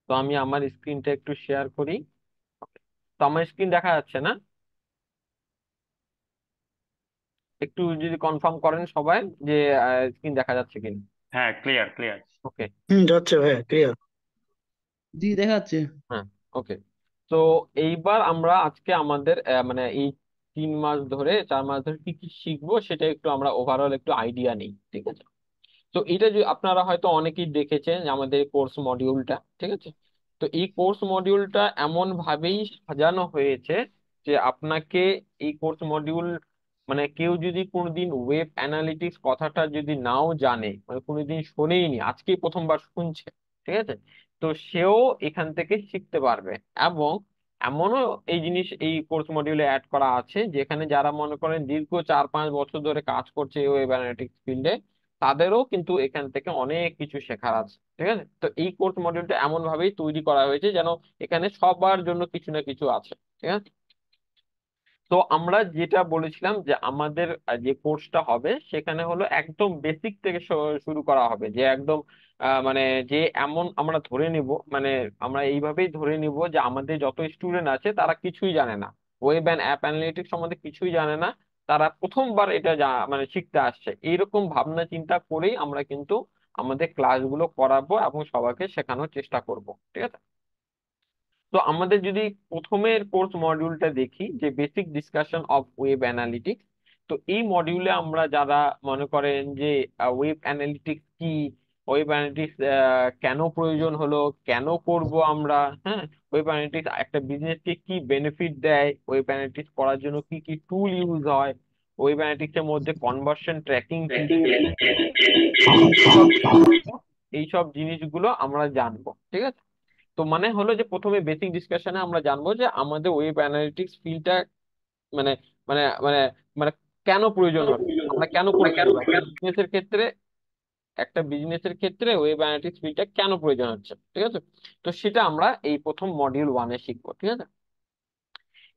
তো আমি আমার স্ক্রিনটা একটু শেয়ার করি। তো আমার স্ক্রিন দেখা যাচ্ছে না? একটু যদি কনফার্ম করেন সবাই যে স্ক্রিন দেখা যাচ্ছে কিনা। হ্যাঁ, ক্লিয়ার ক্লিয়ার। ওকে। হুম, যাচ্ছে ভাইয়া, ক্লিয়ার। জি, দেখাচ্ছে। হ্যাঁ। ওকে। তো এইবার আমরা আজকে আমাদের মানে এই 3 মাস ধরে 4 মাস ধরে কি কি শিখবো সেটা একটু আমরা ওভারঅল একটু আইডিয়া নিই, ঠিক আছে? তো এটা যে আপনারা হয়তো অনেকেই দেখেছেন যে আমাদের কোর্স মডিউলটা, ঠিক আছে? তো এই কোর্স মডিউলটা এমন ভাবেই সাজানো হয়েছে যে আপনাকে এই কোর্স মডিউল মানে কেউ যদি কোনোদিন ওয়েব অ্যানালিটিক্স কথাটা যদি নাও জানে, মানে কোনোদিন শোনেইনি, আজকেই প্রথমবার শুনছে, ঠিক আছে? তো সেও এখান থেকে শিখতে পারবে। এবং এমনও এই জিনিস এই কোর্স মডিউলে অ্যাড করা আছে যেখানে যারা মনে করেন দীর্ঘ 4-5 বছর ধরে কাজ করছে ওয়েব অ্যানালিটিক্স ফিল্ডে, তাদেরও কিন্তু এখান থেকে অনেক কিছু শেখার আছে, ঠিক আছে? তো এই কোর্স মডিউলটা এমন ভাবেই তৈরি করা হয়েছে যেন এখানে সবার জন্য কিছু না কিছু আছে, ঠিক আছে? তো আমরা যেটা বলেছিলাম যে আমাদের যে কোর্সটা হবে সেখানে হলো একদম বেসিক থেকে শুরু করা হবে, যে একদম মানে যে এমন আমরা ধরে নিব, মানে আমরা এইভাবেই ধরে নিব যে আমাদের যত স্টুডেন্ট আছে তারা কিছুই জানে না, ওয়েব অ্যান্ড অ্যাপ অ্যানালিটিক্স সম্বন্ধে কিছুই জানে না, তারা প্রথমবার এটা মানে শিখতে আসছে, এইরকম ভাবনা চিন্তা করেই আমরা কিন্তু আমাদের ক্লাসগুলো করাবো এবং সবাইকে শেখানোর চেষ্টা করব, ঠিক আছে? তো আমাদের যদি প্রথমের কোর্স মডিউলটা দেখি, যে basic discussion of web analytics. তো এই মডিউলে আমরা যারা মনে করেন যে ওয়েব অ্যানালিটিক্স কি, ওয়েব অ্যানালিটিক্স কেন প্রয়োজন হলো, কেন করব আমরা, হ্যাঁ, ওয়েব অ্যানালিটিক্স একটা বিজনেসকে কি বেনিফিট দেয়, ওয়েব অ্যানালিটিক্স করার জন্য কি কি টুল ইউজ হয়, ওয়েব অ্যানালিটিক্স এর মধ্যে কনভার্সন ট্র্যাকিং কি, এইসব এইসব জিনিসগুলো আমরা জানবো, ঠিক আছে? তো মানে হলো যে প্রথমে বেসিক ডিসকাশনে আমরা জানবো যে আমাদের ওয়েব অ্যানালিটিক্স ফিল্ডটা মানে মানে মানে মানে কেন প্রয়োজন হবে, আমরা কেন করতে হবে একটা বিজনেসের ক্ষেত্রে, একটা বিজনেসের ক্ষেত্রে ওয়েব অ্যানালিটিক্স ফিল্ডটা কেন প্রয়োজন হচ্ছে, ঠিক আছে? তো সেটা আমরা এই প্রথম মডিউল 1-এ শিখবো, ঠিক আছে?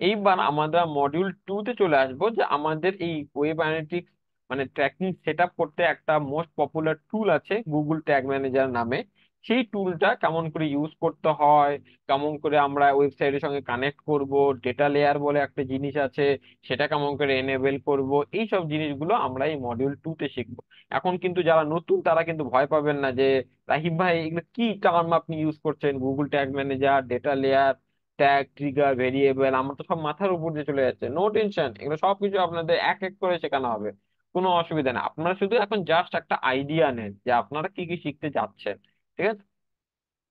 এইবার আমরা মডিউল 2 তে চলে আসবো, যে আমাদের এই ওয়েব অ্যানালিটিক্স মানে ট্র্যাকিং সেট আপ করতে একটা মোস্ট পপুলার টুল আছে গুগল ট্যাগ ম্যানেজার নামে। সেই টুলটা কেমন করে ইউজ করতে হয়, কেমন করে আমরা ওয়েবসাইটের সঙ্গে কানেক্ট করব, ডেটা লেয়ার বলে একটা জিনিস আছে, সেটা কেমন করে এনেবল করব, এই সব জিনিসগুলো আমরা এই মডিউল 2 তে শিখবো। এখন কিন্তু যারা নতুন তারা কিন্তু ভয় পাবেন না যে রাহিম ভাই এগুলো কি টার্ম আপনি ইউজ করছেন, Google tag manager, data layer, tag, trigger, variable, আমার তো সব মাথার উপর দিয়ে চলে যাচ্ছে। নো টেনশন, এগুলো সবকিছু আপনাদের এক এক করে শেখানো হবে, কোনো অসুবিধা নেই। আপনারা শুধু এখন জাস্ট একটা আইডিয়া নেন যে আপনারা কি কি শিখতে যাচ্ছেন, ঠিক আছে?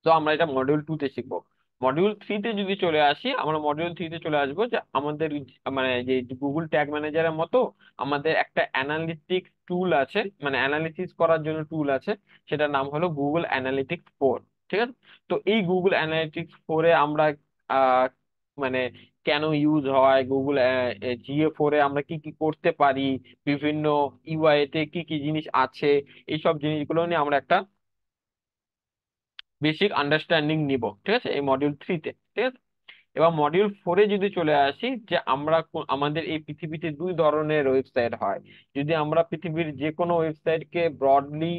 তো আমরা এটা মডিউল 2 তে শিখবো। মডিউল 3 তে যদি চলে আসি, আমরা মডিউল 3 তে চলে আসবো যে আমাদের মানে যে গুগল ট্যাগ ম্যানেজারের মতো আমাদের একটা অ্যানালিটিক্স টুল আছে, মানে অ্যানালিসিস করার জন্য টুল আছে, সেটার নাম হলো গুগল অ্যানালিটিক্স 4, ঠিক আছে? তো এই গুগল অ্যানালিটিক্স 4-এ আমরা আহ মানে কেন ইউজ হয়, GA4-এ আমরা কি কি করতে পারি, বিভিন্ন ইউআই তে কি কি জিনিস আছে, এইসব জিনিসগুলো নিয়ে আমরা একটা বেসিক আন্ডারস্ট্যান্ডিং নিব, ঠিক আছে, এই মডিউল 3-তে, ঠিক আছে? এবার মডিউল 4-এ যদি চলে আসি, যে আমরা আমাদের এই পৃথিবীতে দুই ধরনের ওয়েবসাইট হয়। যদি আমরা পৃথিবীর যে কোনো ওয়েবসাইটকে ব্রডলি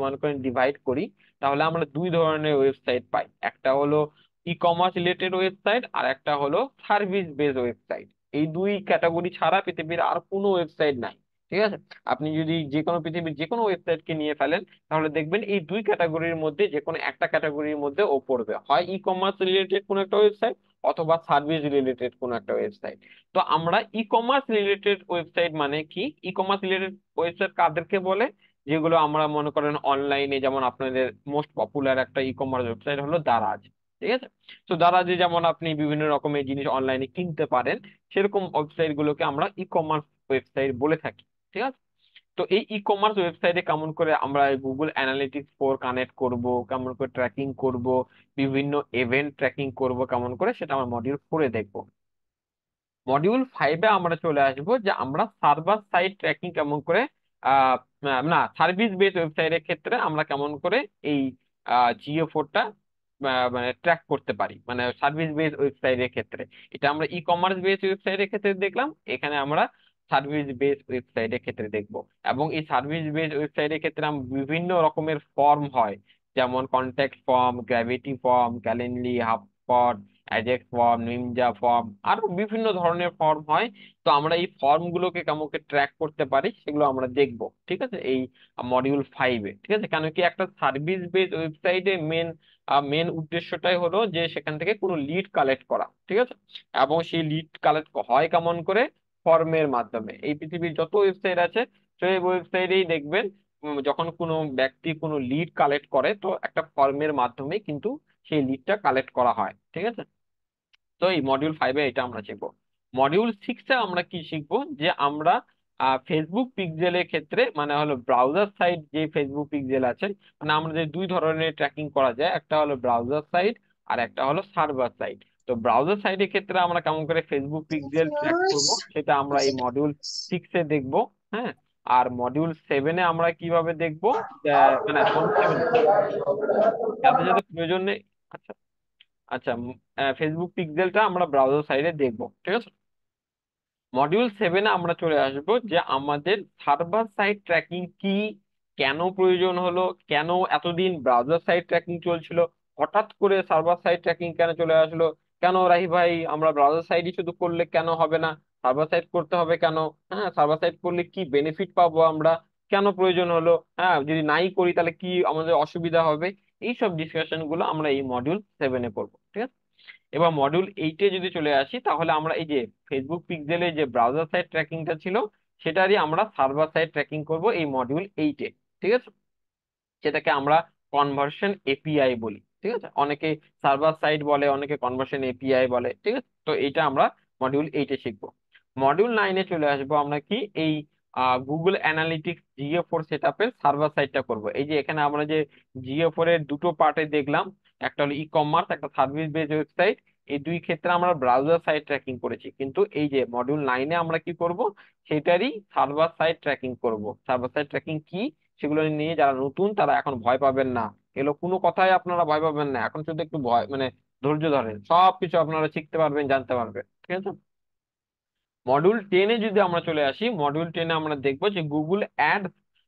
মনে করেন ডিভাইড করি, তাহলে আমরা দুই ধরনের ওয়েবসাইট পাই। একটা হলো ই কমার্স রিলেটেড ওয়েবসাইট, আর একটা হলো সার্ভিস বেসড ওয়েবসাইট। এই দুই ক্যাটাগরি ছাড়া পৃথিবীর আর কোনো ওয়েবসাইট নাই, ঠিক আছে? আপনি যদি যে কোনো পৃথিবীর যে কোনো ওয়েবসাইটকে নিয়ে ফেলেন, তাহলে দেখবেন এই দুই ক্যাটাগরির মধ্যে যে কোনো একটা ক্যাটাগরির মধ্যে ও পড়বে, হয় ই কমার্স রিলেটেড কোনো একটা ওয়েবসাইট অথবা সার্ভিস রিলেটেড কোন একটা ওয়েবসাইট। তো আমরা ই কমার্স রিলেটেড ওয়েবসাইট মানে কি, ই কমার্স রিলেটেড ওয়েবসাইট কাদেরকে বলে, যেগুলো আমরা মনে করেন অনলাইনে, যেমন আপনাদের মোস্ট পপুলার একটা ই কমার্স ওয়েবসাইট হলো দারাজ, ঠিক আছে? তো দারাজে যেমন আপনি বিভিন্ন রকমের জিনিস অনলাইনে কিনতে পারেন, সেরকম ওয়েবসাইট গুলোকে আমরা ই কমার্স ওয়েবসাইট বলে থাকি, ঠিক আছে? তো এই ই কমার্স ওয়েবসাইটে কেমন করে আমরা গুগল অ্যানালিটিক্স 4 কানেক্ট করব, কেমন করে ট্র্যাকিং করব, বিভিন্ন ইভেন্ট ট্র্যাকিং করব কেমন করে, সেটা আমরা মডিউল 4-এ দেখবো। মডিউল 5-এ আমরা চলে আসবো যে আমরা সার্ভার সাইড ট্র্যাকিং কেমন করে আহ না, সার্ভিস বেস ওয়েবসাইটের ক্ষেত্রে আমরা কেমন করে এই GA4-টা মানে ট্র্যাক করতে পারি, মানে সার্ভিস বেস ওয়েবসাইটের ক্ষেত্রে। এটা আমরা ই কমার্স বেস ওয়েবসাইটের ক্ষেত্রে দেখলাম, এখানে আমরা সার্ভিস বেস ওয়েবসাইটের ক্ষেত্রে দেখবো। এবং এই সার্ভিস বেস ওয়েবসাইটের ক্ষেত্রে বিভিন্ন রকমের ফর্ম হয়, যেমন contact form, gravity form, Calendly, HubSpot, Ajax form, Ninja form, আরো বিভিন্ন ধরনের ফর্ম হয়। তো আমরা এই ফর্ম গুলোকে কেমন ট্র্যাক করতে পারি সেগুলো আমরা দেখব, ঠিক আছে, এই মডিউল 5-এ। ঠিক আছে, কেন কি একটা সার্ভিস বেস ওয়েবসাইটে মেন উদ্দেশ্যটাই হলো যে সেখান থেকে কোনো লিড কালেক্ট করা, ঠিক আছে। এবং সেই লিড কালেক্ট হয় কেমন করে? ফর্মের মাধ্যমে। এই পৃথিবীর যত ওয়েবসাইট আছে সেই ওয়েবসাইটেই দেখবেন যখন কোনো ব্যক্তি কোনো লিড কালেক্ট করে তো একটা ফর্মের মাধ্যমে কিন্তু সেই লিডটা কালেক্ট করা হয়, ঠিক আছে। তো এই মডিউল 5-এ এটা আমরা শিখবো। মডিউল 6-এ আমরা কি শিখবো, যে আমরা ফেসবুক পিক্সেলের ক্ষেত্রে মানে হলো ব্রাউজার সাইড, যে ফেসবুক পিক্সেল আছে, মানে আমাদের দুই ধরনের ট্র্যাকিং করা যায়, একটা হলো ব্রাউজার সাইড আর একটা হলো সার্ভার সাইড। তো ব্রাউজার সাইডের ক্ষেত্রে আমরা কেমন করে ফেসবুক পিক্সেল ট্র্যাক করব সেটা আমরা এই মডিউল 6-এ দেখবো। হ্যাঁ, আর মডিউল 7-এ আমরা কিভাবে দেখবো, মানে মডিউল 7 যাদের যাদের প্রয়োজন নেই। আচ্ছা, আচ্ছা, ফেসবুক পিক্সেলটা আমরা ব্রাউজার সাইডে দেখবো, ঠিক আছে। মডিউল 7-এ আমরা চলে আসবো যে আমাদের সার্ভার সাইড ট্র্যাকিং কি, কেন প্রয়োজন হলো, কেন এতদিন ব্রাউজার সাইড ট্র্যাকিং চলছিল, হঠাৎ করে সার্ভার সাইড ট্র্যাকিং কেন চলে আসলো, কেন রাহি ভাই আমরা ব্রাউজার সাইডই শুধু করলে কেন হবে না, সার্ভার সাইড করতে হবে কেন, হ্যাঁ সার্ভার সাইড করলে কি বেনিফিট পাবো আমরা, কেন প্রয়োজন হলো, হ্যাঁ যদি নাই করি তাহলে কি আমাদের অসুবিধা হবে। এইসব ডিসকাশন গুলো আমরা এই মডিউল 7-এ করবো, ঠিক আছে। এবার মডিউল 8-এ যদি চলে আসি, তাহলে আমরা এই যে ফেসবুক পিক্সেলে যে ব্রাউজার সাইড ট্র্যাকিংটা ছিল সেটারই আমরা সার্ভার সাইড ট্র্যাকিং করব এই মডিউল 8-এ, ঠিক আছে। সেটাকে আমরা কনভার্সন এপিআই বলি, ঠিক আছে। অনেকে সার্ভার সাইড বলে, অনেকে কনভার্সন এপিআই বলে, ঠিক আছে। তো এইটা আমরা মডিউল 8-এ শিখবো। মডিউল 9-এ চলে আসবো আমরা কি, এই গুগল অ্যানালিটিক্স GA4 সেট আপের সার্ভার সাইডটা করবো। এই যে এখানে আমরা যে GA4 এর দুটো পার্টে দেখলাম, একটা হলো ই কমার্স, একটা সার্ভিস বেসড ওয়েবসাইট। এই দুই ক্ষেত্রে আমরা ব্রাউজার সাইড ট্র্যাকিং করেছি, কিন্তু এই যে মডিউল 9-এ আমরা কি করব, সেটারই সার্ভার সাইড ট্র্যাকিং করব। সার্ভার সাইড ট্র্যাকিং কি সেগুলো নিয়ে যারা নতুন তারা এখন ভয় পাবেন না, এগুলো কোনো কথাই আপনারা ভয় পাবেন না, এখন শুধু একটু ভয় মানে ধৈর্য ধরেন, সবকিছু আপনারা শিখতে পারবেন, জানতে পারবেন, ঠিক আছে। মডিউল 10-এ যদি আমরা চলে আসি, মডিউল 10-এ আমরা দেখবো যে গুগল অ্যাড,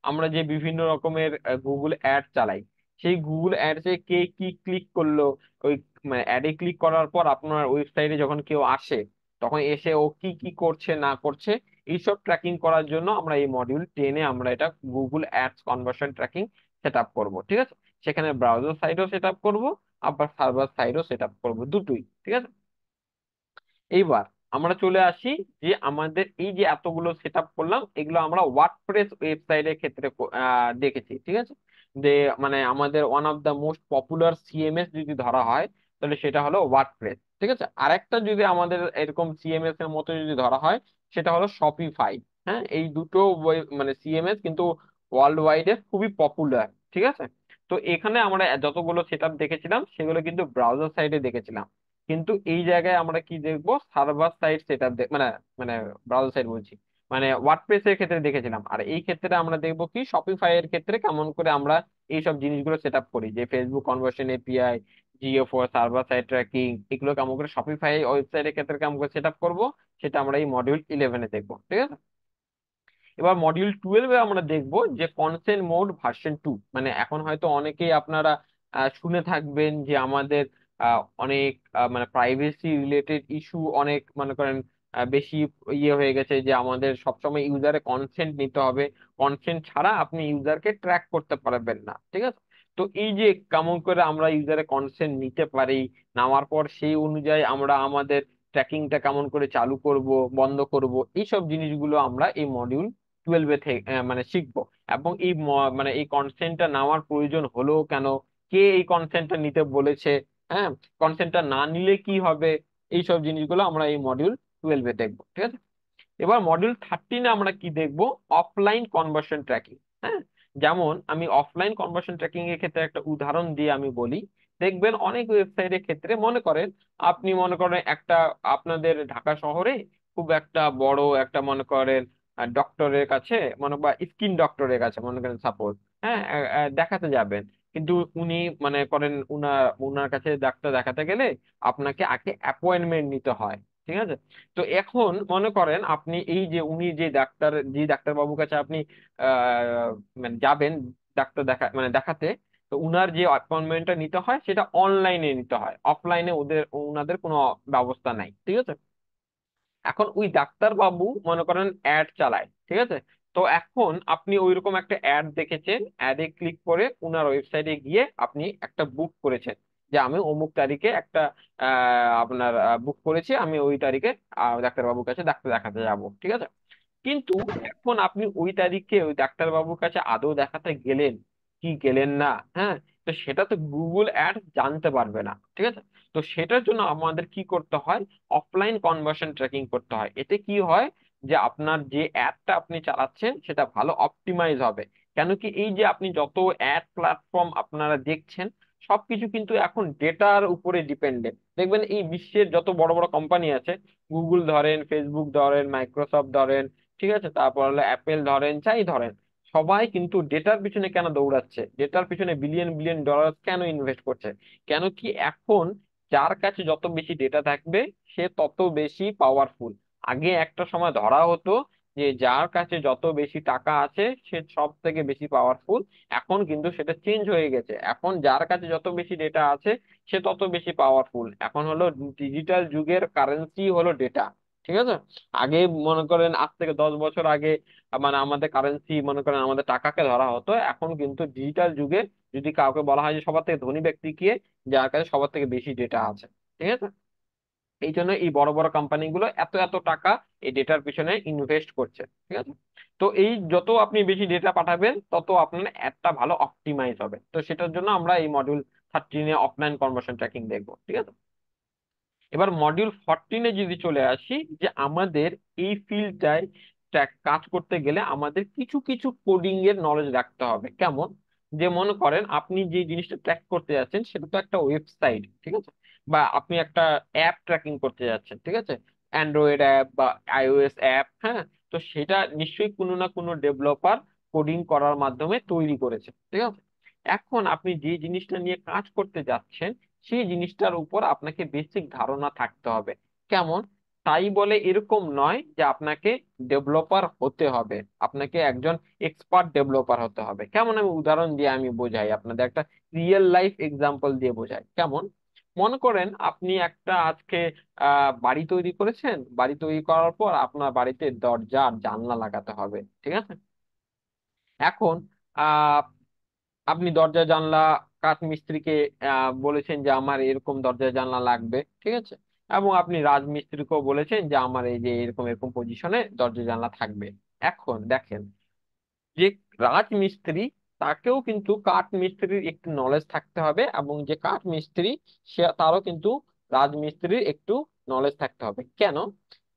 আমরা যে বিভিন্ন রকমের গুগল অ্যাড চালাই, সেই গুগল অ্যাডসে কে কি ক্লিক করলো, ওই মানে অ্যাডে ক্লিক করার পর আপনার ওয়েবসাইটে যখন কেউ আসে তখন এসে ও কি কি করছে না করছে, এইসব ট্র্যাকিং করার জন্য আমরা এই মডিউল 10-এ আমরা এটা Google ads conversion tracking set up করবো, ঠিক আছে। সেখানে ব্রাউজার সাইডও সেট আপ করবো, আবার সার্ভার সাইডও সেট আপ করবো, দুটোই, ঠিক আছে। এইবার আমরা চলে আসি যে আমাদের এই যে এতগুলো সেট আপ করলাম, এগুলো আমরা ওয়ার্ডপ্রেস ওয়েবসাইটের ক্ষেত্রে দেখেছি, ঠিক আছে। যে মানে আমাদের one of the most popular CMS যদি ধরা হয় তাহলে সেটা হলো ওয়ার্ডপ্রেস, ঠিক আছে। আরেকটা যদি আমাদের এরকম সিএমএস এর মতো যদি ধরা হয় সেটা হলো শপিফাই। হ্যাঁ, এই দুটো মানে সিএমএস কিন্তু ওয়ার্ল্ড ওয়াইডে খুবই পপুলার, ঠিক আছে। তো এখানে আমরা যতগুলো সেট আপ দেখেছিলাম সেগুলো কিন্তু ব্রাউজার সাইডে দেখেছিলাম, কিন্তু এই জায়গায় আমরা কি দেখবো, সার্ভার সাইড সেটআপ মানে মানে ব্রাউজার সাইড বলছি, মানে ওয়ার্ডপ্রেস এর ক্ষেত্রে দেখেছিলাম। আর এই ক্ষেত্রে আমরা দেখবো কি শপিফাই এর ক্ষেত্রে কেমন করে আমরা এই সব জিনিসগুলো সেট আপ করি, যে Facebook conversion API, GA4, server side tracking, এগুলো কেমন করে শপিফাই ওয়েবসাইটের ক্ষেত্রে কেমন করে সেট আপ করবো, সেটা আমরা এই মডিউল 11-এ দেখবো, ঠিক আছে। এবার মডিউল 12-এ আমরা দেখব যে কনসেন্ট মোড ভার্সন 2, মানে এখন হয়তো অনেকেই আপনারা শুনে থাকবেন যে আমাদের অনেক মানে প্রাইভেসি রিলেটেড ইস্যু অনেক মনে করেন বেশি ইয়ে হয়ে গেছে, যে আমাদের সবসময় ইউজারের কনসেন্ট নিতে হবে, কনসেন্ট ছাড়া আপনি ইউজারকে ট্র্যাক করতে পারবেন না, ঠিক আছে। তো এই যে কেমন করে আমরা ইউজারের কনসেন্ট নিতে পারি, নেওয়ার পর সেই অনুযায়ী আমরা আমাদের ট্র্যাকিংটা কেমন করে চালু করব, বন্ধ করব, এইসব জিনিসগুলো আমরা এই মডিউল 12-এ থেকে মানে শিখবো। এবং এই মানে এই কনসেন্টটা নেওয়ার প্রয়োজন হলো কেন, কে এই কনসেন্টটা নিতে বলেছে, হ্যাঁ কনসেন্টটা না নিলে কি হবে, এইসব জিনিসগুলো আমরা এই মডিউল 12-এ দেখবো, ঠিক আছে। এবার মডিউল 13-এ আমরা কি দেখবো, অফলাইন কনভার্সন ট্র্যাকিং। হ্যাঁ, যেমন আমি অফলাইন কনভার্সন ট্র্যাকিং এর ক্ষেত্রে একটা উদাহরণ দিয়ে আমি বলি। দেখবেন অনেক ওয়েবসাইটের ক্ষেত্রে মনে করেন, আপনি মনে করেন একটা আপনাদের ঢাকা শহরে খুব একটা বড় একটা মনে করেন ডক্টরের কাছে, মনে বা স্কিন ডক্টরের কাছে মনে করেন সাপোজ, হ্যাঁ দেখাতে যাবেন। কিন্তু উনি মনে করেন উনার উনার কাছে ডাক্তার দেখাতে গেলে আপনাকে আগে অ্যাপয়েন্টমেন্ট নিতে হয়, ঠিক আছে। তো এখন মনে করেন আপনি এই যে উনি যে ডাক্তার বাবুর কাছে আপনি মানে যাবেন ডাক্তার দেখা মানে দেখাতে, তো উনার যে অ্যাপয়েন্টমেন্টটা নিতে হয় সেটা অনলাইনে নিতে হয়, অফলাইনে উনাদের কোনো ব্যবস্থা নাই, ঠিক আছে। এখন ওই ডাক্তার বাবু মনে করেন অ্যাড চালায়, ঠিক আছে। তো এখন আপনি ওইরকম একটা অ্যাড দেখেছেন, অ্যাডে ক্লিক করে উনার ওয়েবসাইটে গিয়ে আপনি একটা বুক করেছেন যে আমি অমুক তারিখে একটা আপনার বুক করেছি, আমি ওই তারিখে ডাক্তারবাবুর কাছে ডাক্তার দেখাতে যাব, ঠিক আছে। কিন্তু এখন আপনি ওই তারিখে ওই ডাক্তারবাবুর কাছে আদৌ দেখাতে গেলেন কি গেলেন না, হ্যাঁ, তো সেটা তো গুগল অ্যাড জানতে পারবে না, ঠিক আছে। তো সেটার জন্য আমাদের কি করতে হয়, অফলাইন কনভার্সন ট্র্যাকিং করতে হয়। এতে কি হয় যে আপনার যে অ্যাডটা আপনি চালাচ্ছেন সেটা ভালো অপটিমাইজ হবে। কেন কি, এই যে আপনি যত অ্যাড প্ল্যাটফর্ম আপনারা দেখছেন সবকিছু কিন্তু এখন ডেটার উপরে ডিপেন্ডেন্ট। দেখবেন এই বিশ্বের যত বড় বড় কোম্পানি আছে, গুগল ধরেন, ফেসবুক ধরেন, মাইক্রোসফট ধরেন, ঠিক আছে, তারপর হলো অ্যাপেল ধরেন, যাই ধরেন, সবাই কিন্তু ডেটার পিছনে কেন দৌড়াচ্ছে, ডেটার পিছনে বিলিয়ন বিলিয়ন ডলার কেন ইনভেস্ট করছে? কেন কি, এখন যার কাছে যত বেশি ডেটা থাকবে সে তত বেশি পাওয়ারফুল। আগে একটা সময় ধরা হতো যে যার কাছে যত বেশি টাকা আছে সে সব থেকে বেশি পাওয়ারফুল। এখন কিন্তু সেটা চেঞ্জ হয়ে গেছে, এখন যার কাছে যত বেশি ডেটা আছে সে তত বেশি পাওয়ারফুল। এখন হলো ডিজিটাল যুগের কারেন্সি হলো ডেটা, ঠিক আছে। আগে মনে করেন আজ থেকে 10 বছর আগে মানে আমাদের কারেন্সি মনে করেন আমাদের টাকাকে ধরা হতো, এখন কিন্তু ডিজিটাল যুগে যদি কাউকে বলা হয় যে সবার থেকে ধনী ব্যক্তি কে, যার কাছে সবার থেকে বেশি ডেটা আছে, ঠিক আছে। এই জন্য এই বড় বড় কোম্পানিগুলো এত এত টাকা এই ডেটার পিছনে ইনভেস্ট করছে, ঠিক আছে। তো এই যত আপনি বেশি ডেটা পাঠাবেন তত আপনার অ্যাডটা ভালো অপটিমাইজ হবে। তো সেটার জন্য আমরা এই মডিউল 13-এ অফলাইন কনভার্সন ট্র্যাকিং দেখবো, ঠিক আছে। এবার মডিউল 14-এ যদি চলে আসি, যে আমাদের এই ফিল্ডটায় কাজ করতে গেলে আমাদের কিছু কিছু কোডিং এর নলেজ রাখতে হবে। কেমন? যে মনে করেন আপনি যে জিনিসটা ট্র্যাক করতে যাচ্ছেন সেটা তো একটা ওয়েবসাইট, ঠিক আছে, বা আপনি একটা অ্যাপ ট্র্যাকিং করতে যাচ্ছেন, ঠিক আছে, অ্যান্ড্রয়েড অ্যাপ বা আইওএস অ্যাপ, হ্যাঁ। তো সেটা নিশ্চয়ই কোনো না কোনো ডেভেলপার কোডিং করার মাধ্যমে তৈরি করেছে, ঠিক আছে। এখন আপনি যে জিনিসটা নিয়ে কাজ করতে যাচ্ছেন সেই জিনিসটার উপর আপনাকে বেসিক ধারণা থাকতে হবে। কেমন? তাই বলে এরকম নয় যে আপনাকে ডেভেলপার হতে হবে, আপনাকে একজন এক্সপার্ট ডেভেলপার হতে হবে। কেমন, আমি উদাহরণ দিয়ে আমি বোঝাই আপনাদের, একটা রিয়েল লাইফ এক্সাম্পল দিয়ে বোঝাই। কেমন? মনে করেন আপনি একটা আজকে বাড়ি তৈরি করেছেন, বাড়ি তৈরি করার পর আপনার বাড়িতে দরজা আর জানলা লাগাতে হবে, ঠিক আছে। এখন আহ আপনি দরজা জানলা কাঠ মিস্ত্রিকে বলেছেন যে আমার এরকম দরজা জানলা লাগবে, ঠিক আছে। এবং আপনি রাজমিস্ত্রিকেও বলেছেন যে আমার এই যে এরকম এরকম পজিশনে দরজা জানলা থাকবে। এখন দেখেন, যে রাজমিস্ত্রি তাকেও কিন্তু কাঠ মিস্ত্রির একটু নলেজ থাকতে হবে, এবং যে কাঠ মিস্ত্রি সে তারও কিন্তু রাজমিস্ত্রির একটু নলেজ থাকতে হবে। কেন?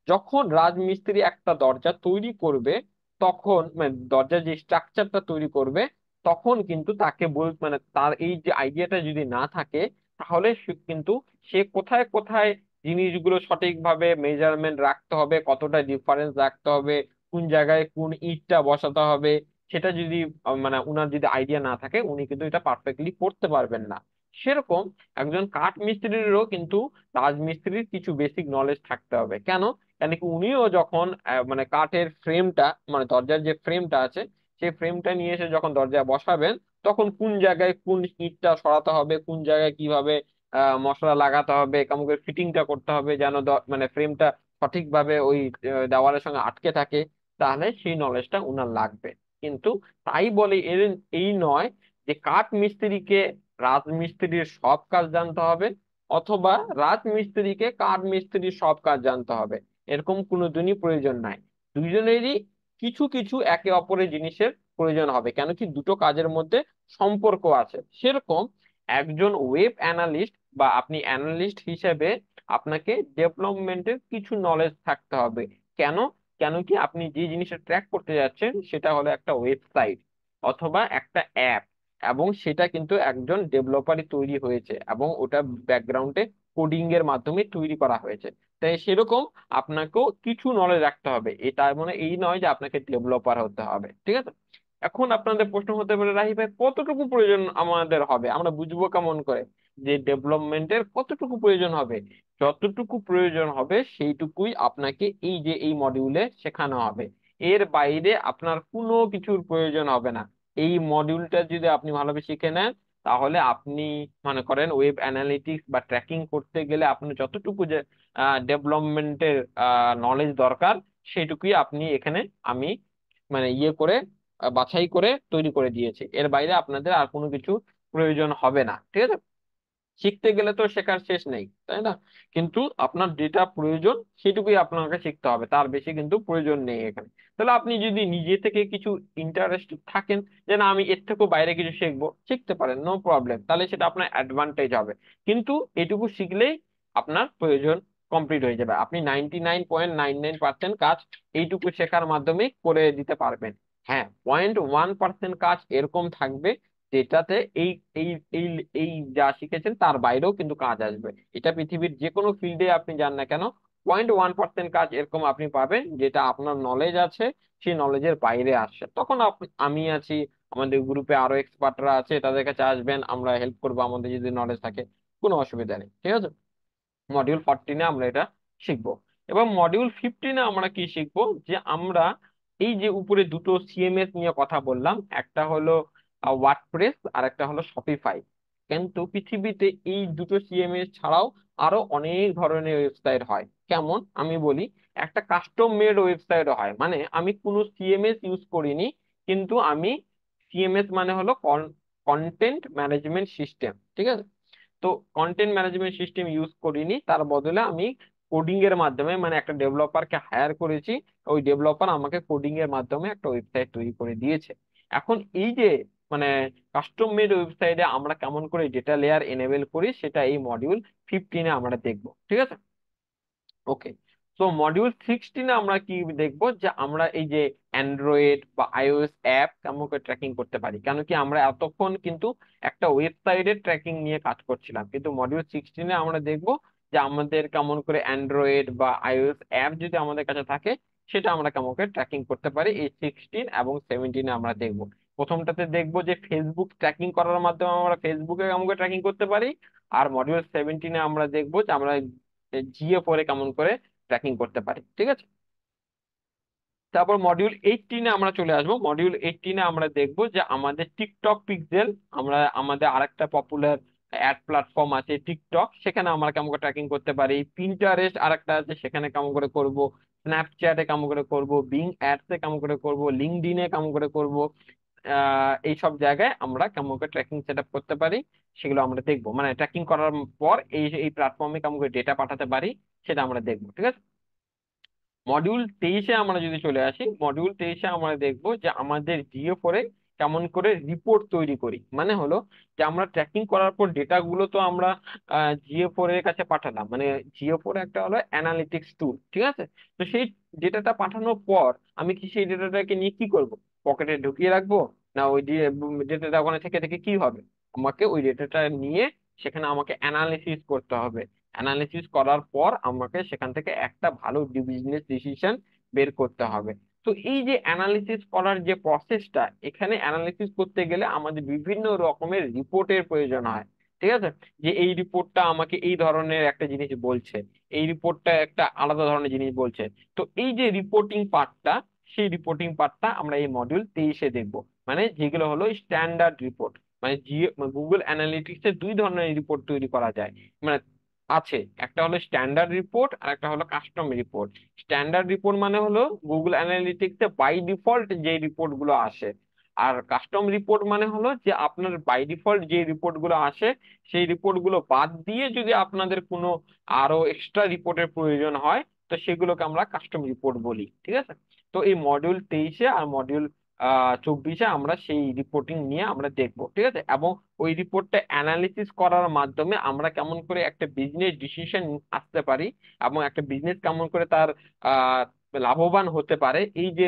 যখন রাজমিস্ত্রি একটা দরজা তৈরি করবে, তখন মানে দরজার যে স্ট্রাকচারটা তৈরি করবে, তখন কিন্তু তাকে মানে তার এই যে আইডিয়াটা যদি না থাকে, তাহলে সে কিন্তু সে কোথায় কোথায় জিনিসগুলো সঠিকভাবে মেজারমেন্ট রাখতে হবে, কতটা ডিফারেন্স রাখতে হবে, কোন জায়গায় কোন ইটটা বসাতে হবে, সেটা যদি মানে উনার যদি আইডিয়া না থাকে উনি কিন্তু এটা পারফেক্টলি করতে পারবেন না। সেরকম একজন কাঠ মিস্ত্রিরও কিন্তু রাজমিস্ত্রির কিছু বেসিক নলেজ থাকতে হবে। কেন? কেন কি, উনিও যখন মানে কাঠের ফ্রেমটা মানে দরজার যে ফ্রেমটা আছে সেই ফ্রেমটা নিয়ে এসে যখন দরজায় বসাবেন, তখন কোন জায়গায় কোন ইটটা সরাতে হবে, কোন জায়গায় কিভাবে মশলা লাগাতে হবে, কেমন করে ফিটিংটা করতে হবে যেন মানে ফ্রেমটা সঠিকভাবে ওই দেওয়ালের সঙ্গে আটকে থাকে, তাহলে সেই নলেজটা উনার লাগবে। কিন্তু তাই বলে এর এই নয় যে কাঠ মিস্ত্রিকে রাজমিস্ত্রির সব কাজ জানতে হবে, অথবা রাজমিস্ত্রিকে কাঠ মিস্ত্রির সব কাজ জানতে হবে, এরকম কোনোদিনই প্রয়োজন নাই। দুইজনেরই কিছু কিছু একে অপরের জিনিসের প্রয়োজন হবে। কেন কি, দুটো কাজের মধ্যে সম্পর্ক আছে। সেরকম একজন ওয়েব অ্যানালিস্ট বা আপনি অ্যানালিস্ট হিসেবে আপনাকে ডেভেলপমেন্টের কিছু নলেজ থাকতে হবে। কেন? কেন কি, আপনি যে জিনিসটা ট্র্যাক করতে যাচ্ছেন সেটা হলো একটা ওয়েবসাইট অথবা একটা অ্যাপ, এবং সেটা কিন্তু একজন ডেভেলপারই তৈরি হয়েছে এবং ওটা ব্যাকগ্রাউন্ডে কোডিং এর মাধ্যমে তৈরি করা হয়েছে। তাই সেরকম আপনাকেও কিছু নলেজ রাখতে হবে, এটা মানে এই নয় যে আপনাকে ডেভেলপার হতে হবে, ঠিক আছে। এখন আপনাদের প্রশ্ন হতে পারে, রাহি ভাই কতটুকু প্রয়োজন আমাদের হবে, আমরা বুঝবো কেমন করে যে ডেভেলপমেন্টের কতটুকু প্রয়োজন হবে? যতটুকু প্রয়োজন হবে সেইটুকুই আপনাকে এই যে এই মডিউলে শেখানো হবে। এর বাইরে আপনার কোনো কিছুর প্রয়োজন হবে না। এই মডিউলটা যদি আপনি ভালোভাবে শিখে নেন, তাহলে আপনি মনে করেন ওয়েব অ্যানালিটিক্স বা ট্র্যাকিং করতে গেলে আপনার যতটুকু যে ডেভেলপমেন্টের নলেজ দরকার, সেটুকুই আপনি এখানে আমি মানে ইয়ে করে বাছাই করে তৈরি করে দিয়েছি। এর বাইরে আপনাদের আর কোনো কিছু প্রয়োজন হবে না, ঠিক আছে। শিখতে গেলে তো শেখার শেষ নেই, তাই না? কিন্তু আপনার যেটা প্রয়োজন সেটুকুই আপনাকে শিখতে হবে, তার বেশি কিন্তু প্রয়োজন নেই এখানে। তাহলে আপনি যদি নিজে থেকে কিছু ইন্টারেস্টেড থাকেন যে না আমি এর থেকেও বাইরে কিছু শিখবো, শিখতে পারেন, নো প্রবলেম, তাহলে সেটা আপনার অ্যাডভান্টেজ হবে। কিন্তু এটুকু শিখলেই আপনার প্রয়োজন কমপ্লিট হয়ে যাবে। আপনি 99.99% কাজ এইটুকু শেখার মাধ্যমে করে দিতে পারবেন। হ্যাঁ, 0.1% কাজ এরকম থাকবে যেটাতে এই এই এই এই যা শিখেছেন তার বাইরেও কিন্তু কাজ আসবে। এটা পৃথিবীর যে কোনো ফিল্ডে আপনি যান না কেন, 0.1% কাজ এরকম আপনি পাবেন যেটা আপনার নলেজ আছে সেই নলেজের বাইরে আসছে। তখন আমি আছি, আমাদের গ্রুপে আরো এক্সপার্টরা আছে, তাদের কাছে আসবেন, আমরা হেল্প করবো আমাদের যদি নলেজ থাকে। কোনো অসুবিধা নেই, ঠিক আছে। মডিউল 14-এ আমরা এটা শিখবো। এবং মডিউল 15-এ আমরা কি শিখবো, যে আমরা এই যে উপরে দুটো সিএমএস নিয়ে কথা বললাম, একটা হলো ওয়ার্ডপ্রেস আর একটা হলো শপিফাই। কিন্তু পৃথিবীতে এই দুটো সিএমএস ছাড়াও আরো অনেক ধরনের ওয়েবসাইট হয়। কেমন আমি বলি, একটা কাস্টম মেড ওয়েবসাইট হয়, মানে আমি কোনো সিএমএস ইউজ করিনি, কিন্তু আমি সিএমএস মানে হলো কন্টেন্ট ম্যানেজমেন্ট সিস্টেম, ঠিক আছে। তো কন্টেন্ট ম্যানেজমেন্ট সিস্টেম ইউজ করিনি, তার বদলে আমি কোডিং এর মাধ্যমে, মানে একটা ডেভেলপারকে হায়ার করেছি, ওই ডেভেলপার আমাকে কোডিং এর মাধ্যমে একটা ওয়েবসাইট তৈরি করে দিয়েছে। এখন এই যে মানে কাস্টম মেড ওয়েবসাইটে আমরা কেমন করে ডেটা লেয়ার এনেবল করি, সেটা এই মডিউল 15-এ আমরা দেখবো, ঠিক আছে। ওকে। তো মডিউল 16-এ আমরা কি দেখবো, যে আমরা এই যে অ্যান্ড্রয়েড বা আইওএস অ্যাপ কেমন করে ট্র্যাকিং করতে পারি। কেন কি আমরা এতক্ষণ কিন্তু একটা ওয়েবসাইটের ট্র্যাকিং নিয়ে কাজ করছিলাম, কিন্তু মডিউল 16-এ আমরা দেখবো যে আমাদের কেমন করে অ্যান্ড্রয়েড বা আইওএস অ্যাপ যদি আমাদের কাছে থাকে, সেটা আমরা কেমন করে ট্র্যাকিং করতে পারি। এই 16 এবং 17-এ আমরা দেখবো। প্রথমটাতে দেখবো যে ফেসবুক ট্র্যাকিং করার মাধ্যমে আমরা ফেসবুকে কেমন করে ট্র্যাকিং করতে পারি। আর মডিউল 17-এ আমরা দেখবো যে আমরা জিএ4 কেমন করে ট্র্যাকিং করতে পারি, ঠিক আছে। তারপর মডিউল 18-এ আমরা চলে আসবো। মডিউল 18-এ আমরা দেখবো যে আমাদের টিকটক পিক্সেল, আমরা আমাদের আরেকটা পপুলার অ্যাড প্ল্যাটফর্ম আছে টিকটক, সেখানে আমরা কেমন করে ট্র্যাকিং করতে পারি। পিন্টারেস্ট আরেকটা আছে, সেখানে কেমন করে করব। স্ন্যাপচ্যাটে কেমন করে করব, বিং অ্যাডসে কেমন করে করব, লিঙ্কডইনে কেমন করে করব। এই সব জায়গায় আমরা কেমন করে ট্র্যাকিং সেট আপ করতে পারি, সেগুলো আমরা দেখবো। মানে ট্র্যাকিং করার পর এই এই প্ল্যাটফর্মে কেমন করে ডেটা পাঠাতে পারি, সেটা আমরা দেখবো, ঠিক আছে। মডিউল 23-এ আমরা যদি চলে আসি, মডিউল 23-এ আমরা দেখবো যে আমাদের জিও4-এ কেমন করে রিপোর্ট তৈরি করি। মানে হলো যে আমরা ট্র্যাকিং করার পর ডেটা গুলো তো আমরা জিও4 এর কাছে পাঠালাম, মানে জিও4 একটা হলো অ্যানালিটিক্স টুল, ঠিক আছে। তো সেই ডেটাটা পাঠানোর পর আমি কি সেই ডেটাটাকে নিয়ে কি করব, পকেটে ঢুকিয়ে রাখবো, না ওই ডেটাটা ওখানে থেকে থেকে কি হবে, আমাকে ওই ডেটাটা নিয়ে সেখানে আমাকে অ্যানালিসিস করতে হবে। অ্যানালিসিস করার পর আমাকে সেখান থেকে একটা ভালো বিজনেস ডিসিশন বের করতে হবে। তো এই যে অ্যানালিসিস করার যে প্রসেসটা, এখানে অ্যানালিসিস করতে গেলে আমাদের বিভিন্ন রকমের রিপোর্টের প্রয়োজন হয়, ঠিক আছে। যে এই রিপোর্টটা আমাকে এই ধরনের একটা জিনিস বলছে, এই রিপোর্টটা একটা আলাদা ধরনের জিনিস বলছে। তো এই যে রিপোর্টিং পার্টটা, সেই রিপোর্টিং পার্টটা আমরা এই মডিউল 23-এ দেখবো। মানে যেগুলো হলো স্ট্যান্ডার্ড রিপোর্ট। মানে গুগল অ্যানালিটিক্স এর দুই ধরনের রিপোর্ট তৈরি করা যায়, মানে আছে। একটা হলো স্ট্যান্ডার্ড রিপোর্ট আর একটা হলো কাস্টম রিপোর্ট। স্ট্যান্ডার্ড রিপোর্ট মানে হলো গুগল অ্যানালিটিক্সে বাই ডিফল্ট যে রিপোর্ট গুলো আসে। আর কাস্টম রিপোর্ট মানে হলো যে আপনার বাই ডিফল্ট যে রিপোর্ট গুলো আসে, সেই রিপোর্ট গুলো বাদ দিয়ে যদি আপনাদের কোনো আরো এক্সট্রা রিপোর্টের প্রয়োজন হয়, তো সেগুলোকে আমরা কাস্টম রিপোর্ট বলি, ঠিক আছে। তো এই মডিউল 23-এ আর মডিউল 24-এ আমরা সেই রিপোর্টিং নিয়ে আমরা দেখবো, ঠিক আছে। এবং ওই রিপোর্টটা অ্যানালিসিস করার মাধ্যমে আমরা কেমন করে একটা বিজনেস ডিসিশন আসতে পারি, এবং একটা বিজনেস কেমন করে তার আহ লাভবান হতে পারে, এই যে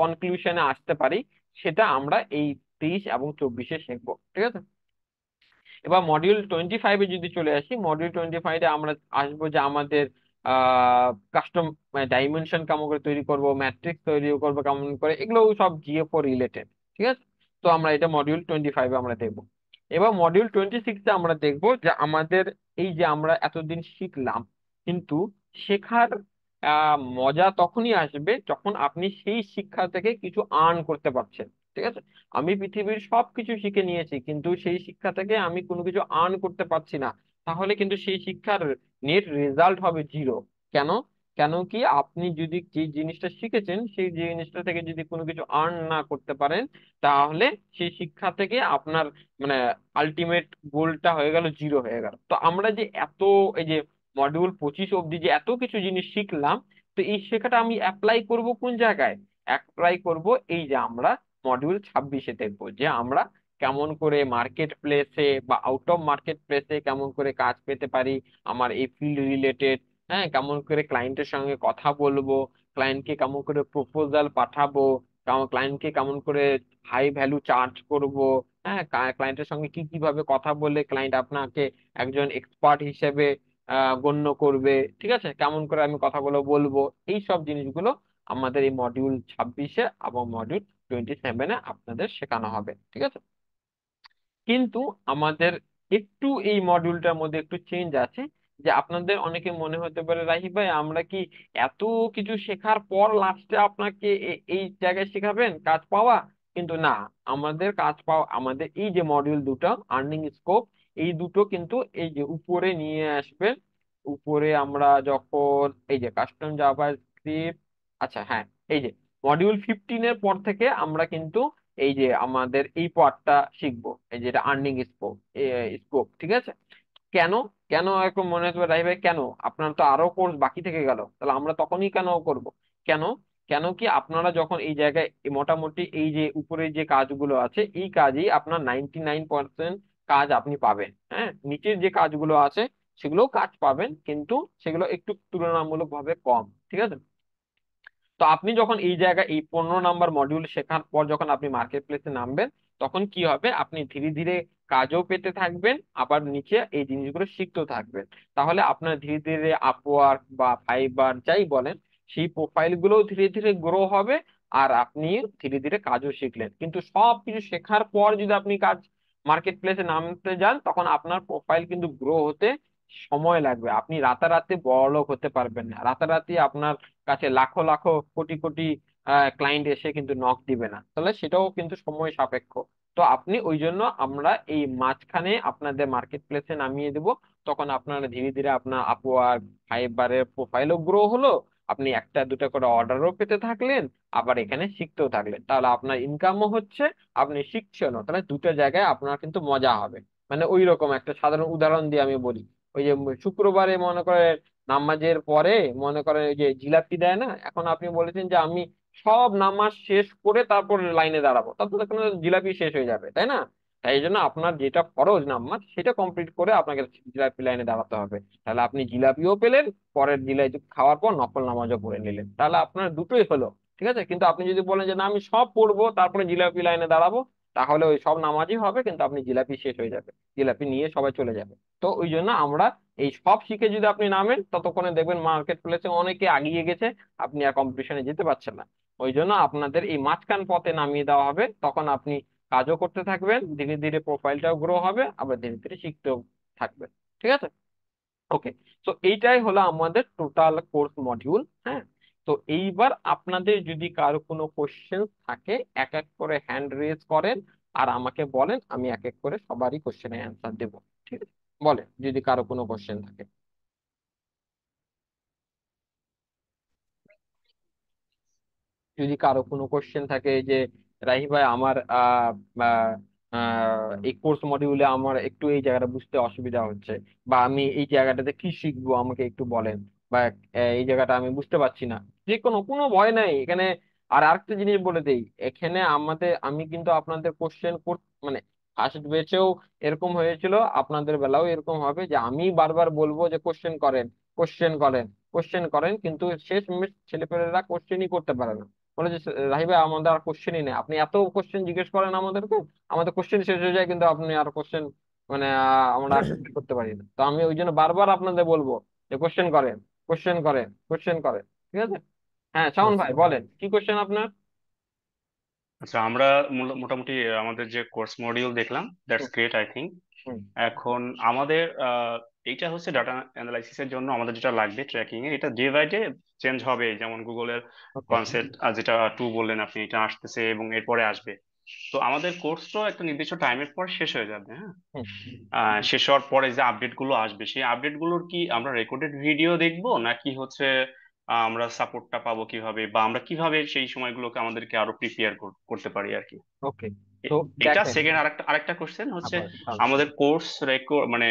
কনক্লুশনে আসতে পারি, সেটা আমরা এই 23 এবং 24-এ শিখবো, ঠিক আছে। এবার মডিউল 25-এ যদি চলে আসি, মডিউল 25-এ আমরা আসবো যে আমাদের কাস্টম ডাইমেনশন কেমন করে তৈরি করব, ম্যাট্রিক্স তৈরি করবো কেমন করে, এগুলো সব জিএ4 রিলেটেড, ঠিক আছে। তো আমরা এটা মডিউল 25-এ আমরা দেখবো। এবার মডিউল 26-এ আমরা দেখবো যে আমাদের এই যে আমরা এতদিন শিখলাম, কিন্তু শেখার মজা তখনই আসবে যখন আপনি সেই শিক্ষা থেকে কিছু আর্ন করতে পারছেন। ঠিক আছে? আমি পৃথিবীর সবকিছু শিখে নিয়েছি, কিন্তু সেই শিক্ষা থেকে আমি কোনো কিছু আর্ন করতে পারছি না, তাহলে কিন্তু সেই শিক্ষার নেট রেজাল্ট হবে জিরো। কেন? কেন কি আপনি যদি যে জিনিসটা শিখেছেন সেই জিনিসটা থেকে যদি কোনো কিছু আর্ন না করতে পারেন, তাহলে সেই শিক্ষা থেকে আপনার মানে আলটিমেট গোলটা হয়ে গেল, জিরো হয়ে গেল। তো আমরা যে এত, এই যে মডিউল 25 অব্দি যে এত কিছু জিনিস শিখলাম, তো এই শেখাটা আমি অ্যাপ্লাই করব কোন জায়গায়? অ্যাপ্লাই করব এই যে আমরা মডিউল 26-এ দেখবো যে আমরা কেমন করে মার্কেট প্লেসে বা আউট অফ মার্কেট প্লেসে কেমন করে কাজ পেতে পারি, আমার এই ফিল্ড রিলেটেড। হ্যাঁ, কেমন করে ক্লায়েন্টের সঙ্গে কথা বলবো, ক্লায়েন্টকে কেমন করে প্রপোজাল পাঠাবো, ক্লায়েন্টকে কেমন করে হাই ভ্যালু চার্জ করব। হ্যাঁ, ক্লায়েন্টের সঙ্গে কি কিভাবে কথা বললে ক্লায়েন্ট আপনাকে একজন এক্সপার্ট হিসেবে গণ্য করবে। ঠিক আছে, কেমন করে আমি কথাগুলো বলবো, এই সব জিনিসগুলো আমাদের এই মডিউল 26-এ এবং মডিউল 27-এ আপনাদের শেখানো হবে। ঠিক আছে? কিন্তু আমাদের একটু এই মডিউলটার মধ্যে একটু চেঞ্জ আছে, যে আপনাদের অনেকে মনে হতে পারে, রাহি ভাই আমরা কি এত কিছু শেখার পর লাস্টে আপনাকে এই জায়গায় শেখাবেন কাজ পাওয়া? কিন্তু না, আমাদের কাজ পাওয়া, আমাদের এই যে মডিউল দুটো আর্নিং স্কোপ, এই দুটো কিন্তু এই যে উপরে নিয়ে আসবেন। উপরে আমরা যখন এই যে কাস্টম জাভাস্ক্রিপ্ট, আচ্ছা হ্যাঁ, এই যে মডিউল 15-এর পর থেকে আমরা কিন্তু এই যে আমাদের এই পার্টটা শিখবো, এই যেটা আর্নিং স্কোপ। স্কোপ, ঠিক আছে? কেন? কেন এখন মনে হচ্ছে রাহি ভাই কেন, আপনার তো আরো কোর্স বাকি থেকে গেল, তাহলে আমরা তখনই কেন করব? কেন? কেন কি আপনারা যখন এই জায়গায় মোটামুটি এই যে উপরে যে কাজগুলো আছে, এই কাজই আপনার 99% কাজ আপনি পাবেন। হ্যাঁ, নিচের যে কাজগুলো আছে সেগুলোও কাজ পাবেন, কিন্তু সেগুলো একটু তুলনামূলকভাবে কম। ঠিক আছে? তো আপনি যখন এই জায়গায় এই 15 নাম্বার মডিউল শেখার পর যখন আপনি মার্কেট প্লেসে নামবেন, তখন কি হবে, আপনি ধীরে ধীরে কাজও পেতে থাকবেন, আবার নিচে এই জিনিসগুলো শিখতেও থাকবেন। তাহলে আপনার ধীরে ধীরে আপওয়ার্ক বা ফাইবার যাই বলেন, সেই প্রোফাইল গুলোও ধীরে ধীরে গ্রো হবে। আর আপনি ধীরে ধীরে কাজও শিখলেন, কিন্তু সব কিছু শেখার পর যদি আপনি কাজ মার্কেট প্লেসে নামতে যান, তখন আপনার প্রোফাইল কিন্তু গ্রো হতে সময় লাগবে। আপনি রাতারাতি বড়লোক হতে পারবেন না, রাতারাতি আপনার কাছে লাখো লাখো কোটি কোটি ক্লায়েন্ট এসে কিন্তু নক দিবে না, তাহলে সেটাও কিন্তু সময় সাপেক্ষ। তো আপনি ওই জন্য আমরা এই মাঝখানে আপনাদের মার্কেট প্লেসে নামিয়ে দেব। তখন আপনারা ধীরে ধীরে আপনার আপওয়ার্ক, ফাইবারের প্রোফাইলও গ্রো হলো, আপনি একটা দুটা করে অর্ডারও পেতে থাকলেন, আবার এখানে শিখতেও থাকলেন, তাহলে আপনার ইনকামও হচ্ছে, আপনি শিখছেনও, তাহলে দুটো জায়গায় আপনার কিন্তু মজা হবে। মানে ওই রকম একটা সাধারণ উদাহরণ দিয়ে আমি বলি, ওই যে শুক্রবারে মনে করে নামাজের পরে মনে করেন ওই যে জিলাপি দেয় না, এখন আপনি বলেছেন যে আমি সব নামাজ শেষ করে তারপর লাইনে দাঁড়াবো, তারপর তো কোনো জিলাপি শেষ হয়ে যাবে, তাই না? তাই এই জন্য আপনার যেটা ফরজ নামাজ সেটা কমপ্লিট করে আপনাকে জিলাপি লাইনে দাঁড়াতে হবে। তাহলে আপনি জিলাপিও পেলেন, পরের জিলাপি খাওয়ার পর নফল নামাজও পড়ে নিলেন, তাহলে আপনার দুটোই হলো। ঠিক আছে? কিন্তু আপনি যদি বলেন যে না আমি সব পড়বো তারপরে জিলাপি লাইনে দাঁড়াবো, তাহলে ওই সব নামাজই হবে, কিন্তু আপনি জিলাপি শেষ হয়ে যাবে, জিলাপি নিয়ে সবাই চলে যাবে। তো ওই জন্য আমরা এই সব শিখে যদি আপনি নামেন, ততক্ষণে দেখবেন মার্কেট প্লেসে অনেকে আগিয়ে গেছে, আপনি আর কম্পিটিশনে যেতে পারছেন না। ওই জন্য আপনাদের এই মাঝখান পথে নামিয়ে দেওয়া হবে, তখন আপনি কাজও করতে থাকবেন, ধীরে ধীরে প্রোফাইলটাও গ্রো হবে, আবার ধীরে ধীরে শিখতেও থাকবেন। ঠিক আছে? ওকে। তো এইটাই হলো আমাদের টোটাল কোর্স মডিউল। হ্যাঁ, তো এইবার আপনাদের যদি কারো কোনো কোশ্চেন থাকে, এক এক করে হ্যান্ড রেজ করেন আর আমাকে বলেন, আমি এক এক করে সবারই কোশ্চেনের অ্যান্সার দেবো। ঠিক আছে? বলেন যদি কারো কোনো কোশ্চেন থাকে। যদি কারো কোনো কোশ্চেন থাকে যে রাহি ভাই আমার আহ, এই কোর্স মডিউলে আমার একটু এই জায়গাটা বুঝতে অসুবিধা হচ্ছে, বা আমি এই জায়গাটাতে কি শিখবো আমাকে একটু বলেন, বা এই জায়গাটা আমি বুঝতে পারছি না, যে কোনো কোনো ভয় নাই এখানে। আর আরেকটা জিনিস বলে দেই, এখানে আমি কিন্তু আপনাদের কোশ্চেন মানে ফার্স্ট ব্যাচেও এরকম হয়েছিল, আপনাদের বেলাও এরকম হবে যে আমি বারবার বলবো যে কোশ্চেন করেন, কোশ্চেন করেন, কোশ্চেন করেন, কিন্তু শেষ ছেলেপেলেরা কোশ্চেনই করতে পারে না। বলে যে রাহি ভাই আমাদের আর কোশ্চেনই নেই, আপনি এত কোশ্চেন জিজ্ঞেস করেন আমাদেরকে, আমাদের কোশ্চেন শেষ হয়ে যায়, কিন্তু আপনি আর কোশ্চেন মানে আমরা আর কি করতে পারি না। তো আমি ওই জন্য বারবার আপনাদের বলবো যে কোশ্চেন করেন, কোশ্চেন করেন, কোশ্চেন করেন। ঠিক আছে? হ্যাঁ, শাওন ভাই বুঝতে বলেন কি কোশ্চেন আপনার। আচ্ছা, আমরা মোটামুটি আমাদের যে কোর্স মডিউল দেখলাম, that's hmm. Great I think. Hmm. এখন আমাদের এইটা হচ্ছে ডাটা অ্যানালাইসিসের জন্য আমাদের যেটা লাগবে ট্র্যাকিং এ, এটা ডে বাই ডে চেঞ্জ হবে, যেমন গুগলের ওকে। কনসেপ্ট যেটা 2 বললেন আপনি, এটা আসতেছে এবং এরপরে আসবে। তো আমাদের কোর্সটাও একটা নির্দিষ্ট টাইমের পর শেষ হয়ে যাবে, হ্যাঁ। হুম। শেষ হওয়ার পরে যে আপডেট গুলো আসবে সেই আপডেট গুলোর কি আমরা রেকর্ডেড ভিডিও দেখবো, নাকি হচ্ছে আমরা সাপোর্টটা পাবো কিভাবে, বা আমরা কিভাবে সেই সময়গুলোকে আমাদেরকে আরো প্রিপেয়ার করতে পারি আর কি। ওকে। তো এটা দেখেন, সেকেন্ড। আরেকটা কোশ্চেন হচ্ছে আবার আমাদের কোর্স রেকর্ড মানে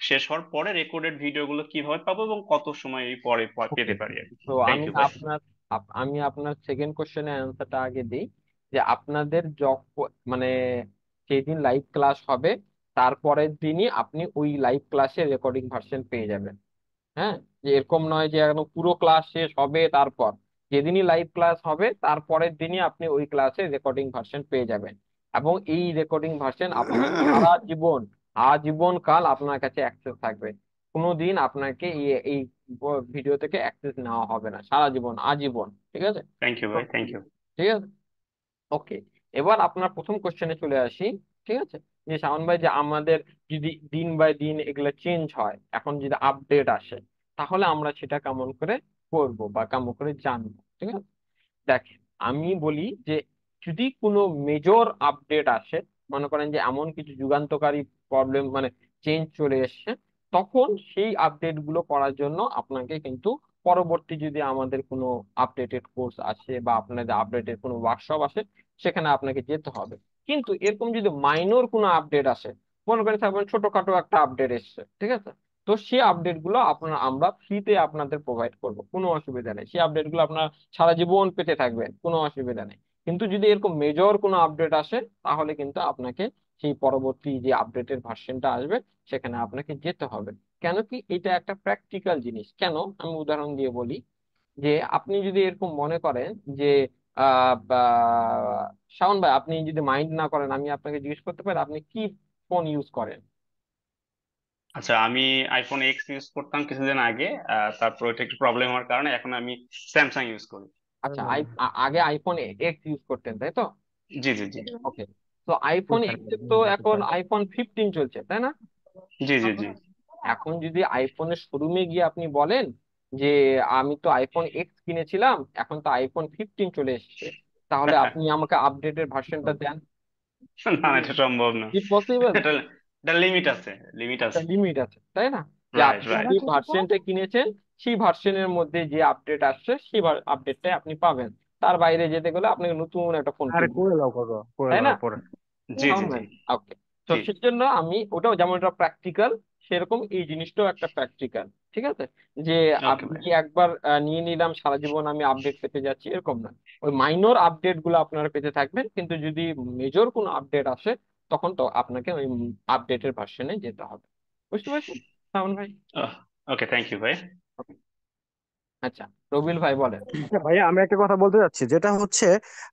শেষ হওয়ার পরে রেকর্ডেড ভিডিও গুলো কিভাবে পাবো এবং কত সময় পরে ওকে। পেতে পারি আর কি। তো থ্যাংক আমি ইউ ভাই। আপনার আমি আপনার সেকেন্ড কোশ্চেনের অ্যান্সারটা আগে দিই, যে আপনাদের মানে যেদিন লাইভ ক্লাস হবে তারপরের দিনই আপনি ওই লাইভ ক্লাসের রেকর্ডিং ভার্সন পেয়ে যাবেন। হ্যাঁ, যে এরকম নয় যে একদম পুরো ক্লাস শেষ হবে তারপর, যেদিনই লাইভ ক্লাস হবে তারপরের দিনই আপনি ওই ক্লাসের রেকর্ডিং ভার্সন পেয়ে যাবেন। এবং এই রেকর্ডিং ভার্সন আপনার সারা জীবন, আজীবন কাল আপনার কাছে অ্যাক্সেস থাকবে। কোনোদিন আপনাকে এই ভিডিও থেকে অ্যাক্সেস নেওয়া হবে না, সারা জীবন, আজীবন। ঠিক আছে? থ্যাংক ইউ তো ভাই, থ্যাংক ইউ। ঠিক আছে, ওকে। এবার আপনার প্রথম কোশ্চেনে চলে আসি। ঠিক আছে, যে শাওন ভাই, যে আমাদের যদি দিন বাই দিন এগুলো চেঞ্জ হয়, এখন যদি আপডেট আসে, তাহলে আমরা সেটা কেমন করে করব বা কেমন করে জানবো? ঠিক আছে, দেখেন, আমি বলি যে যদি কোনো মেজর আপডেট আসে, মনে করেন যে এমন কিছু যুগান্তকারী প্রবলেম মানে চেঞ্জ চলে এসেছে, তখন সেই আপডেট গুলো করার জন্য আপনাকে কিন্তু পরবর্তী যদি আমাদের কোনো আপডেটেড কোর্স আসে বা আপনাদের আপডেটেড কোনো ওয়ার্কশপ আসে, সেখানে আপনাকে যেতে হবে। কিন্তু এরকম যদি মাইনর কোনো আপডেট আসে, মনে করেন থাকবেন ছোটখাটো একটা আপডেট এসছে, ঠিক আছে, তো সেই আপডেট গুলো আমরা ফ্রিতে আপনাদের প্রোভাইড করব, কোনো অসুবিধা নেই। সেই আপডেট গুলো আপনার সারা জীবন পেতে থাকবেন, কোনো অসুবিধা নেই। কিন্তু যদি এরকম মেজর কোনো আপডেট আসে, তাহলে কিন্তু আপনাকে সেই পরবর্তী যে আপডেটের ভার্সনটা আসবে সেখানে আপনাকে যেতে হবে। কেন কি, এটা একটা প্র্যাকটিক্যাল জিনিস। কেন, আমি উদাহরণ দিয়ে বলি। যে আপনি যদি এরকম মনে করেন যে শাওন ভাই, আপনি যদি মাইন্ড না করেন, আমি আপনাকে জিজ্ঞেস করতে পারি আপনি কি ফোন ইউজ করেন? আচ্ছা, আমি আইফোন এক্স ইউজ করতাম কিছুদিন আগে। তারপর ওইটা একটু প্রবলেম হওয়ার কারণে এখন আমি স্যামসাং ইউজ করি। আচ্ছা, আগে আইফোন এক্স ইউজ করতেন, তাই তো? জি জি জি। ওকে। তো আইফোন এক্স এর তো এখন আইফোন 15 চলছে, তাই না? জি জি জি। এখন যদি আইফোনের শোরুমে গিয়ে আপনি বলেন যে আমি তো আইফোন এক্স কিনেছিলাম, এখন তো আইফোন 15 চলে এসেছে, তাহলে আপনি আমাকে আপডেটের ভার্সনটা দেন। না, এটা সম্ভব না। It possible? এটা এটা লিমিট আছে, লিমিট একটা আছে। লিমিট আছে, তাই না? যে রাইট আপনি রাইট। যে ভার্সনটা কিনেছেন সেই ভার্সনের মধ্যে যে আপডেট আসছে সেই আপডেটটাই আপনি পাবেন। তার বাইরে যেতে গেলে আপনাকে নতুন একটা ফোন আরে কিনতে করে হবে, দাও করো করে তাই দাও না? পরে। জি জি শাওন জি ভাই, ওকে। তো জি। সেই জন্য আমি ওটাও, যেমন এটা প্র্যাকটিক্যাল, সেরকম এই জিনিসটাও একটা প্র্যাকটিক্যাল। ঠিক আছে, যে ওকে আপনি ভাই। একবার নিয়ে নিলাম, সারা জীবন আমি আপডেট পেতে যাচ্ছি, এরকম না। ওই মাইনর আপডেট গুলো আপনারা পেতে থাকবেন, কিন্তু যদি মেজর কোনো আপডেট আসে, তখন তো আপনাকে ওই আপডেটের ভার্সনে যেতে হবে। বুঝতে পারছেন শাওন ভাই? ওকে, থ্যাংক ইউ ভাই। Okay, আচ্ছা, রবিল ভাই বলেন। আচ্ছা ভাইয়া, আমি একটা কথা বলতে চাচ্ছি, যেটা হচ্ছে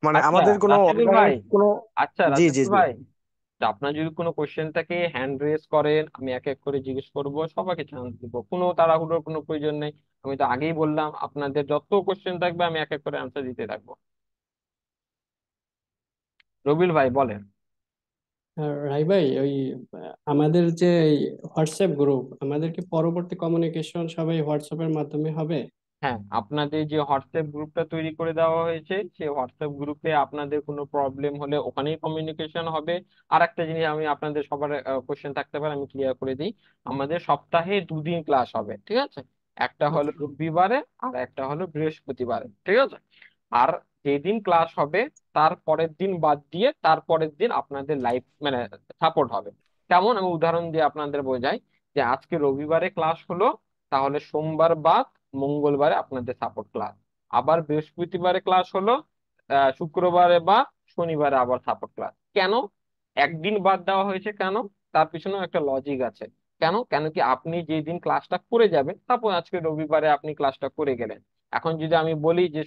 মানে আচ্ছা, আমাদের কোনো রাশেদুল ভাই, অর্গানাইজ কোনো। আচ্ছা জি জি রাশেদুল জি। ভাই, তা আপনার যদি কোনো কোশ্চেন থাকে হ্যান্ড রেজ করেন, আমি এক এক করে জিজ্ঞেস করব, সবাইকে চান্স দিব, কোনো তাড়াহুড়োর কোনো প্রয়োজন নেই। আমি তো আগেই বললাম, আপনাদের যত কোশ্চেন থাকবে আমি এক এক করে আনসার দিতে থাকবো। রবিল ভাই বলেন। আর রাই ভাই, ওই আমাদের যে হোয়াটসঅ্যাপ গ্রুপ, আমাদের কি পরবর্তী কমিউনিকেশন সবাই হোয়াটসঅ্যাপের মাধ্যমে হবে? হ্যাঁ, আপনাদের যে হোয়াটসঅ্যাপ গ্রুপটা তৈরি করে দেওয়া হয়েছে, সেই হোয়াটসঅ্যাপ গ্রুপে আপনাদের কোনো প্রবলেম হলে ওখানেই কমিউনিকেশন হবে। আর একটা জিনিস আমি আপনাদের সবার কোশ্চেন থাকতে পারে, আমি ক্লিয়ার করে দিই। আমাদের সপ্তাহে 2 দিন ক্লাস হবে, ঠিক আছে? একটা হলো রবিবারে আর একটা হলো বৃহস্পতিবারে, ঠিক আছে? আর যেদিন ক্লাস হবে তার পরের দিন বাদ দিয়ে তারপরের দিন আপনাদের লাইভ মানে সাপোর্ট হবে। কেমন, আমি উদাহরণ দিয়ে আপনাদের বোঝাই। যে আজকে রবিবারে ক্লাস হলো, তাহলে সোমবার বাদ মঙ্গলবারে আপনাদের সাপোর্ট ক্লাস। আবার বৃহস্পতিবারে ক্লাস হলো, শুক্রবারে বা শনিবারে আবার সাপোর্ট ক্লাস। কেন একদিন বাদ দেওয়া হয়েছে, কেন, তার পিছনেও একটা লজিক আছে। কেন, কেন কি আপনি যেই দিন ক্লাসটা করে যাবেন, তারপর আজকে রবিবারে আপনি ক্লাসটা করে গেলেন, এখন যদি আমি বলি যে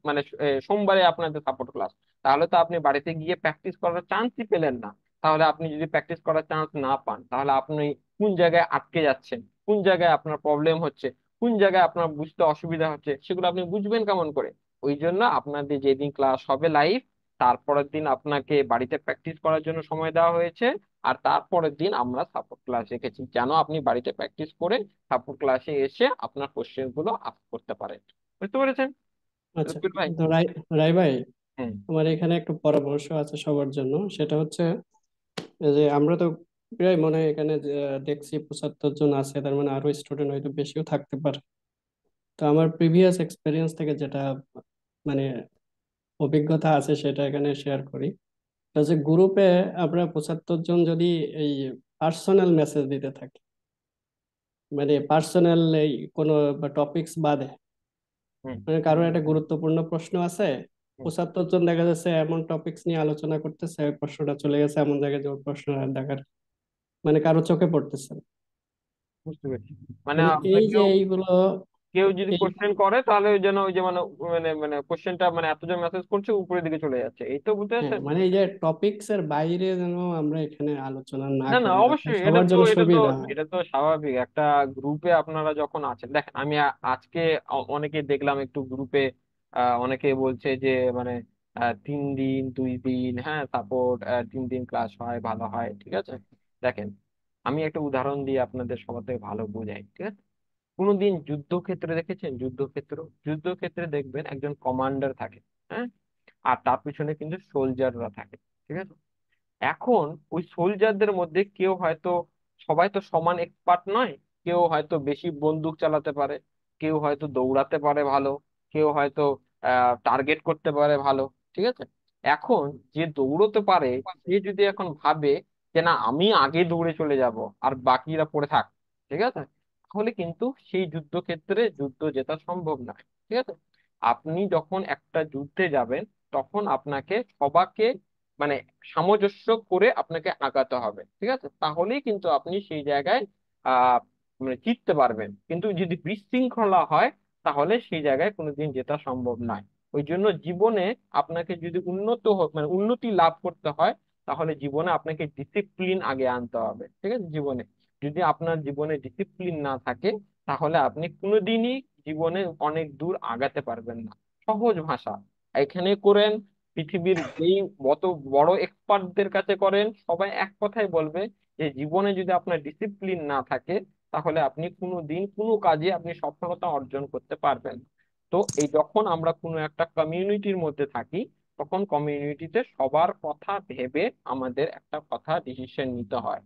মানে সোমবারে আপনাদের সাপোর্ট ক্লাস, তাহলে তো আপনি বাড়িতে গিয়ে প্র্যাকটিস করার চান্সই পেলেন না। তাহলে আপনি যদি প্র্যাকটিস করার চান্স না পান, তাহলে আপনি কোন জায়গায় আটকে যাচ্ছেন, কোন জায়গায় আপনার প্রবলেম হচ্ছে, কোন জায়গায় আপনার বুঝতে অসুবিধা হচ্ছে, সেগুলো আপনি বুঝবেন কেমন করে? ওই জন্য আপনাদের যেদিন ক্লাস হবে লাইভ, তারপরের দিন আপনাকে বাড়িতে প্র্যাকটিস করার জন্য সময় দেওয়া হয়েছে। আর তারপরের দিন আমরা সাপোর্ট ক্লাস রেখেছি, যেন আপনি বাড়িতে প্র্যাকটিস করে সাপোর্ট ক্লাসে এসে আপনার কোশ্চেন গুলো আস্ক করতে পারেন। বুঝতে পেরেছেন আচ্ছা। রবিউল ভাই? তো রাই রাই ভাই, হুম। আমার এখানে একটা পরামর্শ আছে সবার জন্য, সেটা হচ্ছে এই যে আমরা তো প্রায় মনে হয় এখানে যে দেখছি 75 জন আছে, তার মানে আরো স্টুডেন্ট হয়তো বেশিও থাকতে পারে। তো আমার প্রিভিয়াস এক্সপিরিয়েন্স থেকে যেটা মানে অভিজ্ঞতা আছে সেটা এখানে শেয়ার করি। তো যে গ্রুপে আমরা 75 জন যদি এই পার্সোনাল মেসেজ দিতে থাকি, মানে পার্সোনাল এই কোনো টপিকস বাদে, হুম। মানে কারো একটা গুরুত্বপূর্ণ প্রশ্ন আছে, হুম। 75 জন দেখা যাচ্ছে এমন টপিকস নিয়ে আলোচনা করতেছে, ওই প্রশ্নটা চলে গেছে এমন জায়গায় যে ওই প্রশ্ন আর দেখার মানে কারো চোখে পড়তেছে না। বুঝতে পেরেছি। মানে মানে আমরা এই যে কেউ এইগুলো কেউ যদি এই কোশ্চেন করে তাহলে ওই যেন ওই যে মানে মানে মানে কোশ্চেনটা মানে এতজন মেসেজ করছে উপরের দিকে চলে যাচ্ছে, এই তো বুঝতে হ্যাঁ, পারছেন? মানে এই যে টপিকস এর বাইরে যেন আমরা এখানে আলোচনা না না না, করি, যাতে অবশ্যই এটা সবার তো জন্য এটা তো সুবিধা হয়। এটা তো স্বাভাবিক। একটা গ্রুপে আপনারা যখন আছেন, দেখেন আমি আজকে অনেকে দেখলাম একটু গ্রুপে অনেকে বলছে যে মানে 3 দিন 2 দিন, হ্যাঁ সাপোর্ট 3 দিন ক্লাস হয় ভালো হয়, ঠিক আছে। দেখেন আমি একটা উদাহরণ দিয়ে আপনাদের সবার থেকে ভালো বোঝাই, ঠিক আছে। কোনোদিন যুদ্ধক্ষেত্রে দেখেছেন? যুদ্ধক্ষেত্রে দেখবেন একজন কমান্ডার থাকে, হ্যাঁ, আর তার পিছনে কিন্তু সোলজাররা থাকে, ঠিক আছে। এখন ওই সোলজারদের মধ্যে কেউ হয়তো, সবাই তো সমান এক্সপার্ট নয়, কেউ হয়তো বেশি বন্দুক চালাতে পারে, কেউ হয়তো দৌড়াতে পারে ভালো, কেউ হয়তো টার্গেট করতে পারে ভালো, ঠিক আছে। এখন যে দৌড়তে পারে সে যদি এখন ভাবে যে না আমি আগে দৌড়ে চলে যাব আর বাকিরা পড়ে থাক, ঠিক আছে, তাহলে কিন্তু সেই যুদ্ধক্ষেত্রে যুদ্ধ জেতা সম্ভব নয়, ঠিক আছে। আপনি যখন একটা যুদ্ধে যাবেন তখন আপনাকে সবাকে মানে সামঞ্জস্য করে আপনাকে আগাতে হবে, ঠিক আছে, তাহলেই কিন্তু আপনি সেই জায়গায় আহ মানে জিততে পারবেন। কিন্তু যদি বিশৃঙ্খলা হয় তাহলে সেই জায়গায় কোনোদিন জেতা সম্ভব নয়। ওই জন্য জীবনে আপনাকে যদি মানে উন্নতি লাভ করতে হয়, তাহলে জীবনে আপনাকে ডিসিপ্লিন আগে আনতে হবে, ঠিক আছে। জীবনে যদি আপনার জীবনে ডিসিপ্লিন না থাকে তাহলে আপনি কোনোদিনই জীবনে অনেক দূর আগাতে পারবেন না। সহজ ভাষা এখানে করেন, পৃথিবীর যেই যত বড় এক্সপার্টদের কাছে করেন, সবাই এক কথাই বলবে যে জীবনে যদি আপনার ডিসিপ্লিন না থাকে তাহলে আপনি কোনো দিন কোনো কাজে আপনি সফলতা অর্জন করতে পারবেন না। তো এই যখন আমরা কোনো একটা কমিউনিটির মধ্যে থাকি তখন কমিউনিটিতে সবার কথা ভেবে আমাদের একটা কথা ডিসিশন নিতে হয়।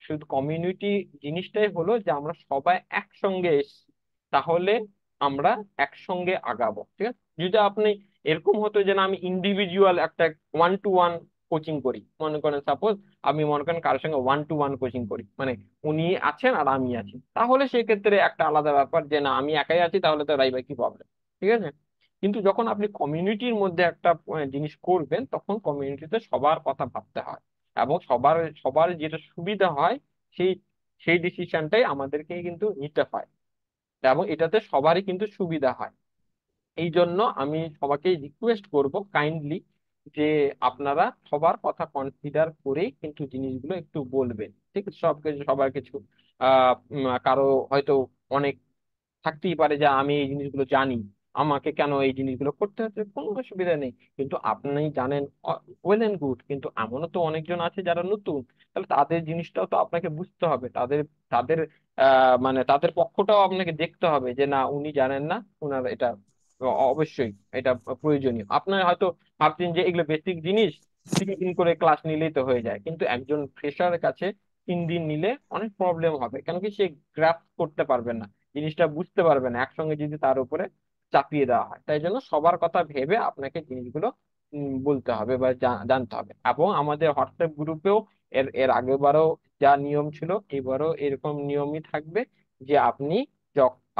শুধু কমিউনিটি জিনিসটাই হলো যে আমরা সবাই একসঙ্গে এসেছি, তাহলে আমরা একসঙ্গে আগাবো, ঠিক আছে। যদি আপনি এরকম হতো যে না আমি ইন্ডিভিজুয়াল একটা 1-to-1 কোচিং করি, মনে করেন সাপোজ আমি মনে করেন কারোর সঙ্গে 1-to-1 কোচিং করি, মানে উনি আছেন আর আমি আছি, তাহলে সেক্ষেত্রে একটা আলাদা ব্যাপার যে না আমি একাই আছি তাহলে তো রাই ভাই কি প্রবলেম, ঠিক আছে। কিন্তু যখন আপনি কমিউনিটির মধ্যে একটা জিনিস করবেন তখন কমিউনিটিতে সবার কথা ভাবতে হয় এবং সবার সবার যেটা সুবিধা হয় সেই সেই ডিসিশনটাই আমাদেরকে কিন্তু নিতে হয় এবং এটাতে সবারই কিন্তু সুবিধা হয়। এই জন্য আমি সবাইকে রিকোয়েস্ট করব কাইন্ডলি যে আপনারা সবার কথা কনসিডার করেই কিন্তু জিনিসগুলো একটু বলবেন, ঠিক আছে। সব কিছু সবার কিছু কারো হয়তো অনেক থাকতেই পারে যে আমি এই জিনিসগুলো জানি, আমাকে কেন এই জিনিসগুলো করতে হচ্ছে, কোনো অসুবিধা নেই। কিন্তু আপনি জানেন ওয়েল এন্ড গুড, কিন্তু এমনও তো অনেকজন আছে যারা নতুন, তাহলে তাদের জিনিসটাও তো আপনাকে বুঝতে হবে, তাদের তাদের মানে তাদের পক্ষটাও আপনাকে দেখতে হবে যে না উনি জানেন না, উনার এটা অবশ্যই এটা প্রয়োজনীয়। আপনার হয়তো ভাবছেন যে এগুলো বেসিক জিনিস 3 দিন করে ক্লাস নিলেই তো হয়ে যায়, কিন্তু একজন ফ্রেশারের কাছে 3 দিন নিলে অনেক প্রবলেম হবে, কেন কি সে গ্রাফ করতে পারবে না, জিনিসটা বুঝতে পারবে না একসঙ্গে যদি তার উপরে চাপিয়ে দেওয়া হয়। তাই জন্য সবার কথা ভেবে আপনাকে জিনিসগুলো বলতে হবে বা জানতে হবে। এবং আমাদের হোয়াটসঅ্যাপ গ্রুপেও এর এর আগেরবারও যা নিয়ম ছিল এবারও এরকম নিয়মই থাকবে যে আপনি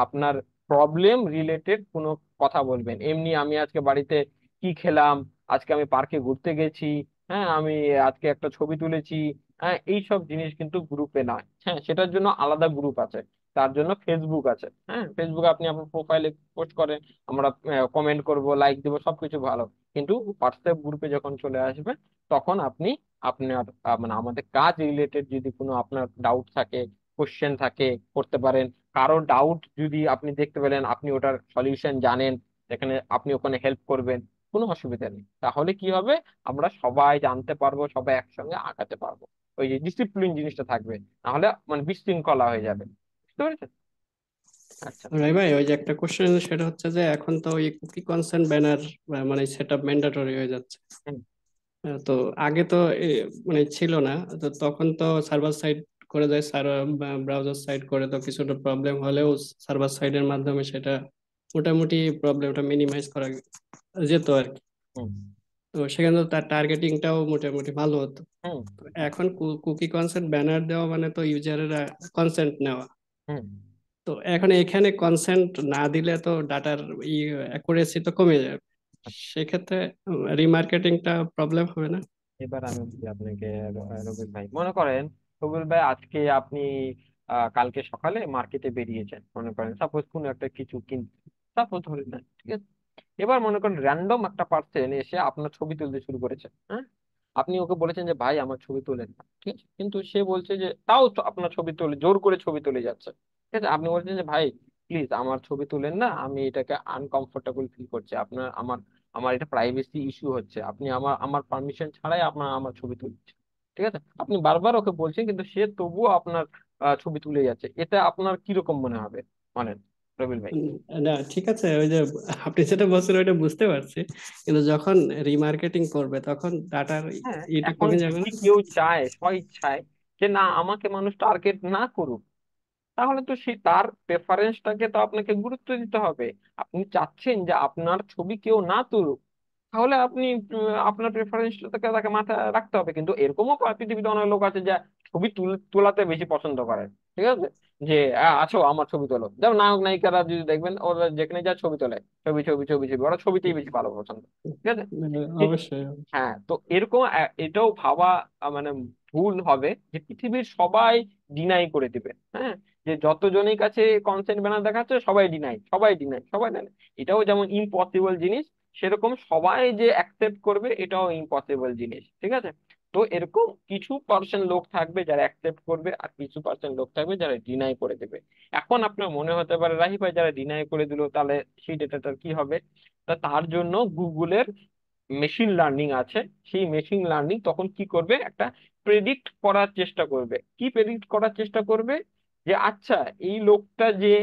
আপনার প্রবলেম রিলেটেড কোনো কথা বলবেন। এমনি আমি আজকে বাড়িতে কি খেলাম, আজকে আমি পার্কে ঘুরতে গেছি, হ্যাঁ আমি আজকে একটা ছবি তুলেছি, হ্যাঁ এইসব জিনিস কিন্তু গ্রুপে নয়। হ্যাঁ সেটার জন্য আলাদা গ্রুপ আছে, তার জন্য ফেসবুক আছে, হ্যাঁ ফেসবুকে আপনি আপনার প্রোফাইলে পোস্ট করেন, আমরা কমেন্ট করব লাইক দিব সবকিছু ভালো। কিন্তু হোয়াটসঅ্যাপ গ্রুপে যখন চলে আসবে তখন আপনি আপনার মানে আমাদের কাজ রিলেটেড যদি কোনো আপনার ডাউট থাকে, কোশ্চেন থাকে, করতে পারেন। কারো ডাউট যদি আপনি দেখতে পেলেন আপনি ওটার সলিউশন জানেন, যেখানে আপনি ওখানে হেল্প করবেন, কোনো অসুবিধা নেই। তাহলে কি হবে, আমরা সবাই জানতে পারবো, সবাই একসঙ্গে আগাতে পারবো। ওই যে ডিসিপ্লিন জিনিসটা থাকবে, নাহলে মানে বিশৃঙ্খলা হয়ে যাবে, বুঝতে পেরেছেন? আচ্ছা। রাই ভাই, ওই যে একটা কোশ্চেন, সেটা হচ্ছে যে এখন তো ওই কুকি কনসেন্ট ব্যানার মানে সেট আপ ম্যান্ডেটরি হয়ে যাচ্ছে। হুম। তো আগে তো মানে ছিল না। তো তখন তো সার্ভার সাইড করে দেয়, ব্রাউজার সাইড করে, তো কিছুটা প্রবলেম হলেও সার্ভার সাইডের মাধ্যমে সেটা মোটামুটি প্রবলেমটা মিনিমাইজ করা যেত আর কি। হুম। তো সেখানে তো তার টার্গেটিংটাও মোটামুটি ভালো হতো। হুম। তো এখন কুকি কনসেন্ট ব্যানার দেওয়া মানে তো ইউজারেরা কনসেন্ট নেওয়া। হুম। তো এখন এখানে কনসেন্ট না দিলে তো ডাটার অ্যাকুরেসি তো কমে যাবে। সেক্ষেত্রে রিমার্কেটিংটা প্রবলেম হবে না? এবার আমি বলি আপনাকে, রবিল ভাই, মনে করেন রবিল ভাই আজকে আপনি কালকে সকালে মার্কেটে বেরিয়েছেন, মনে করেন সাপোজ কোনো একটা কিছু কিনতে, সাপোজ ধরে নেন, ঠিক আছে। এবার মনে করেন র্যান্ডম একটা পার্সন এসে আপনার ছবি তুলতে শুরু করেছে, হ্যাঁ। আপনি ওকে বলেছেন যে ভাই আমার ছবি তোলেন না, ঠিক আছে, কিন্তু সে বলছে যে তাও তো আপনার ছবি তুলে, জোর করে ছবি তুলে যাচ্ছে, ঠিক আছে। আপনি বলছেন যে ভাই প্লিজ আমার ছবি তুলেন না, আমি এটাকে আনকমফোর্টেবল ফিল করছি, আপনার আমার আমার এটা প্রাইভেসি ইস্যু হচ্ছে, আপনি আমার আমার পারমিশন ছাড়াই আপনার আমার ছবি তুলছেন, ঠিক আছে। আপনি বারবার ওকে বলছেন কিন্তু সে তবুও আপনার ছবি তুলে যাচ্ছে, এটা আপনার কিরকম মনে হবে বলেন, রবিল ভাই? উম, না, ঠিক আছে, ওই যে আপনি যেটা বলছেন ওইটা বুঝতে পারছি, কিন্তু যখন রিমার্কেটিং করবে তখন ডাটার হ্যাঁ, এটা এখন কমে যাবে যদি না? কেউ চায় স্বইচ্ছায় যে না আমাকে মানুষ টার্গেট না করুক, তাহলে তো সে তার প্রেফারেন্সটাকে তো আপনাকে গুরুত্ব দিতে হবে। আপনি চাচ্ছেন যে আপনার ছবি কেউ না তুলুক, তাহলে আপনি আপনার প্রেফারেন্সটাকে তাকে মাথায় রাখতে হবে। কিন্তু এরকমও পৃথিবীতে অনেক লোক আছে যা ছবি তোলাতে বেশি পছন্দ করে, ঠিক আছে, যে আছো আমার ছবি তোলো, যেমন নায়ক নায়িকারা যদি দেখবেন ওরা যেখানে যা ছবি তোলে, ছবি ছবি ছবি ছবি, ওরা ছবিতেই বেশি ভালো পছন্দ, ঠিক আছে। অবশ্যই। হ্যাঁ, তো এরকম এটাও ভাবা মানে ভুল হবে যে পৃথিবীর সবাই ডিনাই করে দিবে, হ্যাঁ, যে যতজনের কাছে কনসেন্ট ব্যানার দেখাচ্ছে সবাই ডিনাই, সবাই ডিনাই, সবাই ডিনাই, এটাও যেমন ইম্পসিবল জিনিস, সেরকম সবাই যে অ্যাকসেপ্ট করবে এটাও ইম্পসিবল জিনিস, ঠিক আছে। তো এরকম কিছু পার্সেন্ট লোক থাকবে যারা অ্যাকসেপ্ট করবে, আর কিছু পার্সেন্ট লোক থাকবে যারা ডিনাই করে দেবে। এখন আপনার মনে হতে পারে রাহি ভাই যারা ডিনাই করে দিল তাহলে সেই ডেটাটার কি হবে? তা তার জন্য গুগলের মেশিন লার্নিং আছে। সেই মেশিন লার্নিং তখন কি করবে, একটা প্রেডিক্ট করার চেষ্টা করবে। কি প্রেডিক্ট করার চেষ্টা করবে? যে আচ্ছা এই লোকটা যে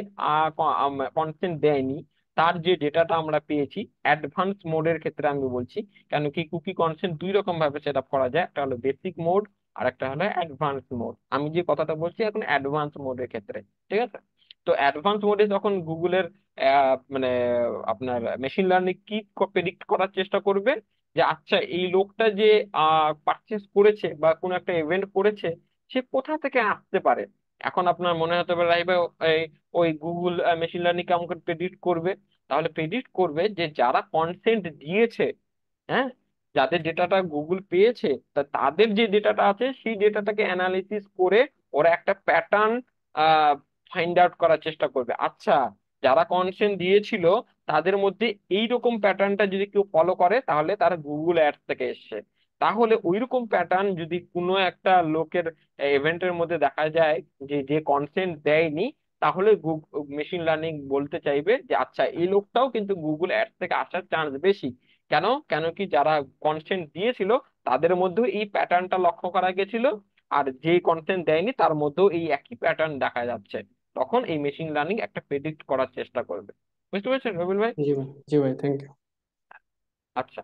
কনসেন্ট দেয়নি, তার যে ডেটাটা আমরা পেয়েছি অ্যাডভান্স মোডের ক্ষেত্রে আমি বলছি, কেন কি কুকি কনসেন্ট দুই রকম ভাবে সেট আপ করা যায়, একটা হলো বেসিক মোড আর একটা হলো অ্যাডভান্স মোড। আমি যে কথাটা বলছি এখন অ্যাডভান্স মোডের ক্ষেত্রে, ঠিক আছে। তো অ্যাডভান্স মোডে যখন গুগলের মানে আপনার মেশিন লার্নিং কি প্রেডিক্ট করার চেষ্টা করবে, যে আচ্ছা এই লোকটা যে পারচেস করেছে বা কোনো একটা ইভেন্ট করেছে, সে কোথা থেকে আসতে পারে। এখন আপনার মনে হতে পারে রাই ভাই, ওই গুগল মেশিন লার্নিং কেমন করে প্রেডিক্ট করবে? তাহলে প্রেডিক্ট করবে যে যারা কনসেন্ট দিয়েছে, হ্যাঁ, যাদের ডেটাটা গুগল পেয়েছে, তা তাদের যে ডেটাটা আছে সেই ডেটাটাকে অ্যানালিসিস করে ওরা একটা প্যাটার্ন ফাইন্ড আউট করার চেষ্টা করবে। আচ্ছা, যারা কনসেন্ট দিয়েছিল তাদের মধ্যে এইরকম প্যাটার্নটা যদি কেউ ফলো করে তাহলে তারা গুগল অ্যাডস থেকে এসছে। তাহলে ওইরকম প্যাটার্ন যদি কোনো একটা লোকের ইভেন্টের মধ্যে দেখা যায় যে যে কনসেন্ট দেয়নি, তাহলে মেশিন লার্নিং বলতে চাইবে যে আচ্ছা এই লোকটাও কিন্তু গুগল অ্যাডস থেকে আসার চান্স বেশি। কেন? কেন কি যারা কনসেন্ট দিয়েছিল তাদের মধ্যেও এই প্যাটার্নটা লক্ষ্য করা গেছিল, আর যে কনসেন্ট দেয়নি তার মধ্যেও এই একই প্যাটার্ন দেখা যাচ্ছে। তখন এই মেশিন লার্নিং একটা প্রেডিক্ট করার চেষ্টা করবে। বুঝতে পেরেছেন রবিল ভাই? জি ভাই, জি ভাই, থ্যাংক ইউ। আচ্ছা,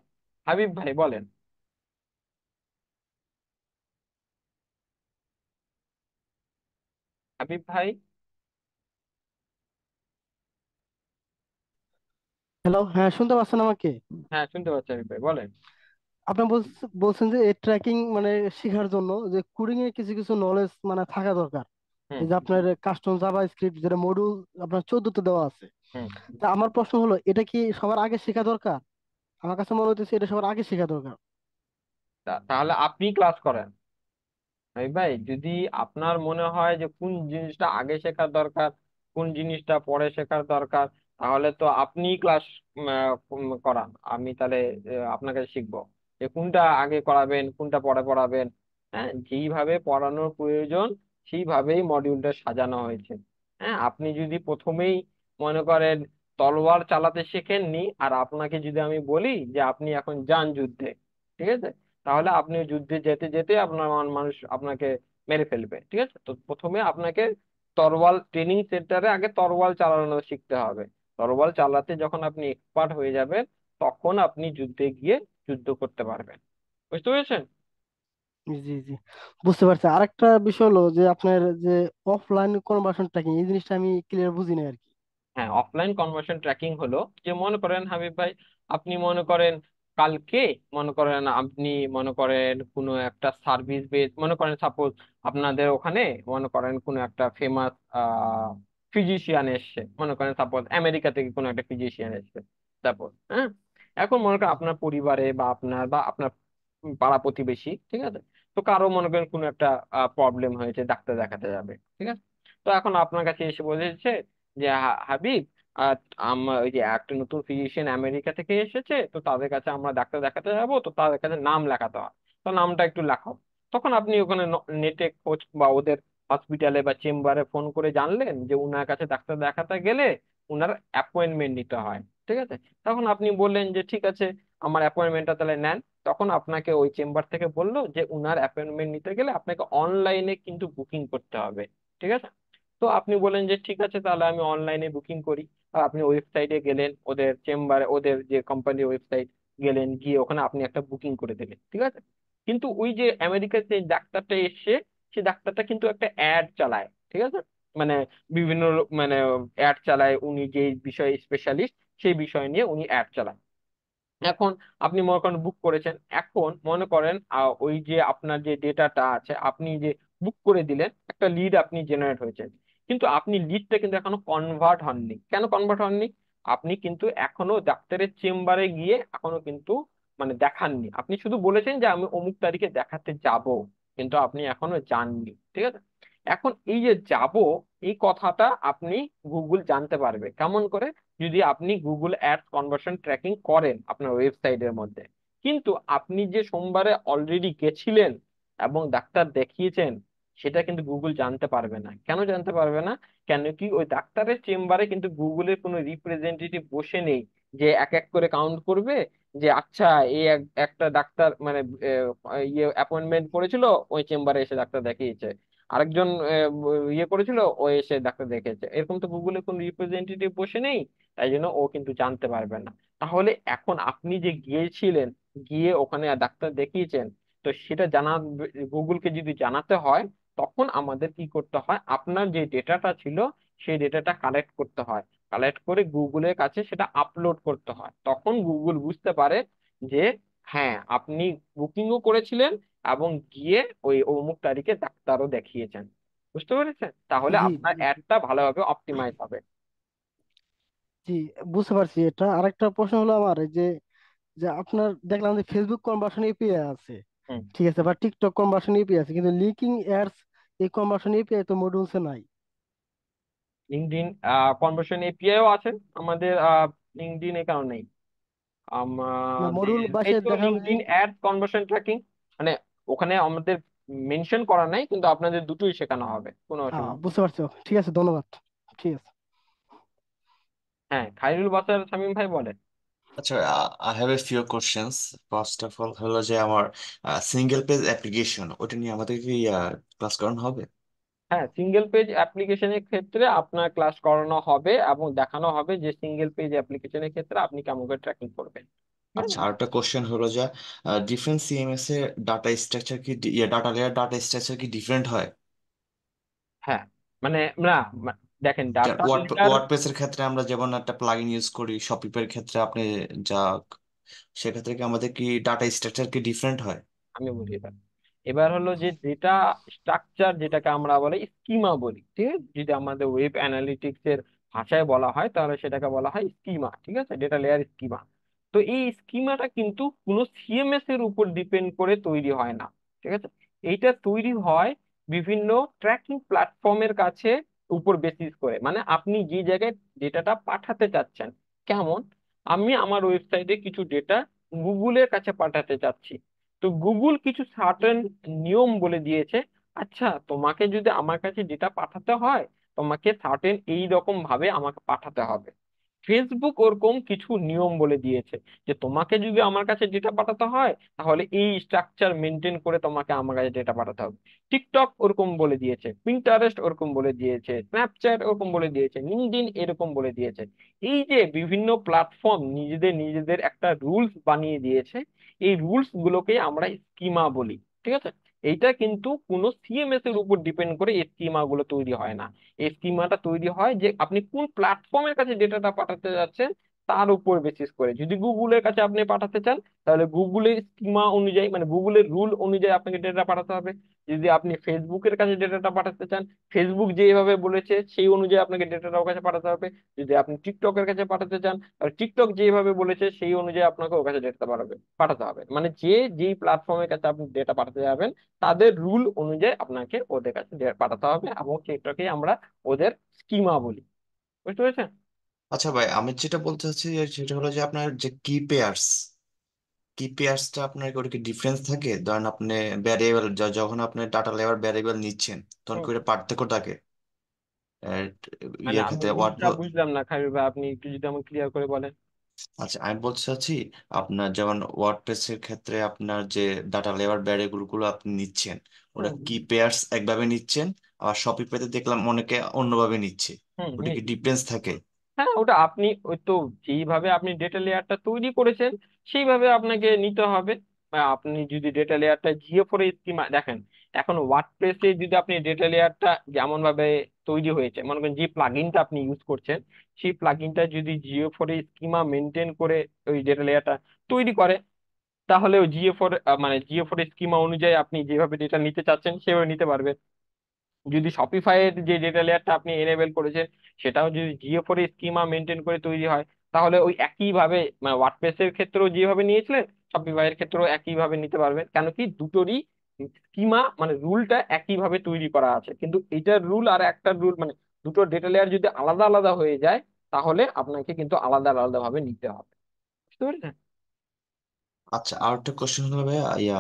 হাবিব ভাই বলেন। হাবিব ভাই। হ্যালো, হ্যাঁ, শুনতে পাচ্ছেন আমাকে? হ্যাঁ, শুনতে পাচ্ছি হাবিব ভাই, বলেন। আপনি বলছেন যে এই ট্র্যাকিং মানে শেখার জন্য যে কোডিং এর কিছু কিছু নলেজ মানে থাকা দরকার। হুম। এই যে আপনার কাস্টম জাভা স্ক্রিপ্ট যেটা মডিউল আপনার 14তে দেওয়া আছে। হুম। তা আমার প্রশ্ন হলো, এটা কি সবার আগে শেখা দরকার? আমার কাছে মনে হচ্ছে এটা সবার আগে শেখা দরকার। তাহলে আপনি ক্লাস করেন। এই ভাই, যদি আপনার মনে হয় যে কোন জিনিসটা আগে শেখার দরকার, কোন জিনিসটা পরে শেখার দরকার, তাহলে তো আপনি ক্লাস করান, আমি তাহলে আপনাকে শিখবো যে কোনটা আগে করাবেন কোনটা পরে পড়াবেন। হ্যাঁ, যেইভাবে পড়ানোর প্রয়োজন সেইভাবেই মডিউলটা সাজানো হয়েছে। হ্যাঁ, আপনি যদি প্রথমেই মনে করেন তলোয়ার চালাতে শেখেননি, আর আপনাকে যদি আমি বলি যে আপনি এখন যান যুদ্ধে, ঠিক আছে, তাহলে আপনি যুদ্ধে যেতে যেতে আপনার মানুষ আপনাকে মেরে ফেলবে, ঠিক আছে। তো প্রথমে আপনাকে তরোয়াল ট্রেনিং সেন্টারে আগে তরোয়াল চালানো শিখতে হবে। তরোয়াল চালাতে যখন আপনি এক্সপার্ট হয়ে যাবেন, তখন আপনি যুদ্ধে গিয়ে যুদ্ধ করতে পারবেন। বুঝতে পেরেছেন? জি জি, বুঝতে পারছি। আরেকটা বিষয় হলো যে আপনার যে অফলাইন কনভার্সন ট্র্যাকিং, এই জিনিসটা আমি ক্লিয়ার বুঝি না আর কি। হ্যাঁ, অফলাইন কনভার্সন ট্র্যাকিং হলো যে, মনে করেন হাবিব ভাই, আপনি মনে করেন কালকে, মনে করেন আপনি মনে করেন কোনো একটা সার্ভিস বেস, মনে করেন সাপোজ আপনাদের ওখানে মনে করেন কোনো একটা ফেমাস ফিজিশিয়ান এসছে, মনে করেন সাপোজ আমেরিকা থেকে কোনো একটা ফিজিশিয়ান এসছে সাপোজ, হ্যাঁ। এখন মনে করেন আপনার পরিবারে বা আপনার পাড়া প্রতিবেশী, ঠিক আছে, তো কারো মনে করেন কোনো একটা প্রবলেম হয়েছে, ডাক্তার দেখাতে যাবে, ঠিক আছে। তো এখন আপনার কাছে এসে বলেছে যে হাবিব, আর আমরা ওই যে একটা নতুন ফিজিশিয়ান আমেরিকা থেকে এসেছে, তো তাদের কাছে আমরা ডাক্তার দেখাতে যাবো, তো তাদের কাছে নাম লেখাতে হয়, তো নামটা একটু লেখাও। তখন আপনি ওখানে নেটে খোঁজ বা ওদের হসপিটালে বা চেম্বারে ফোন করে জানলেন যে উনার কাছে ডাক্তার দেখাতে গেলে উনার অ্যাপয়েন্টমেন্ট নিতে হয়, ঠিক আছে। তখন আপনি বললেন যে ঠিক আছে, আমার অ্যাপয়েন্টমেন্টটা তাহলে নেন। তখন আপনাকে ওই চেম্বার থেকে বললো যে উনার অ্যাপয়েন্টমেন্ট নিতে গেলে আপনাকে অনলাইনে কিন্তু বুকিং করতে হবে, ঠিক আছে। তো আপনি বলেন যে ঠিক আছে, তাহলে আমি অনলাইনে বুকিং করি। আর আপনি ওয়েবসাইটে গেলেন, ওদের চেম্বারে, ওদের যে কোম্পানির ওয়েবসাইট, গেলেন, গিয়ে ওখানে আপনি একটা বুকিং করে দিলেন, ঠিক আছে। কিন্তু ওই যে আমেরিকার যে ডাক্তারটা এসছে, সেই ডাক্তারটা কিন্তু একটা অ্যাড চালায়, ঠিক আছে। মানে বিভিন্ন মানে অ্যাড চালায়, উনি যে বিষয়ে স্পেশালিস্ট সেই বিষয় নিয়ে উনি অ্যাড চালায়। এখন আপনি মনে করেন বুক করেছেন, এখন মনে করেন ওই যে আপনার যে ডেটাটা আছে, আপনি যে বুক করে দিলেন, একটা লিড আপনি জেনারেট হয়েছে, কিন্তু আপনি লিডটা কিন্তু এখনো কনভার্ট হননি। কেন কনভার্ট হননি? আপনি কিন্তু এখনো ডাক্তারের চেম্বারে গিয়ে এখনো কিন্তু মানে দেখাননি। আপনি শুধু বলেছেন যে আমি অমুক তারিখে দেখাতে যাব, কিন্তু আপনি এখনো যাননি, ঠিক আছে। এখন এই যে যাব, এই কথাটা আপনি গুগল জানতে পারবে কেমন করে? যদি আপনি গুগল অ্যাডস কনভার্সন ট্র্যাকিং করেন আপনার ওয়েবসাইটের মধ্যে। কিন্তু আপনি যে সোমবারে অলরেডি গেছিলেন এবং ডাক্তার দেখিয়েছেন, সেটা কিন্তু গুগল জানতে পারবে না। কেন জানতে পারবে না? কেন কি ওই ডাক্তারের চেম্বারে কিন্তু গুগলের কোনো রিপ্রেজেন্টেটিভ বসে নেই যে এক এক করে কাউন্ট করবে যে আচ্ছা, এই একটা ডাক্তার মানে ইয়ে অ্যাপয়েন্টমেন্ট করেছিল, ওই চেম্বারে এসে ডাক্তার দেখিয়েছে। আরেকজন ইয়ে করেছিল, ও এসে ডাক্তার দেখেছে। এরকম তো গুগলে কোনো রিপ্রেজেন্টেটিভ বসে নেই, তাই জন্য ও কিন্তু জানতে পারবে না। তাহলে এখন আপনি যে গিয়েছিলেন, গিয়ে ওখানে ডাক্তার দেখিয়েছেন, তো সেটা গুগলকে যদি জানাতে হয়, তখন আমাদের কি করতে হয়, আপনার যে ডেটাটা ছিল সেই ডেটাটা কালেক্ট করতে হয়। কালেক্ট করে গুগলের কাছে সেটা আপলোড করতে হয়, তখন গুগল বুঝতে পারে যে হ্যাঁ, আপনি বুকিংও করেছিলেন এবং গিয়ে ওই অমুক তারিখে ডাক্তারও দেখিয়েছেন। বুঝতে পেরেছেন? তাহলে জি আপনার জি অ্যাডটা ভালোভাবে অপটিমাইজ হবে। জি, বুঝতে পারছি। এটা আরেকটা প্রশ্ন হলো আমার, এই যে যে আপনার দেখলাম যে ফেসবুক কনভার্সন এপিআই আছে, হুম। ঠিক আছে, বা টিকটক কনভার্সন এপিআই আছে, কিন্তু লিঙ্কিং অ্যাডস এই কনভার্সন এপিআই তো মডিউলসে নাই। লিঙ্কডইন কনভার্সন এপিআইও আছে আমাদের, লিঙ্কডইন এ কারণে নেই না, আমাদের। মডিউল এই বাসে তো দেখানো যে লিঙ্কডইন অ্যাড কনভার্সন ট্র্যাকিং, মানে ওখানে আমাদের মেনশন করা নাই, কিন্তু আপনাদের দুটোই শেখানো হবে, কোনো অসুবিধা নেই। বুঝতে পারছো, ঠিক আছে, ধন্যবাদ। ঠিক আছে। হ্যাঁ, খাইরুল বাসার শামীম ভাই বলেন। আচ্ছা, I have a few questions. First of all হলো যে আমার সিঙ্গেল পেজ অ্যাপ্লিকেশন, ওটা নিয়ে আমাদের কি ক্লাস করানো হবে? হ্যাঁ, সিঙ্গেল পেজ অ্যাপ্লিকেশনের ক্ষেত্রে আপনার ক্লাস করানো হবে এবং দেখানো হবে যে সিঙ্গেল পেজ অ্যাপ্লিকেশনের ক্ষেত্রে আপনি কেমন করে ট্র্যাকিং করবেন। ঠিক আচ্ছা, আছে? আরেকটা কোশ্চেন হলো যে ডিফারেন্ট সিএমএস এর ডাটা স্ট্রাকচার কি, ডাটা লেয়ার ডাটা স্ট্রাকচার কি ডিফারেন্ট হয়? হ্যাঁ, মানে না, দেখেন ডাটা লেয়ার। ওয়ার্ডপ্রেসের ক্ষেত্রে আমরা যেমন একটা প্লাগইন ইউজ করি, শপিপের ক্ষেত্রে আপনি যা, সেক্ষেত্রে কি আমাদের কি ডাটা স্ট্রাকচার কি ডিফারেন্ট হয়? আমি বলি এবার, এবার হলো যে ডেটা স্ট্রাকচার যেটাকে আমরা বলি স্কিমা বলি, ঠিক আছে। যদি আমাদের ওয়েব অ্যানালিটিক্স এর ভাষায় বলা হয়, তাহলে সেটাকে বলা হয় স্কিমা, ঠিক আছে, ডেটা লেয়ার স্কিমা। তো এই স্কিমাটা কিন্তু কোনো সিএমএস এর উপর ডিপেন্ড করে তৈরি হয় না, ঠিক আছে। এইটা তৈরি হয় বিভিন্ন ট্র্যাকিং প্ল্যাটফর্মের কাছে উপর বেসিস করে, মানে আপনি যে জায়গায় ডেটাটা পাঠাতে চাচ্ছেন। কেমন? আমি আমার ওয়েবসাইটে কিছু ডেটা গুগলের কাছে পাঠাতে চাচ্ছি, তো গুগল কিছু সার্টেন নিয়ম বলে দিয়েছে। আচ্ছা, তোমাকে যদি আমার কাছে ডেটা পাঠাতে হয়, তোমাকে সার্টেন এই রকম ভাবে আমাকে পাঠাতে হবে। ফেসবুক ওরকম কিছু নিয়ম বলে দিয়েছে যে তোমাকে যদি আমার কাছে ডেটা পাঠাতে হয় তাহলে এই স্ট্রাকচার মেনটেন করে তোমাকে আমার কাছে ডেটা পাঠাতে হবে। টিকটক ওরকম বলে দিয়েছে, পিন্টারেস্ট ওরকম বলে দিয়েছে, স্ন্যাপচ্যাট ওরকম বলে দিয়েছে, লিঙ্কডইন এরকম বলে দিয়েছে। এই যে বিভিন্ন প্ল্যাটফর্ম নিজেদের নিজেদের একটা রুলস বানিয়ে দিয়েছে, এই রুলস গুলোকে আমরা স্কিমা বলি। ঠিক আছে, এইটা কিন্তু কোনো সিএমএস এর উপর ডিপেন্ড করে এই স্কিমা গুলো তৈরি হয় না। এই স্কিমাটা তৈরি হয় যে আপনি কোন প্ল্যাটফর্মের কাছে ডেটাটা পাঠাতে যাচ্ছেন তার উপর বেসিস করে। যদি গুগলের কাছে আপনি পাঠাতে চান তাহলে গুগলের স্কিমা অনুযায়ী, মানে গুগলের রুল অনুযায়ী আপনাকে ডেটা পাঠাতে হবে। যদি আপনি ফেসবুকের কাছে ডেটাটা পাঠাতে চান, ফেসবুক যেভাবে বলেছে সেই অনুযায়ী আপনাকে ডেটাটা ওর কাছে পাঠাতে হবে। যদি আপনি টিকটকের কাছে পাঠাতে চান তাহলে টিকটক যেভাবে বলেছে সেই অনুযায়ী আপনাকে ওর কাছে ডেটা পাঠাতে হবে। মানে যে যেই প্ল্যাটফর্মের কাছে আপনি ডেটা পাঠাতে যাবেন তাদের রুল অনুযায়ী আপনাকে ওদের কাছে ডেটা পাঠাতে হবে, এবং সেটাকে আমরা ওদের স্কিমা বলি। বুঝতে পেরেছেন? আচ্ছা ভাই, আমি যেটা বলতে চাচ্ছি সেটা হলো যে আপনার যে কি পেয়ার্সটা আপনার ওটা কি ডিফারেন্স থাকে? ধরেন আপনি ভ্যারিয়েবল, যখন আপনি ডাটা লেয়ার ভ্যারিয়েবল নিচ্ছেন তখন কি হুম। ওটা পার্থক্য থাকে আহ, মানে ইয়ের আমি ক্ষেত্রে ওয়ার্ড। ওইটা বুঝলাম না খাবির ভাই, আপনি একটু যদি আমাকে ক্লিয়ার করে বলেন। আচ্ছা, আমি বলতে চাচ্ছি আপনার যেমন ওয়ার্ডপ্রেসের ক্ষেত্রে আপনার যে ডাটা লেয়ার ভ্যারিয়েবল গুলো আপনি নিচ্ছেন, ওটা হুম কি হুম পেয়ার্স একভাবে নিচ্ছেন, আর শপিফাইতে দেখলাম অনেকে অন্যভাবে নিচ্ছে। হুম, ওটা কি নিশ্চয়ই। ডিফারেন্স থাকে? হ্যাঁ, ওটা আপনি ওই তো যেইভাবে আপনি ডেটা লেয়ারটা তৈরি করেছেন সেইভাবে আপনাকে নিতে হবে। বা আপনি যদি ডেটা লেয়ারটা জিও4 স্কিমা দেখেন, এখন ওয়ার্ডপ্রেসে যদি আপনি ডেটা লেয়ারটা যেমন ভাবে তৈরি হয়েছে, মনে করেন যে প্লাগইনটা আপনি ইউজ করছেন সেই প্লাগইনটা যদি জিও4 স্কিমা মেনটেন করে ওই ডেটা লেয়ারটা তৈরি করে, তাহলে ওই জিও4 মানে জিও4 স্কিমা অনুযায়ী আপনি যেভাবে ডেটা নিতে চাচ্ছেন সেভাবে নিতে পারবেন। যদি শপিফাই এর যে ডেটা লেয়ারটা আপনি এনেবেল করেছেন সেটাও যদি জিও4 স্কিমা মেনটেন করে তৈরি হয়, তাহলে ওই একই ভাবে মানে ওয়ার্ডপ্রেস এর ক্ষেত্রেও যেভাবে নিয়েছিলেন শপিফাই এর ক্ষেত্রেও একই ভাবে নিতে পারবেন। কেন কি দুটোরই স্কিমা মানে রুলটা একই ভাবে তৈরি করা আছে, কিন্তু এইটার রুল আর একটা রুল মানে দুটো ডেটা লেয়ার যদি আলাদা আলাদা হয়ে যায় তাহলে আপনাকে কিন্তু আলাদা আলাদা ভাবে নিতে হবে। বুঝতে পেরেছেন? আচ্ছা, আর একটা কোশ্চেন হলো ভাইয়া,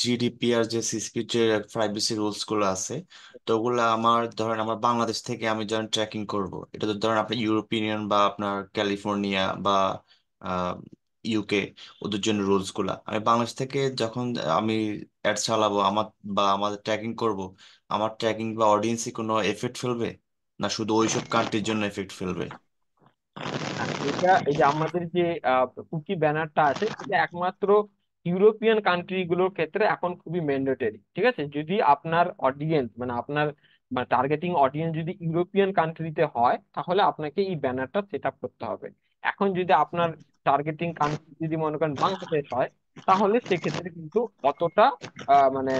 জিডিপিআর যে সিসিপি যে প্রাইভেসি রুলস গুলো আছে, তো ওগুলো আমার ধরেন আমার বাংলাদেশ থেকে আমি যখন ট্র্যাকিং করব, এটা তো ধরেন আপনার ইউরোপিয়ান বা আপনার ক্যালিফোর্নিয়া বা ইউকে, ওদের জন্য রুলস গুলা আমি বাংলাদেশ থেকে যখন আমি অ্যাড চালাবো আমার বা আমাদের ট্র্যাকিং করব, আমার ট্র্যাকিং বা অডিয়েন্সে কোনো এফেক্ট ফেলবে, না শুধু ওইসব কান্ট্রির জন্য এফেক্ট ফেলবে? না, এটা এই যে আমাদের যে কুকি ব্যানারটা আছে এটা একমাত্র ইউরোপিয়ান কান্ট্রি গুলোর ক্ষেত্রে এখন খুবই ম্যান্ডেটরি। ঠিক আছে, যদি আপনার অডিয়েন্স মানে আপনার টার্গেটিং অডিয়েন্স যদি ইউরোপিয়ান কান্ট্রিতে হয় তাহলে আপনাকে এই ব্যানারটা সেট আপ করতে হবে। এখন যদি আপনার টার্গেটিং কান্ট্রি যদি মনে করেন বাংলাদেশ হয় তাহলে সেক্ষেত্রে কিন্তু অতটা মানে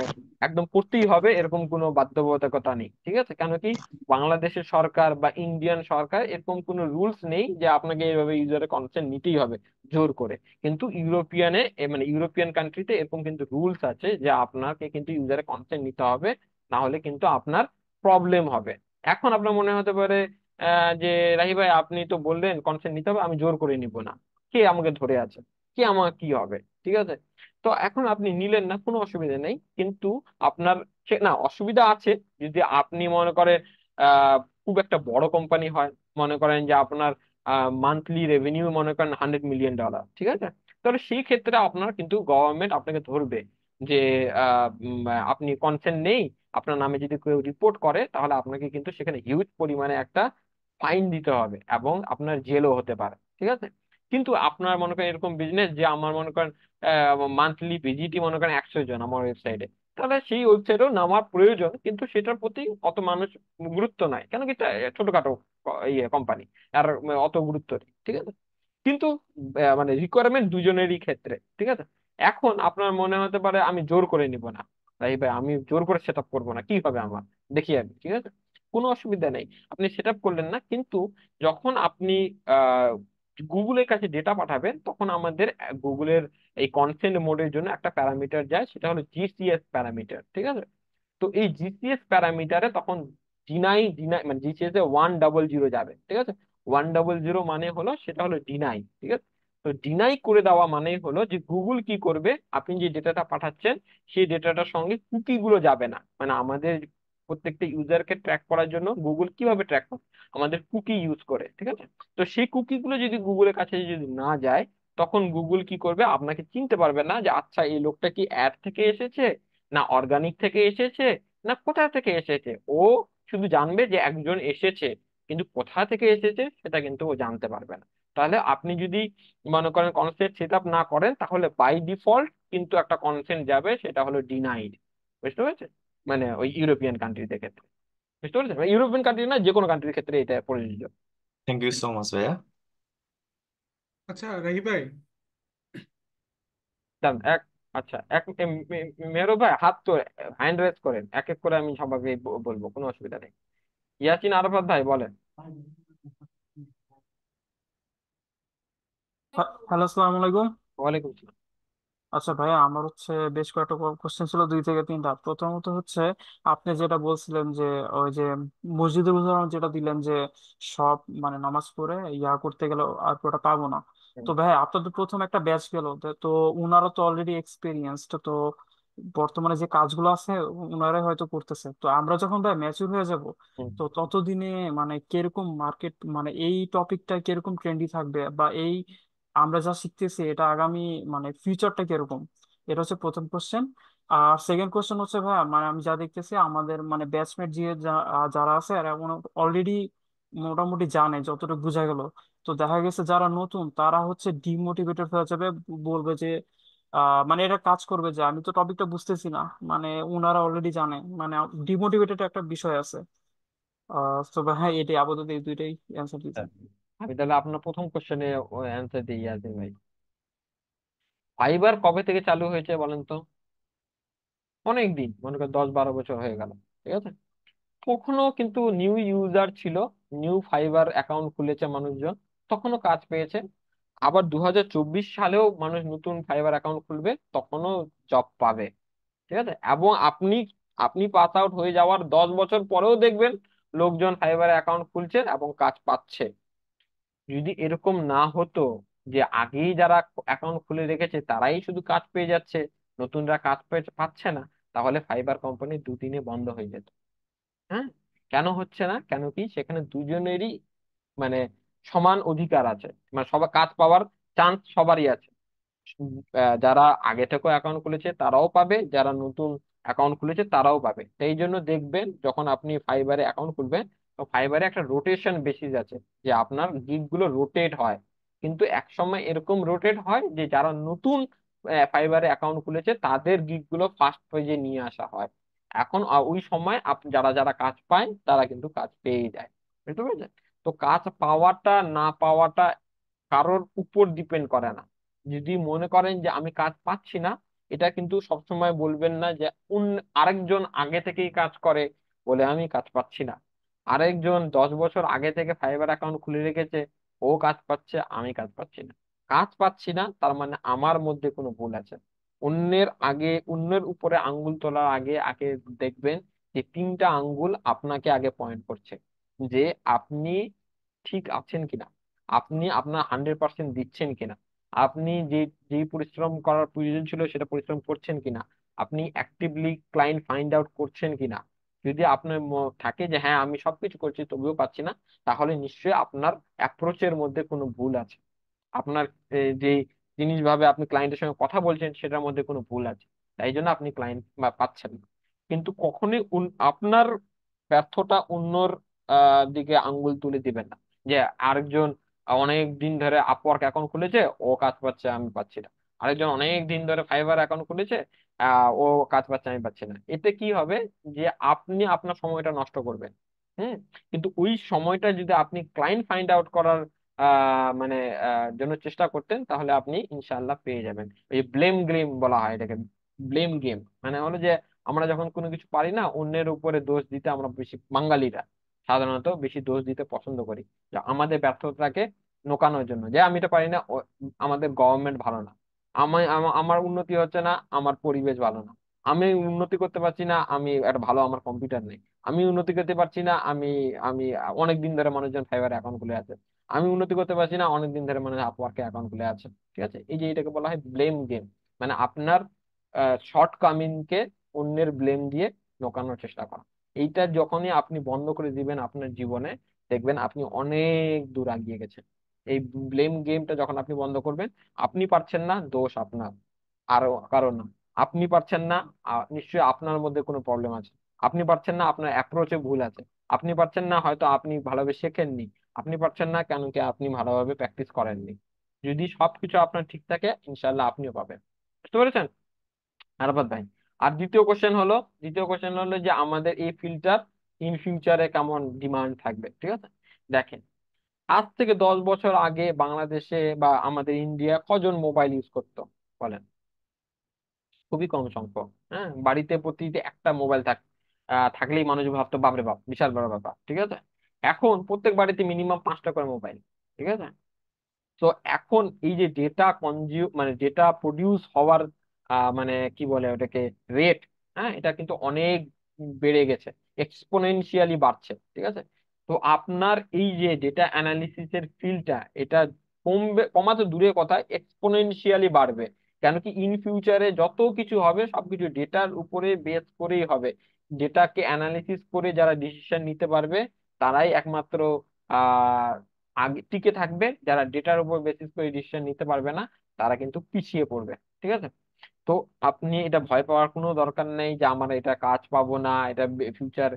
একদম করতেই হবে এরকম কোনো বাধ্যবাধকতা নেই। ঠিক আছে, কেন কি বাংলাদেশের সরকার বা ইন্ডিয়ান সরকার এরকম কোনো রুলস নেই যে আপনাকে এইভাবে ইউজারের কনসেন্ট নিতেই হবে জোর করে। কিন্তু ইউরোপিয়ানে মানে ইউরোপিয়ান কান্ট্রিতে এরকম কিন্তু রুলস আছে যে আপনাকে কিন্তু ইউজারের কনসেন্ট নিতে হবে, না হলে কিন্তু আপনার প্রবলেম হবে। এখন আপনার মনে হতে পারে যে রাহি ভাই আপনি তো বললেন কনসেন্ট নিতে হবে, আমি জোর করে নিব না, কে আমাকে ধরে আছে, কে আমার কি হবে? ঠিক আছে, তো এখন আপনি নিলেন না কোনো অসুবিধা নেই, কিন্তু আপনার না অসুবিধা আছে যদি আপনি মনে করেন খুব একটা বড় কোম্পানি হয়, মনে করেন যে আপনার মান্থলি রেভিনিউ মনে করেন $100 মিলিয়ন। ঠিক আছে, তাহলে সেই ক্ষেত্রে আপনার কিন্তু গভর্নমেন্ট আপনাকে ধরবে যে আপনি কনসেন্ট নেই, আপনার নামে যদি কেউ রিপোর্ট করে তাহলে আপনাকে কিন্তু সেখানে হিউজ পরিমাণে একটা ফাইন দিতে হবে এবং আপনার জেলও হতে পারে। ঠিক আছে, কিন্তু আপনার মনে করেন এরকম বিজনেস যে আমার মনে করেন মান্থলি ভিজিটই মনে করেন 100 জন আমার ওয়েবসাইটে, তাহলে সেই ওয়েবসাইটেও নামার প্রয়োজন, কিন্তু সেটার প্রতি অত মানুষ গুরুত্ব নাই, কেন কি এটা ছোটখাটো ইয়ে কোম্পানি, আর অত গুরুত্ব নেই। ঠিক আছে, কিন্তু মানে রিকোয়ারমেন্ট দুজনেরই ক্ষেত্রে। ঠিক আছে, এখন আপনার মনে হতে পারে আমি জোর করে নিব না, তাই ভাই আমি জোর করে সেট আপ করবো না, কি হবে আমার দেখি আমি। ঠিক আছে, কোনো অসুবিধা নেই, আপনি সেট আপ করলেন না, কিন্তু যখন আপনি আহ গুগলের কাছে ডেটা পাঠাবেন তখন আমাদের গুগলের এই কনসেন্ট মোডের জন্য একটা প্যারামিটার যায়, সেটা হলো জিসিএস প্যারামিটার। ঠিক আছে, তো এই জিসিএস প্যারামিটারে তখন ডিনাই ডিনাই মানে জিসিএস এ 100 যাবে। ঠিক আছে, 100 মানে হলো সেটা হলো ডিনাই। ঠিক আছে, তো ডিনাই করে দেওয়া মানে হলো যে গুগল কি করবে, আপনি যে ডেটাটা পাঠাচ্ছেন সেই ডেটাটার সঙ্গে কুকি গুলো যাবে না, মানে আমাদের প্রত্যেকটা ইউজারকে ট্র্যাক করার জন্য গুগল কিভাবে ট্র্যাক করে? আমাদের কুকি ইউজ করে, ঠিক আছে? তো সেই কুকি গুলো যদি গুগলের কাছে যদি না যায়, তখন গুগল কি করবে? আপনাকে চিনতে পারবে না যে আচ্ছা এই লোকটা কি অ্যাড থেকে এসেছে, না অর্গানিক থেকে এসেছে, না কোথা থেকে এসেছে। ও শুধু জানবে যে একজন এসেছে, কিন্তু কোথা থেকে এসেছে সেটা কিন্তু ও জানতে পারবে না। তাহলে আপনি যদি মনে করেন কনসেন্ট সেট আপ না করেন, তাহলে বাই ডিফল্ট কিন্তু একটা কনসেন্ট যাবে, সেটা হলো ডিনাইড। বুঝতে পেরেছেন? মানে ওই ইউরোপিয়ান কান্ট্রিদের ক্ষেত্রে। বুঝতে পেরেছেন? মানে ইউরোপিয়ান কান্ট্রি না, যে কোনো কান্ট্রির ক্ষেত্রে এটা প্রযোজ্য। থ্যাংক ইউ সো মাচ ভাইয়া। আচ্ছা রাকিব ভাই, দাঁড়ান, আচ্ছা মেহরব ভাই হাত তো হ্যান্ড রেজ করেন, এক এক করে আমি সবাইকে বলবো, কোনো অসুবিধা নেই। ইয়াসিন আরাফাত ভাই বলেন। হ্যালো, আসসালামু আলাইকুম। ওয়ালাইকুম আসসালাম। আচ্ছা ভাইয়া, আমার হচ্ছে বেশ কয়েকটা কোশ্চেন ছিল, 2 থেকে 3টা। প্রথমত হচ্ছে, আপনি যেটা বলছিলেন যে ওই যে মসজিদের উদাহরণ যেটা দিলেন যে সব মানে নামাজ পড়ে করতে গেলে আর ওটা পাবো না। হুম, তো ভাইয়া, আপনার তো প্রথম একটা ব্যাচ গেল, তো উনারা তো অলরেডি এক্সপিরিয়েন্সড, তো বর্তমানে যে কাজগুলো আছে উনারাই হয়তো করতেছে। তো আমরা যখন ভাই ম্যাচিউর হয়ে যাব, হুম, তো ততদিনে মানে কিরকম মার্কেট, মানে এই টপিকটা কিরকম ট্রেন্ডি থাকবে, বা এই আমরা যা শিখতেছি এটা আগামী মানে ফিউচারটা কিরকম, এটা হচ্ছে প্রথম কোশ্চেন। আর সেকেন্ড কোশ্চেন হচ্ছে ভাই, মানে আমি যা দেখতেছি আমাদের মানে ব্যাচমেট যে যারা আছে এরা অলরেডি মোটামুটি জানে যতটুকু বোঝা গেল। তো দেখা গেছে যারা নতুন তারা হচ্ছে ডিমোটিভেটেড হয়ে যাবে, বলবে যে মানে এটা কাজ করবে যে আমি তো টপিকটা বুঝতেছি না, মানে ওনারা অলরেডি জানে, মানে ডিমোটিভেটেড একটা বিষয় আছে। তো ভাই এটাই আপাতত, এই দুইটাই অ্যান্সার দিতে। আচ্ছা। আমি তাহলে আপনার প্রথম কোশ্চেনে অ্যান্সার দিই ইয়াসিন ভাই। ফাইবার কবে থেকে চালু হয়েছে বলেন তো? অনেক দিন, মনে করেন 10-12 বছর হয়ে গেল, ঠিক আছে? তখনও কিন্তু নিউ ইউজার ছিল, নিউ ফাইবার অ্যাকাউন্ট খুলেছে মানুষজন, তখনও কাজ পেয়েছে। আবার 2024 সালেও মানুষ নতুন ফাইবার অ্যাকাউন্ট খুলবে, তখনও জব পাবে, ঠিক আছে? এবং আপনি আপনি পাস আউট হয়ে যাওয়ার 10 বছর পরেও দেখবেন লোকজন ফাইবার অ্যাকাউন্ট খুলছে এবং কাজ পাচ্ছে। যদি এরকম না হতো যে আগেই যারা অ্যাকাউন্ট খুলে রেখেছে তারাই শুধু কাজ পেয়ে যাচ্ছে, নতুনরা কাজ পাচ্ছে না, তাহলে ফাইবার কোম্পানি দুদিনে বন্ধ হয়ে যেত। হ্যাঁ, কেন হচ্ছে না? কেন কি সেখানে দুজনেরই মানে সমান অধিকার আছে, মানে সবার কাজ পাওয়ার চান্স সবারই আছে। যারা আগে থেকে অ্যাকাউন্ট খুলেছে তারাও পাবে, যারা নতুন অ্যাকাউন্ট খুলেছে তারাও পাবে। সেই জন্য দেখবেন যখন আপনি ফাইবারে অ্যাকাউন্ট খুলবেন, তো ফাইবারে একটা রোটেশন বেসিস আছে, যে আপনার গিগ গুলো রোটেট হয়। কিন্তু এক সময় এরকম রোটেট হয় যে যারা নতুন ফাইবারে অ্যাকাউন্ট খুলেছে তাদের গিগ গুলো ফার্স্ট পেজে নিয়ে আসা হয়। এখন ওই সময় যারা যারা কাজ পায় তারা কিন্তু কাজ পেয়ে যায়। বুঝতে পেরেছেন? তো কাজ পাওয়াটা না পাওয়াটা কারোর উপর ডিপেন্ড করে না। যদি মনে করেন যে আমি কাজ পাচ্ছি না, এটা কিন্তু সবসময় বলবেন না যে আরেকজন আগে থেকেই কাজ করে বলে আমি কাজ পাচ্ছি না। আরেকজন 10 বছর আগে থেকে ফাইবার অ্যাকাউন্ট খুলে রেখেছে, ও কাজ পাচ্ছে, আমি কাজ পাচ্ছি না। কাজ পাচ্ছি না তার মানে আমার মধ্যে কোনো ভুল আছে। অন্যের উপরে আঙ্গুল তোলার আগে আগে দেখবেন যে 3টা আঙ্গুল আপনাকে আগে পয়েন্ট করছে, যে আপনি ঠিক আছেন কিনা, আপনি আপনার 100% দিচ্ছেন কিনা, আপনি যে যে পরিশ্রম করার প্রয়োজন ছিল সেটা পরিশ্রম করছেন কিনা, আপনি অ্যাক্টিভলি ক্লায়েন্ট ফাইন্ড আউট করছেন কিনা। যদি আপনার থাকে যে হ্যাঁ আমি সবকিছু করছি তবুও পাচ্ছি না, তাহলে নিশ্চয়ই আপনার অ্যাপ্রোচের মধ্যে কোনো ভুল আছে। আপনার যে জিনিস ভাবে আপনি ক্লায়েন্টের সঙ্গে কথা বলছেন সেটার মধ্যে কোনো ভুল আছে, তাই জন্য আপনি ক্লায়েন্ট পাচ্ছেন না। কিন্তু কখনোই আপনার ব্যর্থতা অন্যর দিকে আঙ্গুল তুলে দিবেন না, যে আরেকজন অনেক দিন ধরে আপওয়ার্ক অ্যাকাউন্ট খুলেছে, ও কাজ পাচ্ছে আমি পাচ্ছি না। আরেকজন অনেক দিন ধরে ফাইবার অ্যাকাউন্ট খুলেছে, ও কাজ পাচ্ছে আমি পাচ্ছি না। এতে কি হবে? যে আপনি আপনার সময়টা নষ্ট করবেন। হুম। কিন্তু ওই সময়টা যদি আপনি ক্লায়েন্ট ফাইন্ড আউট করার মানে জন্য চেষ্টা করতেন, তাহলে আপনি ইনশাআল্লাহ পেয়ে যাবেন। এই ব্লেম গেম বলা হয় এটাকে। ব্লেম গেম মানে হলো যে আমরা যখন কোনো কিছু পারি না, অন্যের উপরে দোষ দিতে আমরা বেশি, বাঙালিরা সাধারণত বেশি দোষ দিতে পছন্দ করি, যে আমাদের ব্যর্থতাকে নোকানোর জন্য, যে আমি এটা পারি না, আমাদের গভর্নমেন্ট ভালো না, আমার উন্নতি হচ্ছে না, আমার পরিবেশ ভালো না, আমি উন্নতি করতে পারছি না, আমি একটা ভালো আমার কম্পিউটার নেই, আমি উন্নতি করতে পারছি না, আমি আমি অনেক দিন ধরে মানুষজন ফাইবার অ্যাকাউন্ট খুলে আছে, আমি উন্নতি করতে পারছি না, অনেকদিন ধরে মানুষ আপওয়ার্কে অ্যাকাউন্ট খুলে আছে। ঠিক আছে? এই যে এটাকে বলা হয় ব্লেম গেম, মানে আপনার শর্ট কামিং কে অন্যের ব্লেম দিয়ে নোকানোর চেষ্টা করা। এইটা যখনই আপনি বন্ধ করে দিবেন আপনার জীবনে, দেখবেন আপনি অনেক দূর এগিয়ে গেছেন। এই ব্লেম গেমটা যখন আপনি বন্ধ করবেন, আপনি পারছেন না, দোষ আপনার, আরো কারণ না। আপনি পারছেন না, নিশ্চয়ই আপনার মধ্যে কোনো প্রবলেম আছে। আপনি পারছেন না, আপনার অ্যাপ্রোচে ভুল আছে। আপনি পারছেন না, হয়তো আপনি ভালোভাবে শেখেননি। আপনি পারছেন না কেন কি আপনি ভালোভাবে প্র্যাকটিস করেননি। যদি সবকিছু আপনার ঠিক থাকে, ইনশাল্লাহ আপনিও পাবেন। বুঝতে পেরেছেন আরাফাত ভাই? আর দ্বিতীয় কোশ্চেন হলো যে আমাদের এই ফিল্টার ইন ফিউচারে কেমন ডিমান্ড থাকবে, ঠিক আছে? দেখেন, আজ থেকে 10 বছর আগে বাংলাদেশে বা আমাদের ইন্ডিয়া কজন মোবাইল ইউজ করতো বলেন? খুবই কম সংখ্যক। হ্যাঁ, বাড়িতে প্রতিটি একটা মোবাইল থাকলেই মানুষ ভাবতো বাপরে বাপ, বিশাল বড় ব্যাপার, ঠিক আছে? এখন প্রত্যেক বাড়িতে মিনিমাম 5টা করে মোবাইল, ঠিক আছে? তো এখন এই যে ডেটা মানে ডেটা প্রডিউস হওয়ার মানে কি বলে ওটাকে, রেট, হ্যাঁ, এটা কিন্তু অনেক বেড়ে গেছে, এক্সপোনেনশিয়ালি বাড়ছে, ঠিক আছে? তো আপনার এই যে ডেটা অ্যানালিসিসের ফিল্ডটা, এটা কমবে, কমা তো দূরের কথা, এক্সপোনেনশিয়ালি বাড়বে। কেন কি ইন ফিউচারে যত কিছু হবে সবকিছু ডেটার উপরে বেস করেই হবে। ডেটাকে অ্যানালিসিস করে যারা ডিসিশন নিতে পারবে, তারাই একমাত্র আগে টিকে থাকবে। যারা ডেটার উপর বেসিস করে ডিসিশন নিতে পারবে না, তারা কিন্তু পিছিয়ে পড়বে, ঠিক আছে? তো আপনি এটা ভয় পাওয়ার কোনো দরকার নেই যে আমার এটা কাজ পাবো না, এটা ফিউচার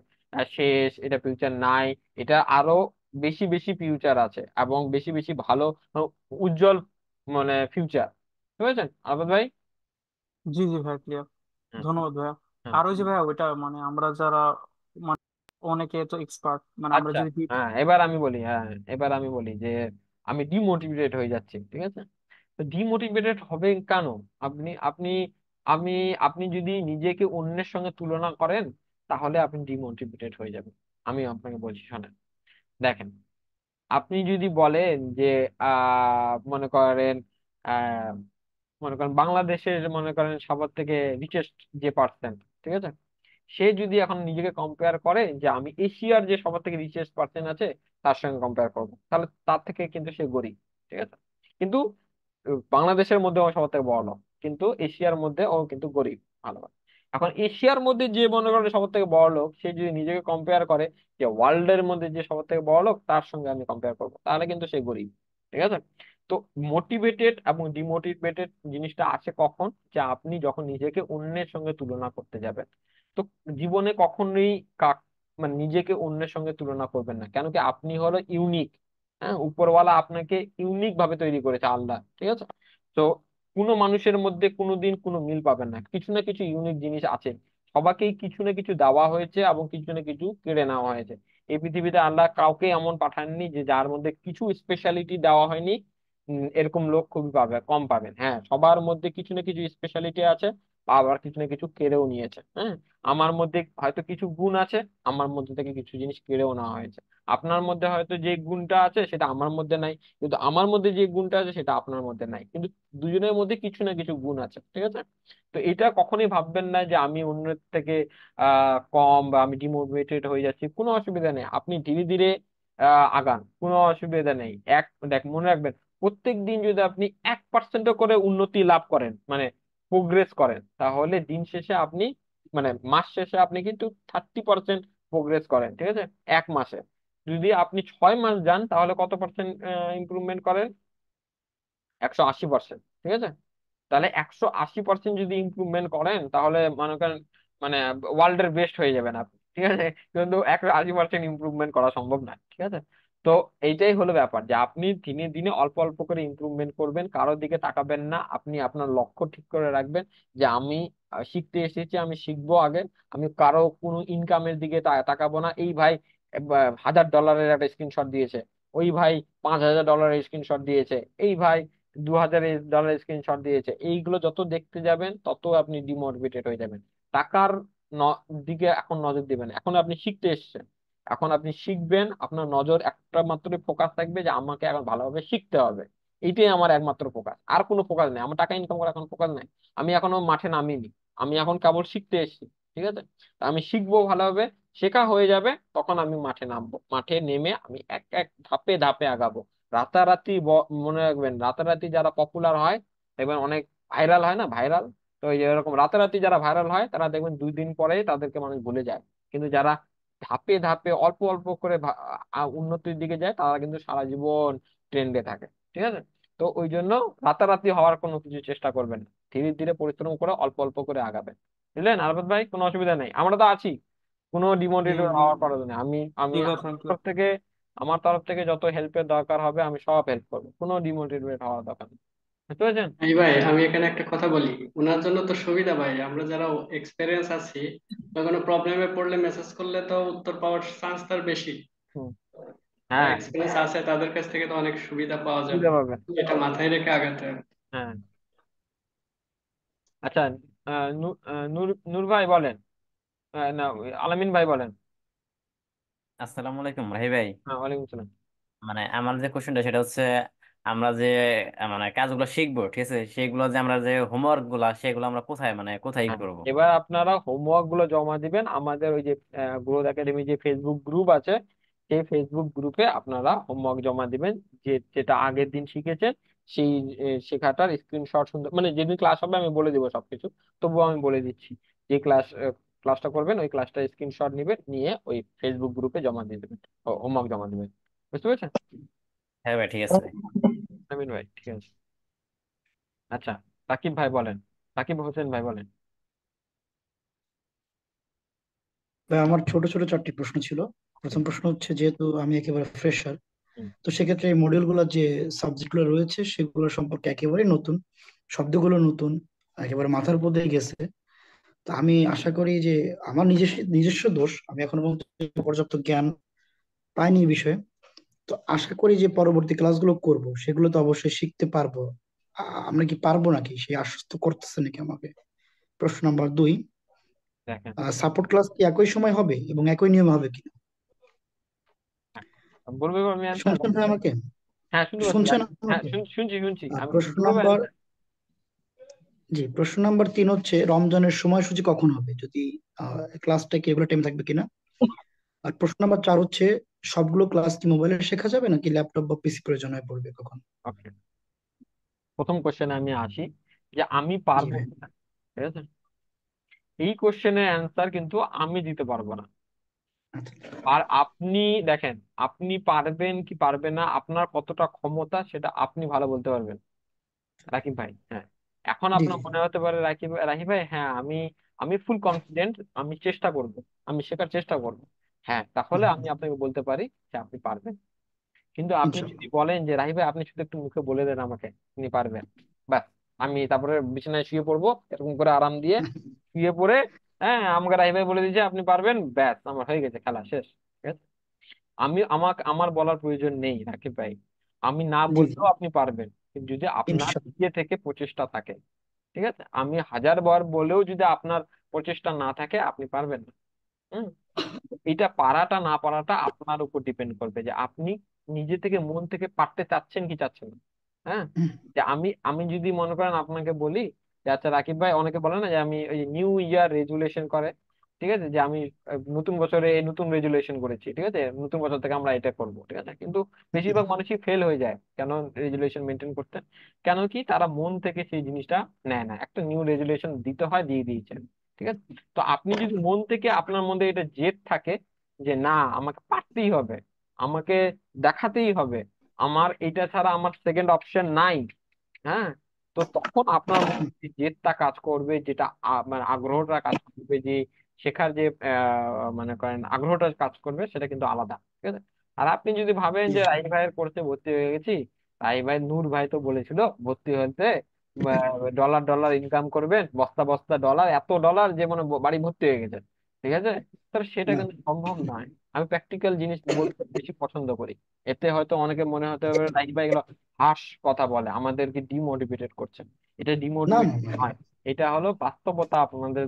শেষ, এটা ফিউচার নাই। এটা আরো বেশি বেশি ফিউচার আছে, এবং বেশি বেশি ভালো, উজ্জ্বল মানে ফিউচার। বুঝেছেন আবাদ ভাই? জি জি ভাই, ক্লিয়ার। হ্যাঁ, ধন্যবাদ ভাইয়া। হ্যাঁ। আর ওই যে ভাইয়া ওইটা মানে আমরা যারা মানে অনেকে তো এক্সপার্ট, মানে আমরা আচ্ছা, যদি হ্যাঁ, এবার আমি বলি যে আমি ডিমোটিভেটেড হয়ে যাচ্ছি, ঠিক আছে? তো ডিমোটিভেটেড হবে কেন? আপনি আপনি আমি আপনি যদি নিজেকে অন্যের সঙ্গে তুলনা করেন, তাহলে আপনি ডিমোটিভেটেড হয়ে যাবেন। আমি আপনাকে বলছি, শোনেন, দেখেন, আপনি যদি বলেন যে আহ মনে করেন বাংলাদেশের, মনে করেন সবার থেকে রিচেস্ট যে পার্সন, ঠিক আছে, সে যদি এখন নিজেকে কম্পেয়ার করে যে আমি এশিয়ার যে সবার থেকে রিচেস্ট পার্সন আছে তার সঙ্গে কম্পেয়ার করবো, তাহলে তার থেকে কিন্তু সে গরিব, ঠিক আছে? কিন্তু বাংলাদেশের মধ্যে ও সবার থেকে বড় লোক, কিন্তু এশিয়ার মধ্যে ও কিন্তু গরিব। ভালো কথা। এখন এশিয়ার মধ্যে যে মনে করেন সবার থেকে বড় লোক, সে যদি নিজেকে কম্পেয়ার করে যে ওয়ার্ল্ড এর মধ্যে যে সবার থেকে বড় লোক তার সঙ্গে আমি কম্পেয়ার করবো, তাহলে কিন্তু সে গরিব, ঠিক আছে? তো মোটিভেটেড এবং ডিমোটিভেটেড জিনিসটা আসে কখন? যে আপনি যখন নিজেকে অন্যের সঙ্গে তুলনা করতে যাবেন। তো জীবনে কখনোই কাক মানে নিজেকে অন্যের সঙ্গে তুলনা করবেন না। কেন কি আপনি হলো ইউনিক। হ্যাঁ, উপরওয়ালা আপনাকে ইউনিক ভাবে তৈরি করেছে, আল্লাহ, ঠিক আছে? তো কোনো মানুষের মধ্যে কোনোদিন কোনো মিল পাবেন না, কিছু না কিছু ইউনিক জিনিস আছে। সবাইকেই কিছু না কিছু দেওয়া হয়েছে এবং কিছু না কিছু কেড়ে নেওয়া হয়েছে। এই পৃথিবীতে আল্লাহ কাউকে এমন পাঠাননি যে যার মধ্যে কিছু স্পেশালিটি দেওয়া হয়নি। এরকম লোক খুবই কম পাবেন। হ্যাঁ, সবার মধ্যে কিছু না কিছু স্পেশালিটি আছে, আবার কিছু না কিছু কেড়েও নিয়েছে। হ্যাঁ, আমার মধ্যে হয়তো কিছু গুণ আছে, আমার মধ্যে থেকে কিছু জিনিস কেড়েও নেওয়া হয়েছে। আপনার মধ্যে হয়তো যে গুণটা আছে সেটা আমার মধ্যে নাই, কিন্তু আমার মধ্যে যে গুণটা আছে সেটা আপনার মধ্যে নাই, কিন্তু দুজনের মধ্যে কিছু না কিছু গুণ আছে, ঠিক আছে? তো এটা কখনোই ভাববেন না যে আমি অন্যের থেকে কম বা আমি ডিমোটিভেটেড হয়ে যাচ্ছি। কোনো অসুবিধা নেই, আপনি ধীরে ধীরে আগান, কোনো অসুবিধা নেই। দেখ, মনে রাখবেন, প্রত্যেক দিন যদি আপনি 1% করে উন্নতি লাভ করেন, মানে প্রোগ্রেস করেন, তাহলে দিন শেষে আপনি, মানে মাস শেষে আপনি কিন্তু 30% প্রোগ্রেস করেন, ঠিক আছে? এক মাসে যদি আপনি 6 মাস যান, তাহলে কত পার্সেন্ট ইমপ্রুভমেন্ট করেন? 180%, ঠিক আছে? তাহলে 180% যদি ইমপ্রুভমেন্ট করেন, তাহলে মনে করেন মানে ওয়ার্ল্ডের বেস্ট হয়ে যাবেন আপনি, ঠিক আছে? কিন্তু 180% ইমপ্রুভমেন্ট করা সম্ভব না, ঠিক আছে? তো এইটাই হলো ব্যাপার, যে আপনি দিনে দিনে অল্প অল্প করে ইমপ্রুভমেন্ট করবেন, কারোর দিকে তাকাবেন না। আপনি আপনার লক্ষ্য ঠিক করে রাখবেন যে আমি শিখতে এসেছি, আমি শিখবো আগে। আমি কারো কোনো ইনকামের দিকে তাকাবো না। এই ভাই $1000 একটা স্ক্রিনশট দিয়েছে, ওই ভাই $5000 স্ক্রিনশট দিয়েছে, এই ভাই $2000 স্ক্রিনশট দিয়েছে, এইগুলো যত দেখতে যাবেন তত আপনি ডিমোটিভেটেড হয়ে যাবেন। টাকার দিকে এখন নজর দিবেন। এখন আপনি শিখতে এসেছেন, এখন আপনি শিখবেন, আপনার নজর একটা মাত্র ফোকাস থাকবে যে আমাকে এখন ভালোভাবে শিখতে হবে। এইটাই আমার একমাত্র ফোকাস, আর কোনো ফোকাস নেই। আমার টাকা ইনকাম করার এখন ফোকাস নাই। আমি এখনো মাঠে নামিনি, আমি এখন কেবল শিখতে এসেছি, ঠিক আছে? তা আমি শিখবো ভালোভাবে, শেখা হয়ে যাবে, তখন আমি মাঠে নামবো। মাঠে নেমে আমি এক এক ধাপে ধাপে আগাবো। রাতারাতি মনে রাখবেন, রাতারাতি যারা পপুলার হয়, দেখবেন অনেক ভাইরাল হয় না, ভাইরাল। তো এই এরকম রাতারাতি যারা ভাইরাল হয়, তারা দেখবেন 2 দিন পরেই তাদেরকে মানুষ ভুলে যায়। কিন্তু যারা ধাপে ধাপে অল্প অল্প করে উন্নতির দিকে যায় তারা কিন্তু সারা জীবন ট্রেন্ডে থাকে। ঠিক আছে? তো ওই জন্য রাতারাতি হওয়ার কোনো কিছু চেষ্টা করবেন না, ধীরে ধীরে পরিশ্রম করে অল্প অল্প করে আগাবেন। বুঝলেন আরফত ভাই? কোনো অসুবিধা নেই, আমরা তো আছি, কোনো ডিমোটিভেট হুম হুম হওয়ার প্রয়োজন নেই। আমি আমি জি ভাই, আমার থ্যাংক ইউ। তরফ থেকে আমার তরফ থেকে যত হেল্পের দরকার হবে আমি সব হেল্প করবো, কোনো ডিমোটিভেট হওয়ার দরকার নেই। বুঝতে পেরেছেন? এই ভাই, আমি এখানে একটা কথা বলি। ওনার জন্য তো সুবিধা ভাই, আমরা যারা এক্সপেরিয়েন্স আছি, কোনো প্রবলেমে পড়লে মেসেজ করলে তো উত্তর পাওয়ার চান্স তার বেশি। হুম। যারা হ্যাঁ, এক্সপিরিয়েন্স আছে তাদের কাছ থেকে তো অনেক সুবিধা পাওয়া যাবে। সুবিধা পাবেন। এটা মাথায় রেখে আগাতে হবে। হ্যাঁ। আচ্ছা, নূর নূর ভাই বলেন। না, আলামিন ভাই বলেন। আসসালামু আলাইকুম রাহি ভাই। হ্যাঁ, ওয়ালাইকুম সালাম। মানে আমার যে কোশ্চেনটা সেটা হচ্ছে আমরা যে মানে কাজগুলো শিখবো, ঠিক আছে, সেগুলো যে আমরা যে হোমওয়ার্ক গুলা সেগুলো আমরা কোথায় মানে কোথায় হ্যাঁ, করব? এবার আপনারা হোমওয়ার্ক গুলো জমা দিবেন আমাদের ওই যে গ্রোথ একাডেমি যে ফেসবুক গ্রুপ আছে, সেই ফেসবুক গ্রুপে আপনারা হোমওয়ার্ক জমা দিবেন। যেটা আগের দিন শিখেছেন সেই শেখাটার স্ক্রিনশট সুন্দর, মানে যেদিন ক্লাস হবে আমি বলে দিব সবকিছু, তবুও আমি বলে দিচ্ছি। যে ক্লাসটা করবেন ওই ক্লাসটা স্ক্রিনশট নিবেন, নিয়ে ওই ফেসবুক গ্রুপে জমা দিয়ে দেবেন, হোমওয়ার্ক জমা দিবেন। বুঝতে পেরেছেন? হ্যাঁ ভাই, ঠিক আছে। আমিন ভাই ঠিক আছে। আচ্ছা, রাকিব ভাই বলেন, রাকিব হোসেন ভাই বলেন। ভাই আমার ছোট ছোট চারটি প্রশ্ন ছিল। প্রথম প্রশ্ন হচ্ছে, যেহেতু আমি একেবারে ফ্রেশার, হুম। তো সেক্ষেত্রে এই মডিউলগুলো যে সাবজেক্টগুলো রয়েছে সেগুলো সম্পর্কে একেবারে নতুন, শব্দগুলো নতুন, একেবারে মাথার উপর দিয়ে গেছে। তো আমি আশা করি যে আমার নিজস্ব নিজস্ব দোষ, আমি এখনো পর্যন্ত পর্যাপ্ত জ্ঞান পাইনি এই বিষয়ে। তো আশা করি যে পরবর্তী ক্লাসগুলো করব সেগুলো তো অবশ্যই শিখতে পারবো। আমরা কি পারবো নাকি, সেই আশ্বস্ত করতেছে নাকি আমাকে? প্রশ্ন নাম্বার 2, দেখেন। সাপোর্ট ক্লাস কি একই সময় হবে এবং একই নিয়মে হবে কিনা? হ্যাঁ, বলবো এবার আমি অ্যান্সার। শুনছেন ভাই আমাকে? হ্যাঁ, শুনতে পাচ্ছি শুনছেন হ্যাঁ, আমাকে? শুনছি শুনছি আমি প্রশ্ন বলবো এবার নাম্বার answer। জি, প্রশ্ন নাম্বার 3 হচ্ছে, রমজানের সময়সূচি কখন হবে, যদি ক্লাসটা কি রেগুলার টাইম থাকবে কিনা? আর প্রশ্ন নাম্বার 4 হচ্ছে, সবগুলো ক্লাস কি মোবাইলে শেখা যাবে নাকি ল্যাপটপ বা পিসি প্রয়োজন হয়ে পড়বে কখন? ওকে, প্রথম কোশ্চেনে আমি আসি যে আমি জি পারবো ভাই। কিনা। ঠিক আছে? এই কোশ্চেনের অ্যান্সার কিন্তু আমি দিতে পারবো না। আচ্ছা। আর আপনি দেখেন, আপনি পারবেন কি পারবেন না, আপনার কতটা ক্ষমতা সেটা আপনি ভালো বলতে পারবেন রাকিব ভাই। হ্যাঁ, এখন জি আপনার জি। মনে হতে পারে রাকিব ভাই, হ্যাঁ আমি আমি ফুল কনফিডেন্ট, আমি চেষ্টা করব, আমি শেখার চেষ্টা করব। হ্যাঁ, তাহলে হুম, আমি আপনাকে বলতে পারি যে আপনি পারবেন। কিন্তু আপনি যদি ইনশাল্লাহ। বলেন যে রাহি ভাই আপনি শুধু একটু মুখে বলে দেন আমাকে আপনি পারবেন, ব্যাস, আমি তারপরে বিছানায় শুয়ে পড়বো এরকম করে আরাম দিয়ে, শুয়ে পড়ে, হ্যাঁ আমাকে রাহি ভাই বলে দিয়েছে আপনি পারবেন, ব্যাস আমার হয়ে গেছে, খেলা শেষ। ঠিক আছে? আমার বলার প্রয়োজন নেই রাকিব ভাই, আমি না জি জি। বললেও আপনি পারবেন, কিন্তু যদি আপনার ইনশাল্লাহ। নিজে থেকে প্রচেষ্টা থাকে। ঠিক আছে? আমি হাজার বার বলেও যদি আপনার প্রচেষ্টা না থাকে আপনি পারবেন না। হুম। এটা পারাটা না পারাটা আপনার উপর ডিপেন্ড করবে যে আপনি নিজে থেকে মন থেকে পারতে চাচ্ছেন কি চাচ্ছেন না। হ্যাঁ, হুম, যে আমি যদি মনে করেন আপনাকে বলি যে আচ্ছা রাকিব ভাই, অনেকে বলে না যে আমি ওই নিউ ইয়ার রেজুলেশন করে, ঠিক আছে, যে আমি নতুন বছরে এই নতুন রেজুলেশন করেছি, ঠিক আছে, নতুন বছর থেকে আমরা এটা করব, ঠিক আছে, কিন্তু বেশিরভাগ মানুষই ফেল হয়ে যায় কেন রেজুলেশন মেনটেন করতে, কেন কি তারা মন থেকে সেই জিনিসটা নেয় না। একটা নিউ রেজুলেশন দিতে হয়, দিয়ে দিয়েছেন। ঠিক আছে? তো আপনি যদি মন থেকে আপনার মধ্যে এটা জেদ থাকে যে না আমাকে পারতেই হবে, আমাকে দেখাতেই হবে, আমার এটা ছাড়া আমার সেকেন্ড অপশন নাই, হ্যাঁ, তো তখন আপনার মধ্যে যে জেদটা কাজ করবে, যেটা মানে আগ্রহটা কাজ করবে, যে শেখার যে মানে করেন আগ্রহটা কাজ করবে, সেটা কিন্তু আলাদা। ঠিক আছে? আর আপনি যদি ভাবেন জি যে জি। রাই ভাইয়ের কোর্সে ভর্তি হয়ে গেছি, রাই ভাই নূর ভাই তো বলেছিল ভর্তি হতে ডলার ডলার ইনকাম করবেন, বস্তা বস্তা ডলার, এত ডলার যে মানে বাড়ি ভর্তি হয়ে গেছে। ঠিক আছে? তাহলে সেটা না। কিন্তু সম্ভব নয়। আমি প্র্যাকটিক্যাল জিনিস বলতে বেশি পছন্দ করি। এতে হয়তো অনেকে মনে হতে পারে রাই ভাই এগুলো হাস কথা বলে, আমাদেরকে ডিমোটিভেটেড করছে। এটা না ডিমোটিভেট না না। নয়, এটা হলো বাস্তবতা আপনাদের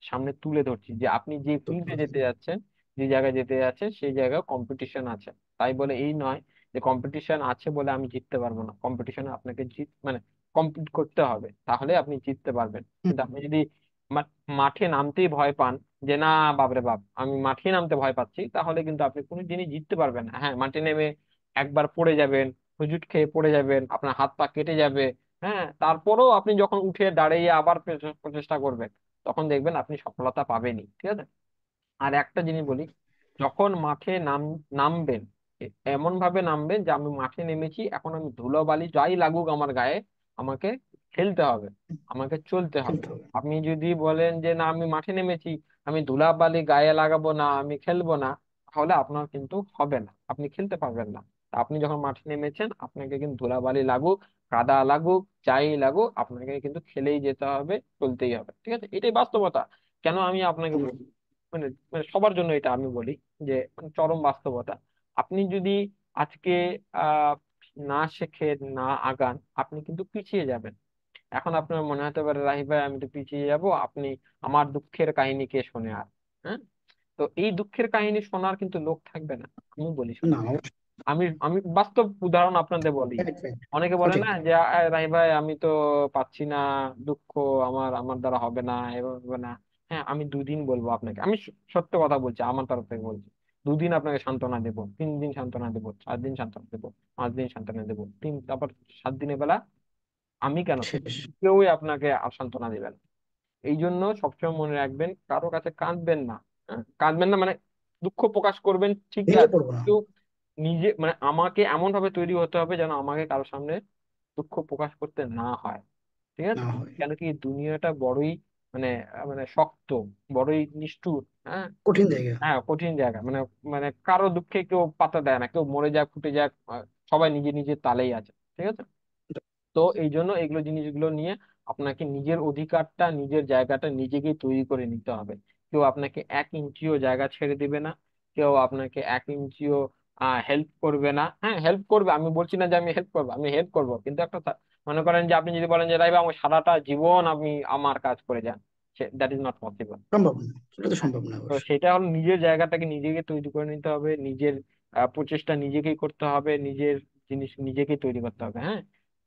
সামনে তুলে ধরছি যে আপনি যে ফিল্ডে যেতে যাচ্ছেন, যে জায়গায় যেতে যাচ্ছেন সেই জায়গায় কম্পিটিশন আছে। তাই বলে এই নয় যে কম্পিটিশন আছে বলে আমি জিততে পারবো না, কম্পিটিশনে আপনাকে মানে কম্পিট করতে হবে, তাহলে আপনি জিততে পারবেন। হুম, কিন্তু আপনি যদি মাঠে নামতেই ভয় পান, যে না বাপরে বাপ আমি মাঠে নামতে ভয় পাচ্ছি, তাহলে কিন্তু আপনি কোনো জিনিস জিততে পারবেন না। হ্যাঁ, মাঠে নেমে একবার পড়ে যাবেন, হুজুট খেয়ে পড়ে যাবেন, আপনার হাত পা কেটে যাবে, হ্যাঁ, তারপরেও আপনি যখন উঠে দাঁড়িয়ে আবার প্রচেষ্টা করবেন, তখন দেখবেন আপনি সফলতা পাবেনই। ঠিক আছে? আর একটা জিনিস বলি, যখন মাঠে নামবেন, এমন ভাবে নামবেন যে আমি মাঠে নেমেছি, এখন আমি ধুলোবালি যাই লাগুক আমার গায়ে, আমাকে খেলতে হবে, আমাকে চলতে হবে। খেলতে হবে। আপনি যদি বলেন যে না আমি মাঠে নেমেছি, আমি ধুলাবালি গায়ে লাগাবো না, আমি খেলবো না, তাহলে আপনার কিন্তু হবে না, আপনি খেলতে পারবেন না। তা আপনি যখন মাঠে নেমেছেন, আপনাকে কিন্তু ধুলাবালি লাগুক, কাদা লাগুক, যাই লাগুক, আপনাকে কিন্তু খেলেই যেতে হবে, চলতেই হবে, ঠিক আছে? এটাই বাস্তবতা। কেন আমি আপনাকে হুম, বলি, মানে মানে সবার জন্য এটা আমি বলি যে মানে চরম বাস্তবতা। আপনি যদি আজকে আহ না শেখে না আগান, আপনি কিন্তু পিছিয়ে যাবেন। এখন আপনার মনে হতে পারে রাহি ভাই আমি তো পিছিয়ে যাব, আপনি আমার দুঃখের কাহিনী কে শোনে আর? হ্যাঁ, তো এই দুঃখের কাহিনী শোনার কিন্তু লোক থাকবে না। আমি বলি না শোনেন, অবশ্যই। আমি আমি বাস্তব উদাহরণ আপনাদের বলি। Fact, fact, অনেকে বলে সঠিক। না যে রাহি ভাই আমি তো পাচ্ছি না, দুঃখ, আমার আমার দ্বারা হবে না, এভাবে হবে না। হ্যাঁ, আমি 2 দিন বলবো আপনাকে, আমি সত্য কথা বলছি, আমার তরফ থেকে বলছি। 2 দিন আপনাকে সান্ত্বনা দেবো, 3 দিন সান্ত্বনা দেবো, 4 দিন সান্ত্বনা দেবো, 5 দিন সান্ত্বনা দেবো, তারপর 7 দিনের বেলা আমি কেন, শেষ। কেউই আপনাকে আর সান্ত্বনা দিবে না। এই জন্য সবসময় মনে রাখবেন, কারো কাছে কাঁদবেন না। হ্যাঁ, কাঁদবেন না মানে দুঃখ প্রকাশ করবেন ঠিকই ভেঙে আছে, পড়বো না। কিন্তু নিজে মানে আমাকে এমন ভাবে তৈরি হতে হবে যেন আমাকে কারোর সামনে দুঃখ প্রকাশ করতে না হয়, ঠিক না আছে? হয়। কেন কি দুনিয়াটা বড়ই মানে মানে শক্ত, বড়ই নিষ্ঠুর। হ্যাঁ, কঠিন জায়গা। হ্যাঁ কঠিন জায়গা, মানে মানে কারো দুঃখে কেউ পাত্তা দেয় না, কেউ মরে যাক ফুটে যাক, সবাই নিজে নিজের তালেই আছে, ঠিক আছে? তো এই জন্য এগুলো জিনিসগুলো নিয়ে আপনাকে নিজের অধিকারটা, নিজের জায়গাটা নিজেকেই তৈরি করে নিতে হবে। কেউ আপনাকে 1 ইঞ্চিও জায়গা ছেড়ে দিবে না, কেউ আপনাকে 1 ইঞ্চিও হেল্প করবে না। হ্যাঁ হেল্প করবে, আমি বলছি না যে আমি হেল্প করবো, আমি হেল্প করবো, কিন্তু একটা মনে করেন যে আপনি যদি বলেন যে রাইবা আমার সারাটা জীবন আমি আমার কাজ করে যান, দ্যাট ইজ নট পসিবল। সম্ভব না, সেটা তো সম্ভব না তো অবশ্যই। সেটা হলো নিজের জায়গাটাকে নিজেকে তৈরি করে নিতে হবে, নিজের প্রচেষ্টা নিজেকেই করতে হবে, নিজের জিনিস নিজেকেই তৈরি করতে হবে। হ্যাঁ,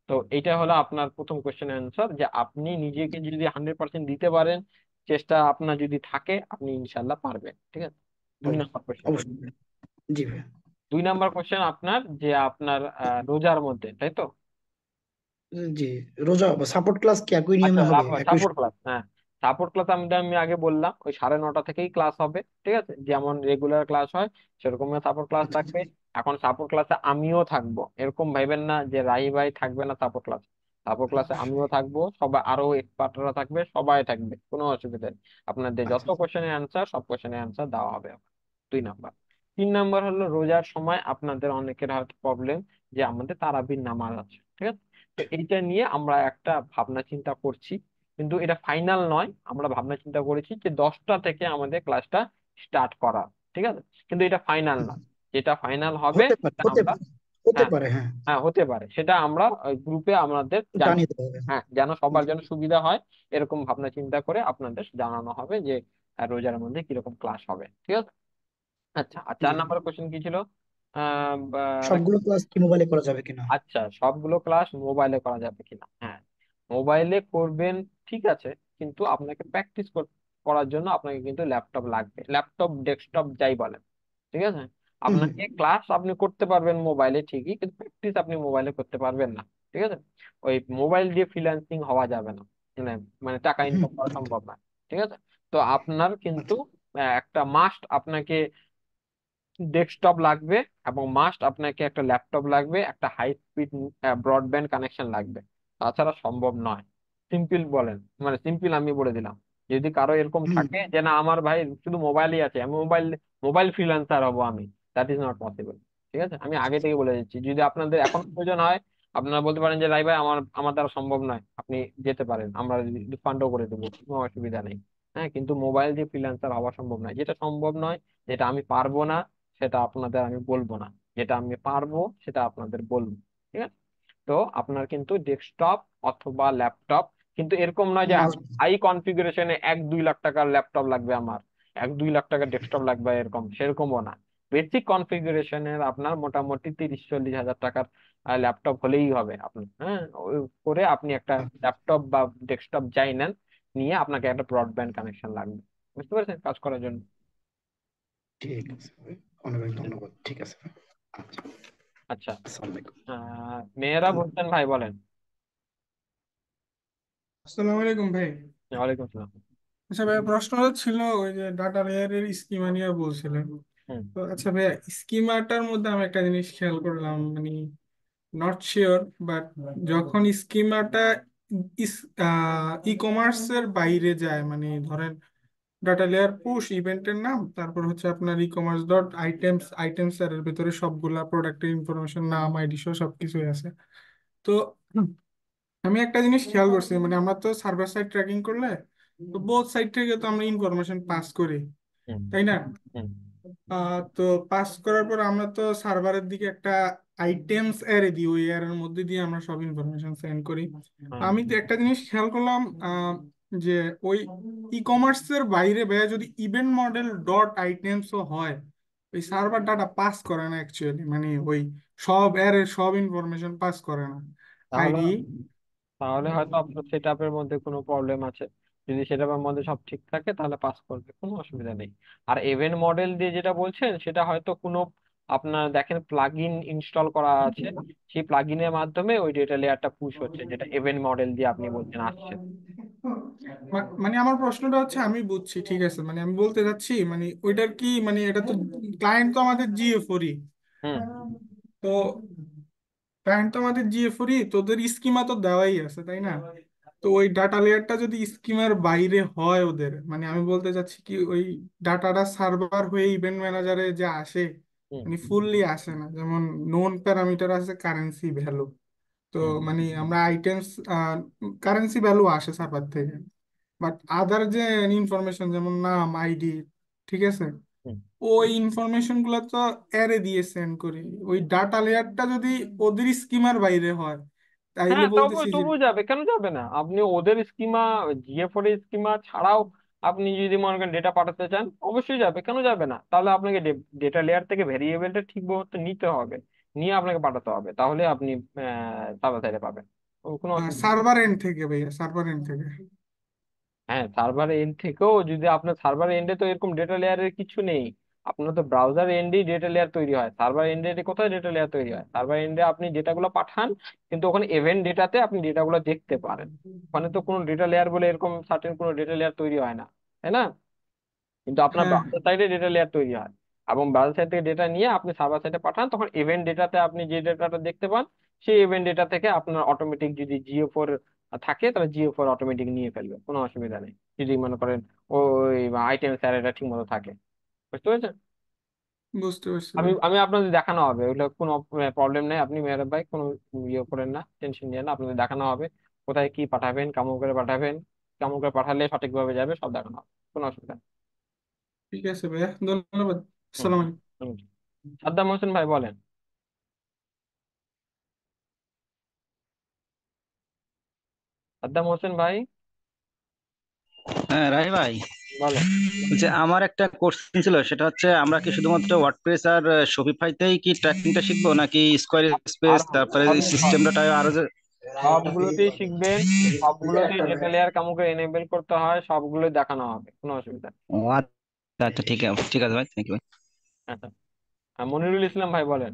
তো এটা হলো আপনার প্রথম কোশ্চেনের অ্যান্সার, যে আপনি নিজেকে যদি 100% দিতে পারেন, চেষ্টা আপনার যদি থাকে, আপনি ইনশাল্লাহ পারবেন, ঠিক আছে? দুই অব- নম্বর কোশ্চেন, অবশ্যই। জি ভাই। 2 নম্বর কোশ্চেন আপনার, যে আপনার রোজার মধ্যে, তাই তো? জি, রোজা সাপোর্ট ক্লাস কি একই আচ্ছা, নিয়মে হবে, একই সাপোর্ট ক্লাস, হ্যাঁ সাপোর্ট ক্লাস আমি আমি আগে বললাম ওই 9:30 থেকেই ক্লাস হবে, ঠিক আছে? যেমন রেগুলার ক্লাস হয় সেরকম সাপোর্ট ক্লাস আচ্ছা থাকবে। এখন সাপোর্ট ক্লাসে আমিও থাকবো, এরকম ভাইবেন না যে রাহি ভাই থাকবে না সাপোর্ট ক্লাস। সাপোর্ট ক্লাসে আমিও থাকবো, সবাই আরো এক্সপার্টরা থাকবে, সবাই থাকবে, কোনো অসুবিধা নেই। আপনাদের যত আচ্ছা। কোশ্চেনের অ্যান্সার, সব কোশ্চেনের অ্যান্সার দেওয়া হবে। 2 নাম্বার। 3 নাম্বার হলো রোজার সময় আপনাদের অনেকের হয়তো প্রবলেম যে আমাদের তারাবির নামাজ আছে, ঠিক আছে? তো এইটা নিয়ে আমরা একটা ভাবনা চিন্তা করছি, কিন্তু এটা ফাইনাল নয়। আমরা ভাবনা চিন্তা করেছি যে 10টা থেকে আমাদের ক্লাসটা স্টার্ট করা, ঠিক আছে? কিন্তু এটা ফাইনাল হুম, না। যেটা ফাইনাল হবে হতে পারে, সেটা হতে আমরা, পারে, হতে হ্যাঁ পারে, হ্যাঁ। হ্যাঁ হতে পারে, সেটা আমরা গ্রুপে আমাদের জানিয়ে জানিয়ে দেব। দেওয়া হবে। হ্যাঁ, যেন সবার জি। যেন সুবিধা হয়, এরকম ভাবনা চিন্তা করে আপনাদের জানানো হবে যে রোজার মধ্যে কিরকম ক্লাস হবে, ঠিক আছে? আচ্ছা, আর জি। 4 নম্বর কোশ্চেন কি ছিল? সবগুলো ক্লাস কি মোবাইলে করা যাবে কিনা? আচ্ছা, সবগুলো ক্লাস মোবাইলে করা যাবে কিনা? হ্যাঁ, মোবাইলে করবেন, ঠিক আছে, কিন্তু আপনাকে প্র্যাকটিস করার জন্য আপনাকে কিন্তু ল্যাপটপ লাগবে, ল্যাপটপ ডেস্কটপ যাই বলেন, ঠিক আছে? হুম, হুম, আপনাকে ক্লাস আপনি করতে পারবেন মোবাইলে ঠিকই, কিন্তু প্র্যাকটিস আপনি মোবাইলে করতে পারবেন না, ঠিক আছে? ওই মোবাইল দিয়ে ফ্রিল্যান্সিং হওয়া যাবে না, মানে মানে টাকা হুম, ইনকাম করা আচ্ছা সম্ভব না, ঠিক আছে? তো আপনার কিন্তু আচ্ছা। একটা মাস্ট আপনাকে ডেস্কটপ লাগবে, এবং মাস্ট আপনাকে একটা ল্যাপটপ লাগবে, একটা হাই স্পিড ব্রডব্যান্ড কানেকশন লাগবে, তাছাড়া সম্ভব নয়। সিম্পল বলেন, মানে সিম্পল আমি বলে দিলাম। যদি কারো এরকম হুম, থাকে যে না আমার ভাই শুধু মোবাইলই আছে, আমি মোবাইল মোবাইল ফ্রিল্যান্সার হবো আমি, দ্যাট ইজ নট পসিবল, ঠিক আছে? আমি আচ্ছা আগে থেকে বলে দিচ্ছি, যদি আপনাদের এখন প্রয়োজন হয়, আপনারা বলতে পারেন যে রাই ভাই আমার আমার দ্বারা সম্ভব নয়, আপনি যেতে পারেন, আমরা রিফান্ডও করে দেবো, কোনো অসুবিধা নেই। হ্যাঁ, কিন্তু মোবাইল দিয়ে ফ্রিল্যান্সার হওয়া সম্ভব নয়, যেটা সম্ভব নয়, যেটা আমি পারবো না, সেটা আপনাদের আমি বলবো না, যেটা আমি পারবো সেটা আপনাদের বলবো, ঠিক আছে? তো আপনার কিন্তু ডেস্কটপ অথবা ল্যাপটপ, কিন্তু এরকম নয় যে মাস্ট। হাই কনফিগারেশনে 1-2 লাখ টাকার ল্যাপটপ লাগবে আমার, 1-2 লাখ টাকার ডেস্কটপ লাগবে, এরকম সেরকমও না। বেসিক কনফিগারেশনের আপনার মোটামুটি 30-40 হাজার টাকার ল্যাপটপ হলেই হবে আপনার। হ্যাঁ, ওই করে আপনি একটা ল্যাপটপ বা ডেস্কটপ যাই নেন, নিয়ে আপনাকে একটা ব্রডব্যান্ড কানেকশন লাগবে, বুঝতে পারছেন, কাজ করার জন্য। ঠিক আছে ভাই, অনেক অনেক ধন্যবাদ। ঠিক আছে ভাই। আচ্ছা। আচ্ছা, আসসালামু আলাইকুম। মেয়েরা বলছেন ভাই বলেন। আসসালামু আলাইকুম ভাই। ওয়ালাইকুম আসসালাম। আচ্ছা ভাইয়া, প্রশ্নটা ছিল ওই যে ডাটা লেয়ারের স্কিমা নিয়ে বলছিলেন। হুম তো আচ্ছা ভাইয়া, স্কিমাটার মধ্যে আমি একটা জিনিস খেয়াল করলাম, মানে নট শিওর, বাট যখন স্কিমাটা ই কমার্সের বাইরে যায়, মানে ধরেন ডাটা লেয়ার পুশ ইভেন্টের নাম, তারপর হচ্ছে আপনার ই কমার্স ডট আইটেমস এর ভিতরে সবগুলা প্রোডাক্টের ইনফরমেশন, নাম, আইডি সহ সবকিছুই আছে। তো আমি একটা জিনিস খেয়াল করছি, মানে আমরা তো সার্ভার সাইড ট্র্যাকিং করলে তো বোথ সাইড থেকে তো আমরা ইনফরমেশন পাস করি, হুম তাই না? হুম তো পাস করার পর আমরা তো সার্ভারের দিকে একটা আইটেমস অ্যারে দিই, ওই অ্যারের মধ্যে দিয়ে আমরা সব ইনফরমেশন সেন্ড করি। হুম আমি তো একটা জিনিস খেয়াল করলাম, যে ওই ই কমার্সের বাইরে ভাইয়া যদি ইভেন্ট মডেল ডট আইটেমসও হয়, ওই সার্ভার ডাটা পাস করে না অ্যাকচুয়ালি, মানে ওই সব অ্যারে সব ইনফরমেশন পাস করে না। তাহলে আইডি। তাহলে হয়তো আপনার সেট আপের মধ্যে কোনো প্রবলেম আছে। যদি সেট আপের মধ্যে সব ঠিক থাকে তাহলে পাস করবে, কোনো অসুবিধা নেই। আর ইভেন্ট মডেল দিয়ে যেটা বলছেন সেটা হয়তো কোনো আপনার দেখেন প্লাগ ইন ইনস্টল করা আছে, সেই প্লাগ ইনের মাধ্যমে ওই ডেটা লেয়ারটা পুশ হচ্ছে, যেটা ইভেন্ট মডেল দিয়ে আপনি বলছেন আসছে। মানে আমার প্রশ্নটা হচ্ছে, আমি বুঝছি ঠিক আছে, মানে আমি বলতে চাচ্ছি মানে ওইটার কি, মানে এটা তো ক্লায়েন্ট তো আমাদের জিএফওরি, হুম তো ক্লায়েন্ট তো আমাদের জিএফওরি, তোদের স্কিমা তো দেওয়াই আছে, তাই না? তো ওই ডাটা লেয়ারটা যদি স্কিমার বাইরে হয় ওদের, মানে আমি বলতে চাচ্ছি কি, ওই ডাটাটা সার্ভার হয়ে ইভেন্ট ম্যানেজারে যে আসে, হুম মানে ফুললি আসে না। যেমন নোন প্যারামিটার আছে কারেন্সি ভ্যালু, তো হুম মানে আমরা আইটেমস কারেন্সি ভ্যালু আসে সার্ভার থেকে, বাট আদার যে ইনফরমেশন যেমন নাম, আইডি, ঠিক আছে, হুম। ওই ইনফরমেশন গুলো তো অ্যারে দিয়ে সেন্ড করি। ওই ডাটা লেয়ারটা যদি ওদের স্কিমার বাইরে হয়, তাইলে হ্যাঁ, তবু বলতেছি যে তবু যাবে, কেন যাবে না? আপনি ওদের স্কিমা, জিএফওর স্কিমা ছাড়াও আপনি যদি মনে করেন ডেটা পাঠাতে চান, অবশ্যই যাবে, কেন যাবে না? তাহলে আপনাকে ডেটা লেয়ার থেকে ভেরিয়েবলটা ঠিক মতো নিতে হবে, নিয়ে আপনাকে পাঠাতে হবে, তাহলে আপনি সার্ভার সাইডে পাবেন। কোনো অসুবিধা নেই। সার্ভার এন্ড থেকে ভাইয়া, সার্ভার এন্ড থেকে। হ্যাঁ, সার্ভার এন্ড থেকেও যদি আপনার সার্ভার এন্ডে তো এরকম ডেটা লেয়ারের কিছু নেই, আপনার তো ব্রাউজার এন্ডেই ডেটা লেয়ার তৈরি হয়। সার্ভার এন্ডে কোথায় ডেটা লেয়ার তৈরি হয়? সার্ভার এন্ডে আপনি ডেটাগুলো পাঠান, কিন্তু ওখানে ইভেন্ট ডেটাতে আপনি ডেটাগুলো দেখতে পারেন। ওখানে তো কোনো ডেটা লেয়ার বলে এরকম সার্টেন কোনো ডেটা লেয়ার তৈরি হয় না, তাই না? কিন্তু আপনার হ্যাঁ, ব্রাউজার সাইডে ডেটা লেয়ার তৈরি হয়, এবং ব্রাউজার সাইড থেকে ডেটা নিয়ে আপনি সার্ভার সাইডে পাঠান, তখন ইভেন্ট ডেটাতে আপনি যে ডেটাটা দেখতে পান, সেই ইভেন্ট ডেটা থেকে আপনার অটোমেটিক যদি জিও4 থাকে তাহলে জিও4 অটোমেটিক নিয়ে ফেলবে, কোনো অসুবিধা নেই। যদি মনে করেন ওই আইটেম স্যারেটা ঠিক মতো থাকে, বুঝতে পেরেছেন? বুঝতে পারছি আমি ভাই। আমি আপনাদের দেখানো হবে, ওগুলো কোনো প্রবলেম নেই, আপনি মেহরাব ভাই কোনো ইয়ে করেন না, টেনশন নিয়ে না, আপনাদের দেখানো হবে কোথায় কি পাঠাবেন, কেমন করে পাঠাবেন, কেমন করে পাঠালে সঠিকভাবে যাবে, সব দেখানো হবে, কোনো অসুবিধা নেই। ঠিক আছে ভাইয়া, ধন্যবাদ। হুম আসসালামু আলাইকুম। হুম। সাদ্দাম হোসেন ভাই বলেন। সাদ্দাম হোসেন ভাই হ্যাঁ রাই ভাই, বলেন। যে আমার একটা কোশ্চেন ছিল, সেটা হচ্ছে আমরা কি শুধুমাত্র ওয়ার্ডপ্রেস আর শপিফাইতেই কি ট্র্যাকিংটা শিখবো, নাকি স্কোয়ার আর স্পেস তারপরে সবই সিস্টেমটা আরো সবগুলোতেই শিখবেন, সবগুলোতেই ডেটা লেয়ার কেমন করে এনেবল করতে হয় সবগুলোই দেখানো হবে, কোনো অসুবিধা নেই। ও আচ্ছা আচ্ছা, ঠিক আছে ঠিক আছে ভাই, থ্যাংক ইউ। আচ্ছা, মনিরুল ইসলাম ভাই বলেন।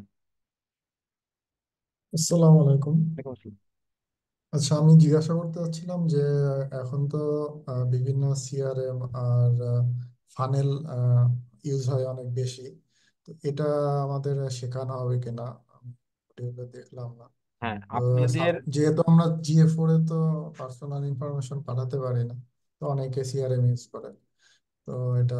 আসসালামু আলাইকুম। ওয়ালাইকুম আসসালাম। আচ্ছা, আমি জিজ্ঞাসা করতে চাচ্ছিলাম যে এখন তো বিভিন্ন সিআরএম আর ফানেল ইউজ হয় অনেক বেশি। তো এটা আমাদের শেখানো হবে কিনা, আমি ভিডিওতে দেখলাম না। হ্যাঁ, তো আপনাদের যেহেতু আমরা জিএফ4 এ তো পার্সোনাল ইনফরমেশন পাঠাতে পারি না, তো অনেকে সিআরএম ইউজ করে, তো এটা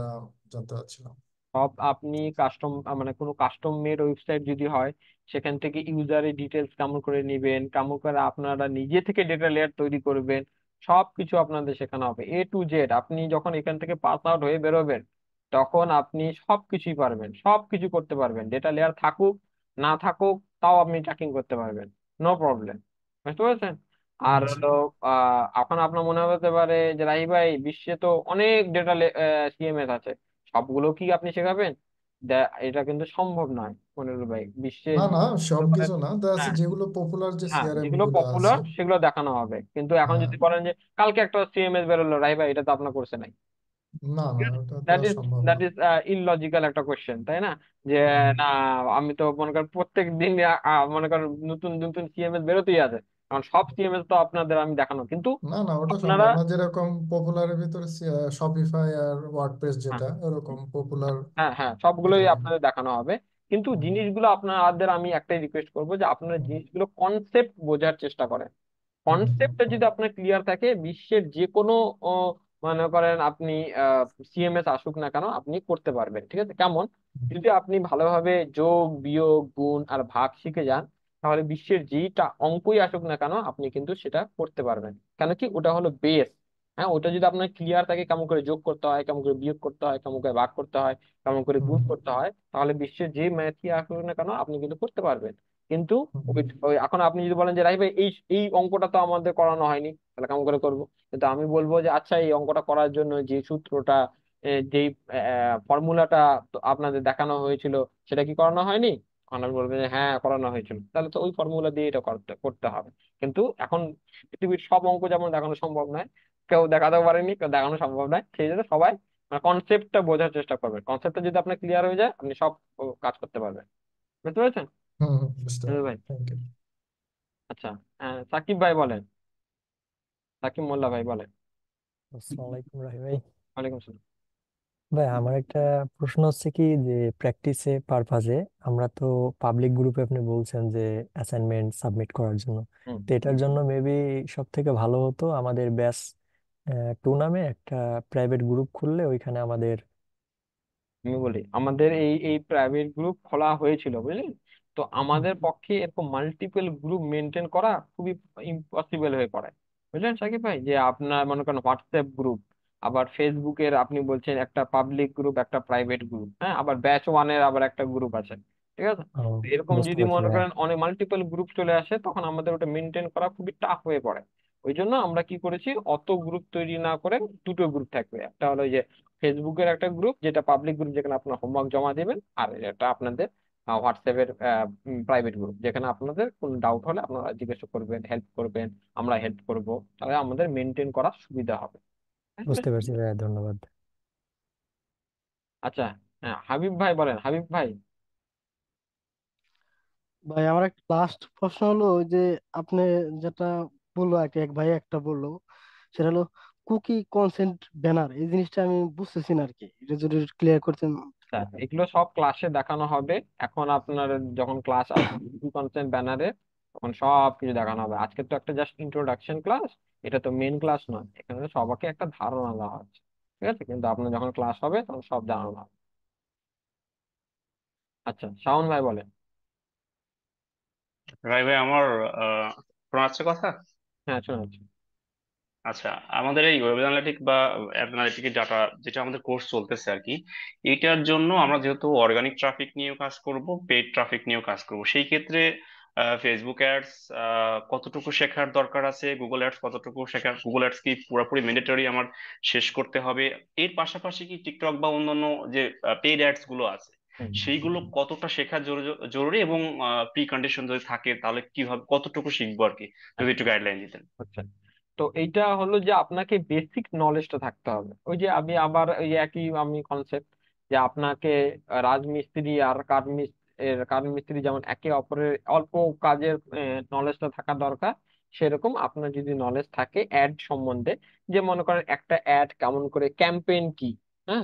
জানতে চাচ্ছিলাম। সব আপনি কাস্টম মানে কোনো কাস্টম মেড ওয়েবসাইট যদি হয়, সেখান থেকে ইউজারের ডিটেলস কেমন করে নেবেন, কেমন করে আপনারা নিজে থেকে ডেটা লেয়ার তৈরি করবেন, সব কিছু আপনাদের শেখানো হবে A to Z। আপনি যখন এখান থেকে পাস আউট হয়ে বেরোবেন, তখন আপনি সব কিছুই পারবেন, সব কিছু করতে পারবেন, ডেটা লেয়ার থাকুক না থাকুক তাও আপনি ট্র্যাকিং করতে পারবেন, নো প্রবলেম। বুঝতে পেরেছেন? আর আচ্ছা। হলো এখন আপনার মনে হতে পারে যে রাহি ভাই, বিশ্বে তো অনেক ডেটা সিএমএস আছে, সবগুলো কি আপনি শেখাবেন? এটা কিন্তু সম্ভব নয় মনিরুল ভাই, বিশ্বে না না, সব মানে কিছু না, দেখা যাচ্ছে হ্যাঁ যেগুলো পপুলার যে হ্যাঁ, সিআরএম যেগুলো গুলো আছে। পপুলার সেগুলো দেখানো হবে, কিন্তু এখন হ্যাঁ। যদি বলেন যে কালকে একটা সিএমএস বেরোলো রাই ভাই, এটা তো আপনার কোর্সে নাই, না না, ওটা তো দ্যাট ইজ সম্ভব না। দ্যাট ইজ ইললজিক্যাল একটা কোশ্চেন, তাই না? যে হুম। না, আমি তো মনে করেন প্রত্যেক দিন মনে করেন নতুন নতুন সিএমএস বেরোতেই আছে, কারণ সব সিএমএস তো আপনাদের আমি দেখানো, কিন্তু না না, ওটা আপনারা, সম্ভব না। যেরকম পপুলারের ভিতরে শপিফাই আর ওয়ার্ডপ্রেস, হ্যাঁ যেটা ওরকম পপুলার হ্যাঁ হ্যাঁ, সবগুলোই ভিতরে। আপনাদের দেখানো হবে। কিন্তু হুম জিনিসগুলো আপনাদের আমি একটাই রিকোয়েস্ট করবো যে আপনারা হুম জিনিসগুলো কনসেপ্ট বোঝার চেষ্টা করেন। হুম হুম কনসেপ্টটা হুম যদি আপনার ক্লিয়ার থাকে, বিশ্বের যে কোনো ও, মনে করেন আপনি সিএমএস আসুক না কেন আপনি করতে পারবেন। ঠিক আছে? কেমন, হুম যদি আপনি ভালোভাবে যোগ বিয়োগ গুণ আর ভাগ শিখে যান, তাহলে বিশ্বের যেইটা অঙ্কই আসুক না কেন আপনি কিন্তু সেটা করতে পারবেন। কেন কি, ওটা হলো বেস। হ্যাঁ, ওটা যদি আপনার ক্লিয়ার থাকে কেমন করে যোগ করতে হয়, কেমন করে বিয়োগ করতে হয়, কেমন করে ভাগ করতে হয়, কেমন করে হুম গুণ হুম করতে হয়, তাহলে বিশ্বের যে ম্যাথই আসুক না কেন আপনি কিন্তু করতে পারবেন। কিন্তু হুম ওই ওই এখন আপনি যদি বলেন যে রাই ভাই এই এই অঙ্কটা তো আমাদের করানো হয়নি, তাহলে কেমন করে করবো? কিন্তু আমি বলবো যে আচ্ছা, এই অঙ্কটা করার জন্য যে সূত্রটা, যেই ফর্মুলাটা আপনাদের দেখানো হয়েছিল, সেটা কি করানো হয়নি? তখন আমি বলবো যে হ্যাঁ করানো হয়েছিল, তাহলে তো ওই ফর্মুলা দিয়ে এটা করতে করতে হবে। কিন্তু এখন পৃথিবীর সব অঙ্ক যেমন দেখানো সম্ভব নয়, কেউ দেখাতেও পারেনি, কেউ দেখানো সম্ভব নয়, সেই জন্য সবাই কনসেপ্টটা বোঝার চেষ্টা করবেন। কনসেপ্টটা যদি আপনার ক্লিয়ার হয়ে যায় আপনি সব কাজ করতে পারবেন। বুঝতে পেরেছেন বুঝতে সুনীল পারলাম, ভাই? Thank you. আচ্ছা, সাকিব ভাই বলেন, সাকিব মোল্লা ভাই বলেন। আসসালামু আলাইকুম রাহি ভাই। ওয়ালাইকুম আসসালাম। ভাই আমার একটা প্রশ্ন হচ্ছে কি যে প্র্যাকটিসে পারপাজে আমরা তো পাবলিক গ্রুপে আপনি বলছেন যে অ্যাসাইনমেন্ট সাবমিট করার জন্য, হুম, তো এটার জন্য মেবি সব থেকে ভালো হতো আমাদের ব্যাচ 2 নামে একটা প্রাইভেট গ্রুপ খুললে ওইখানে আমাদের। আমি বলি, আমাদের এই এই প্রাইভেট গ্রুপ খোলা হয়েছিল বুঝলেন। তো হুম, আমাদের পক্ষে এরকম মাল্টিপল গ্রুপ মেনটেন করা খুবই ইম্পসিবল হয়ে পড়ে। বুঝলেন সাকিব ভাই, যে আপনার মনে করেন হোয়াটসঅ্যাপ গ্রুপ, আবার ফেসবুকের আপনি বলছেন একটা পাবলিক গ্রুপ, একটা প্রাইভেট গ্রুপ, হ্যাঁ, আবার ব্যাচ ওয়ানের আবার একটা গ্রুপ আছে। ঠিক আছে? ও, তো এরকম বুঝতে যদি পারছি মনে ভাই। করেন অনেক মাল্টিপল গ্রুপ চলে আসে, তখন আমাদের ওটা মেনটেন করা খুবই টাফ হয়ে পড়ে। ওই জন্য আমরা কি করেছি, অত গ্রুপ তৈরি না করে দুটো গ্রুপ থাকবে। একটা হলো ওই যে ফেসবুকের একটা গ্রুপ, যেটা পাবলিক গ্রুপ, যেখানে আপনার হোমওয়ার্ক জমা দিবেন, আর এটা আপনাদের হোয়াটসঅ্যাপের প্রাইভেট গ্রুপ, যেখানে আপনাদের কোনো ডাউট হলে আপনারা জিজ্ঞাসা করবেন, হেল্প করবেন, আমরা হেল্প করব। তাহলে আমাদের মেনটেন করা সুবিধা হবে। বুঝলে? বুঝতে পারছি ভাই, ধন্যবাদ। আচ্ছা, হাবিব ভাই বলেন, হাবিব ভাই। ভাই আমার একটা লাস্ট প্রশ্ন হলো, ওই যে আপনি যেটা বললো আর কি, এক ভাই একটা বললো, সেটা হলো কুকি কনসেন্ট ব্যানার, এই জিনিসটা আমি বুঝতেছি না আর কি, এটা যদি ক্লিয়ার করতেন। এগুলো সব ক্লাসে দেখানো হবে। এখন আপনার যখন ক্লাস আসবে কনসেন্ট ব্যানারে, তখন সব কিছু দেখানো হবে। আজকে তো একটা জাস্ট ইন্ট্রোডাকশন ক্লাস, এটা তো মেন ক্লাস নয়, এখানে সবাইকে একটা ধারণা দেওয়া হচ্ছে। ঠিক আছে? কিন্তু আপনার যখন ক্লাস হবে তখন সব জানানো হবে। আচ্ছা, শাওন ভাই বলেন। রাই ভাই, আমার শোনা যাচ্ছে কথা? হ্যাঁ, শোনা যাচ্ছে। আচ্ছা, আমাদের এই ওয়েব অ্যানালিটিক বা অ্যাপ অ্যানালিটিকের ডাটা, যেটা আমাদের কোর্স চলতেছে আর কি, এটার জন্য আমরা যেহেতু অর্গানিক ট্রাফিক নিয়েও কাজ করব, পেইড ট্রাফিক নিয়েও কাজ করব, সেই ক্ষেত্রে ফেসবুক অ্যাডস কতটুকু শেখার দরকার আছে, গুগল অ্যাডস কতটুকু শেখার, গুগল অ্যাডস কি পুরোপুরি ম্যান্ডেটরি আমার শেষ করতে হবে, এর পাশাপাশি কি টিকটক বা অন্যান্য যে পেইড অ্যাডস গুলো আছে হুম, সেইগুলো কতটা শেখা জরুরি, এবং প্রি কন্ডিশন যদি থাকে তাহলে কিভাবে কতটুকু শিখবো আর কি, যদি একটু গাইডলাইন দিতেন। আচ্ছা। তো এইটা হলো যে আপনাকে বেসিক নলেজটা থাকতে হবে। ওই যে আমি আবার ওই একই আমি কনসেপ্ট, যে আপনাকে রাজমিস্ত্রি আর কাঠ মিস্ত্রি যেমন একে অপরের অল্প কাজের নলেজটা থাকা দরকার, সেরকম আপনার যদি নলেজ থাকে অ্যাড সম্বন্ধে, যে মনে করেন একটা অ্যাড কেমন করে, ক্যাম্পেইন কি, হ্যাঁ,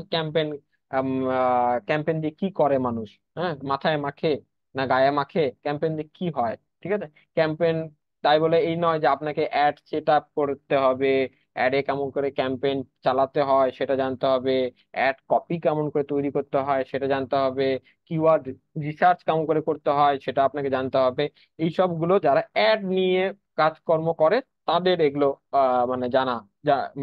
ক্যাম্পেইন দিয়ে কি করে মানুষ, হ্যাঁ, মাথায় মাখে না গায়ে মাখে, ক্যাম্পেইন দিয়ে কি হয়। ঠিক আছে? ক্যাম্পেইন, তাই বলে এই নয় যে আপনাকে অ্যাড সেট আপ করতে হবে, অ্যাডে কেমন করে ক্যাম্পেইন চালাতে হয় সেটা জানতে হবে, অ্যাড কপি কেমন করে তৈরি করতে হয় সেটা জানতে হবে, কিওয়ার্ড রিসার্চ কেমন করে করতে হয় সেটা আপনাকে জানতে হবে। এই সবগুলো যারা অ্যাড নিয়ে কাজকর্ম করে তাদের এগুলো মানে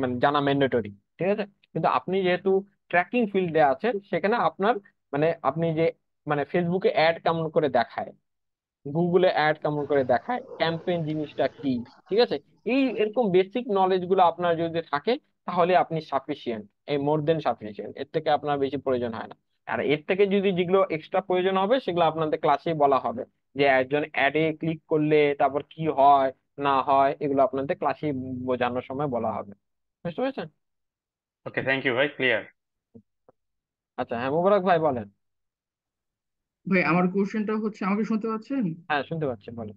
মানে জানা ম্যান্ডেটরি। ঠিক আছে? কিন্তু আপনি যেহেতু ট্র্যাকিং ফিল্ডে আছেন, সেখানে আপনার মানে আপনি যে মানে ফেসবুকে অ্যাড কেমন করে দেখায়, গুগলে অ্যাড কেমন করে দেখায়, ক্যাম্পেইন জিনিসটা কি, ঠিক আছে, এই এরকম বেসিক নলেজ গুলো আপনার যদি থাকে, তাহলে আপনি সাফিসিয়েন্ট, এই মোর দেন সাফিসিয়েন্ট, এর থেকে আপনার বেশি প্রয়োজন হয় না। আর এর থেকে যদি যেগুলো এক্সট্রা প্রয়োজন হবে সেগুলো আপনাদের ক্লাসেই বলা হবে, যে একজন অ্যাডে ক্লিক করলে তারপর কি হয় না হয়, এগুলো আপনাদের ক্লাসেই বোঝানোর সময় বলা হবে। বুঝতে পেরেছেন? ওকে, থ্যাংক ইউ ভাই, ক্লিয়ার। আচ্ছা, হ্যাঁ, মুবারক ভাই বলেন। ভাই আমার কোশ্চেনটা হচ্ছে, আমাকে শুনতে পাচ্ছেন? হ্যাঁ, শুনতে পাচ্ছি, বলেন।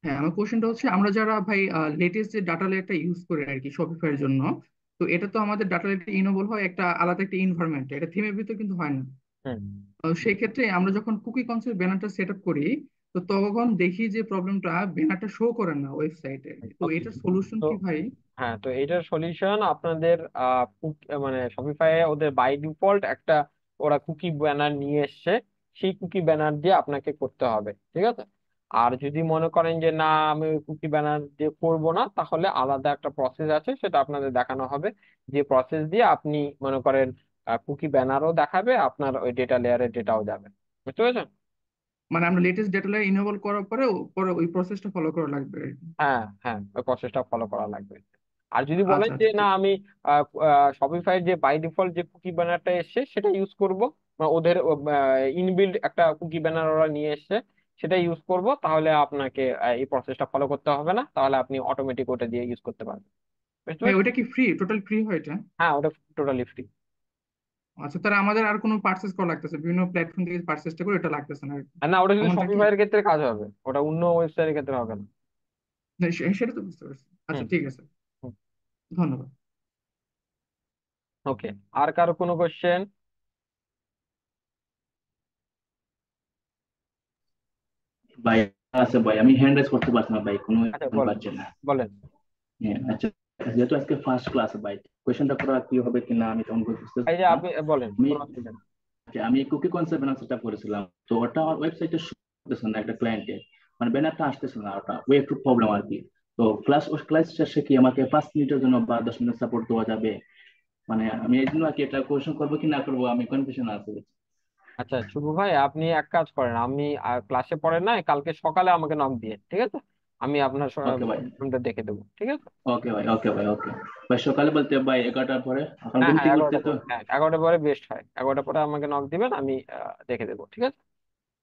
হ্যাঁ, আমার কোশ্চেনটা হচ্ছে আমরা যারা ভাই লেটেস্ট যে ডাটা লেয়ারটা ইউজ করি আর কি শপিফাই এর জন্য, তো এটা তো আমাদের ডাটা লেয়ারটা ইনেবল হয় একটা আলাদা একটা ইনভারনমেন্ট, এটা থিমের ভিতর কিন্তু হয় না। হুম। সেই ক্ষেত্রে আমরা যখন কুকি কনসেপ্ট ব্যানারটা সেট আপ করি, তো তখন দেখি যে প্রবলেমটা ব্যানারটা শো করে না ওয়েবসাইটে। তো ওকে। এটার সলিউশন তো কি ভাই? হ্যাঁ, তো এটার সলিউশন আপনাদের মানে শপিফাই ওদের বাই ডিফল্ট একটা ওরা কুকি ব্যানার নিয়ে এসছে, সেই কুকি ব্যানার দিয়ে আপনাকে করতে হবে, ঠিক আছে। আর যদি মনে করেন যে না আমি ওই কুকি ব্যানার দিয়ে করব না, তাহলে আলাদা একটা প্রসেস আছে, সেটা আপনাদের দেখানো হবে, যে প্রসেস দিয়ে আপনি মনে করেন কুকি ব্যানারও দেখাবে, আপনার ওই ডেটা লেয়ারের ডেটাও যাবে। বুঝতে পেরেছেন? মানে আমরা লেটেস্ট ডেটা লেয়ার ইনেবল করার পরে পরে ওই প্রসেসটা ফলো করা লাগবে আর কি। হ্যাঁ, হ্যাঁ, ওই প্রসেসটা ফলো করা লাগবে। আর যদি বলেন আচ্ছা যে আচ্ছা, না ঠিক। আমি শপিফাই যে বাই ডিফল্ট যে কুকি ব্যানারটা এসছে সেটা ইউজ করব, ওদের ইনবিল্ড একটা কুকি ব্যানার ওরা নিয়ে এসছে, সেটা ইউজ করব, তাহলে আপনাকে এই প্রসেসটা ফলো করতে হবে না, তাহলে আপনি অটোমেটিক ওটা দিয়ে ইউজ করতে পারবেন। বুঝতে ভাই পারছেন? ওটা কি ফ্রি, টোটাল ফ্রি হয় এটা? হ্যাঁ, ওটা টোটালি ফ্রি। আচ্ছা, তাহলে আমাদের আর কোনো পার্চেস করা লাগতেছে, বিভিন্ন প্ল্যাটফর্ম থেকে পার্চেসটা করে এটা লাগতেছে না আর কি। আর না, ওটা শুধু এমনটা কি? শপিফাই এর ক্ষেত্রে কাজ হবে, ওটা অন্য ওয়েবসাইটের ক্ষেত্রে হবে না। না, সেটা তো বুঝতে পারছি। আচ্ছা, হুম। ঠিক আছে। ধন্যবাদ। ওকে। আর কারো কোনো কোশ্চেন? ভাই আছে ভাই, আমি হ্যান্ড রাইজ করতে পারছি না ভাই, কোনো আচ্ছা, এখন বলেন পাচ্ছি না। বলেন। হ্যাঁ আচ্ছা, যেহেতু আজকে ফার্স্ট ক্লাস ভাই, কোয়েশ্চেনটা করা কি হবে কিনা আমি তেমন বুঝতেছি এই যে না। আপনি বলেন, আমি কোনো অসুবিধা নেই। আচ্ছা, আমি কুকি কনসেপ্ট ব্যানার সেটআপ করেছিলাম, তো ওটা আমার ওয়েবসাইটে আসতেছে না, একটা ক্লায়েন্টের মানে ব্যানারটা আসতেছে না, ওটা ওই একটু প্রবলেম আর কি। তো ক্লাস শেষে কি আমাকে 5 মিনিটের জন্য বা 10 মিনিট সাপোর্ট দেওয়া যাবে? মানে আমি এই জন্য আর কি এটা কোয়েশ্চেন করবো কি না করবো, আমি কনফিউশন আছে। আচ্ছা শুভ ভাই, আপনি এক কাজ করেন, আমি ক্লাসে পড়েন না, কালকে সকালে আমাকে নক দিয়ে, ঠিক আছে, আমি আপনার ওকে ভাই, প্রবলেমটা দেখে দেবো, ঠিক আছে। ওকে ভাই, ওকে ভাই, ওকে ভাই। সকালে বলতে ভাই 11টার পরে, এখন হ্যাঁ, ঘুম হ্যাঁ, থেকে উঠতে 11টার তো। পরে, হ্যাঁ, 11টার পরে বেস্ট হয়, 11টার পরে আমাকে নক দিবেন, আমি দেখে দেবো, ঠিক আছে।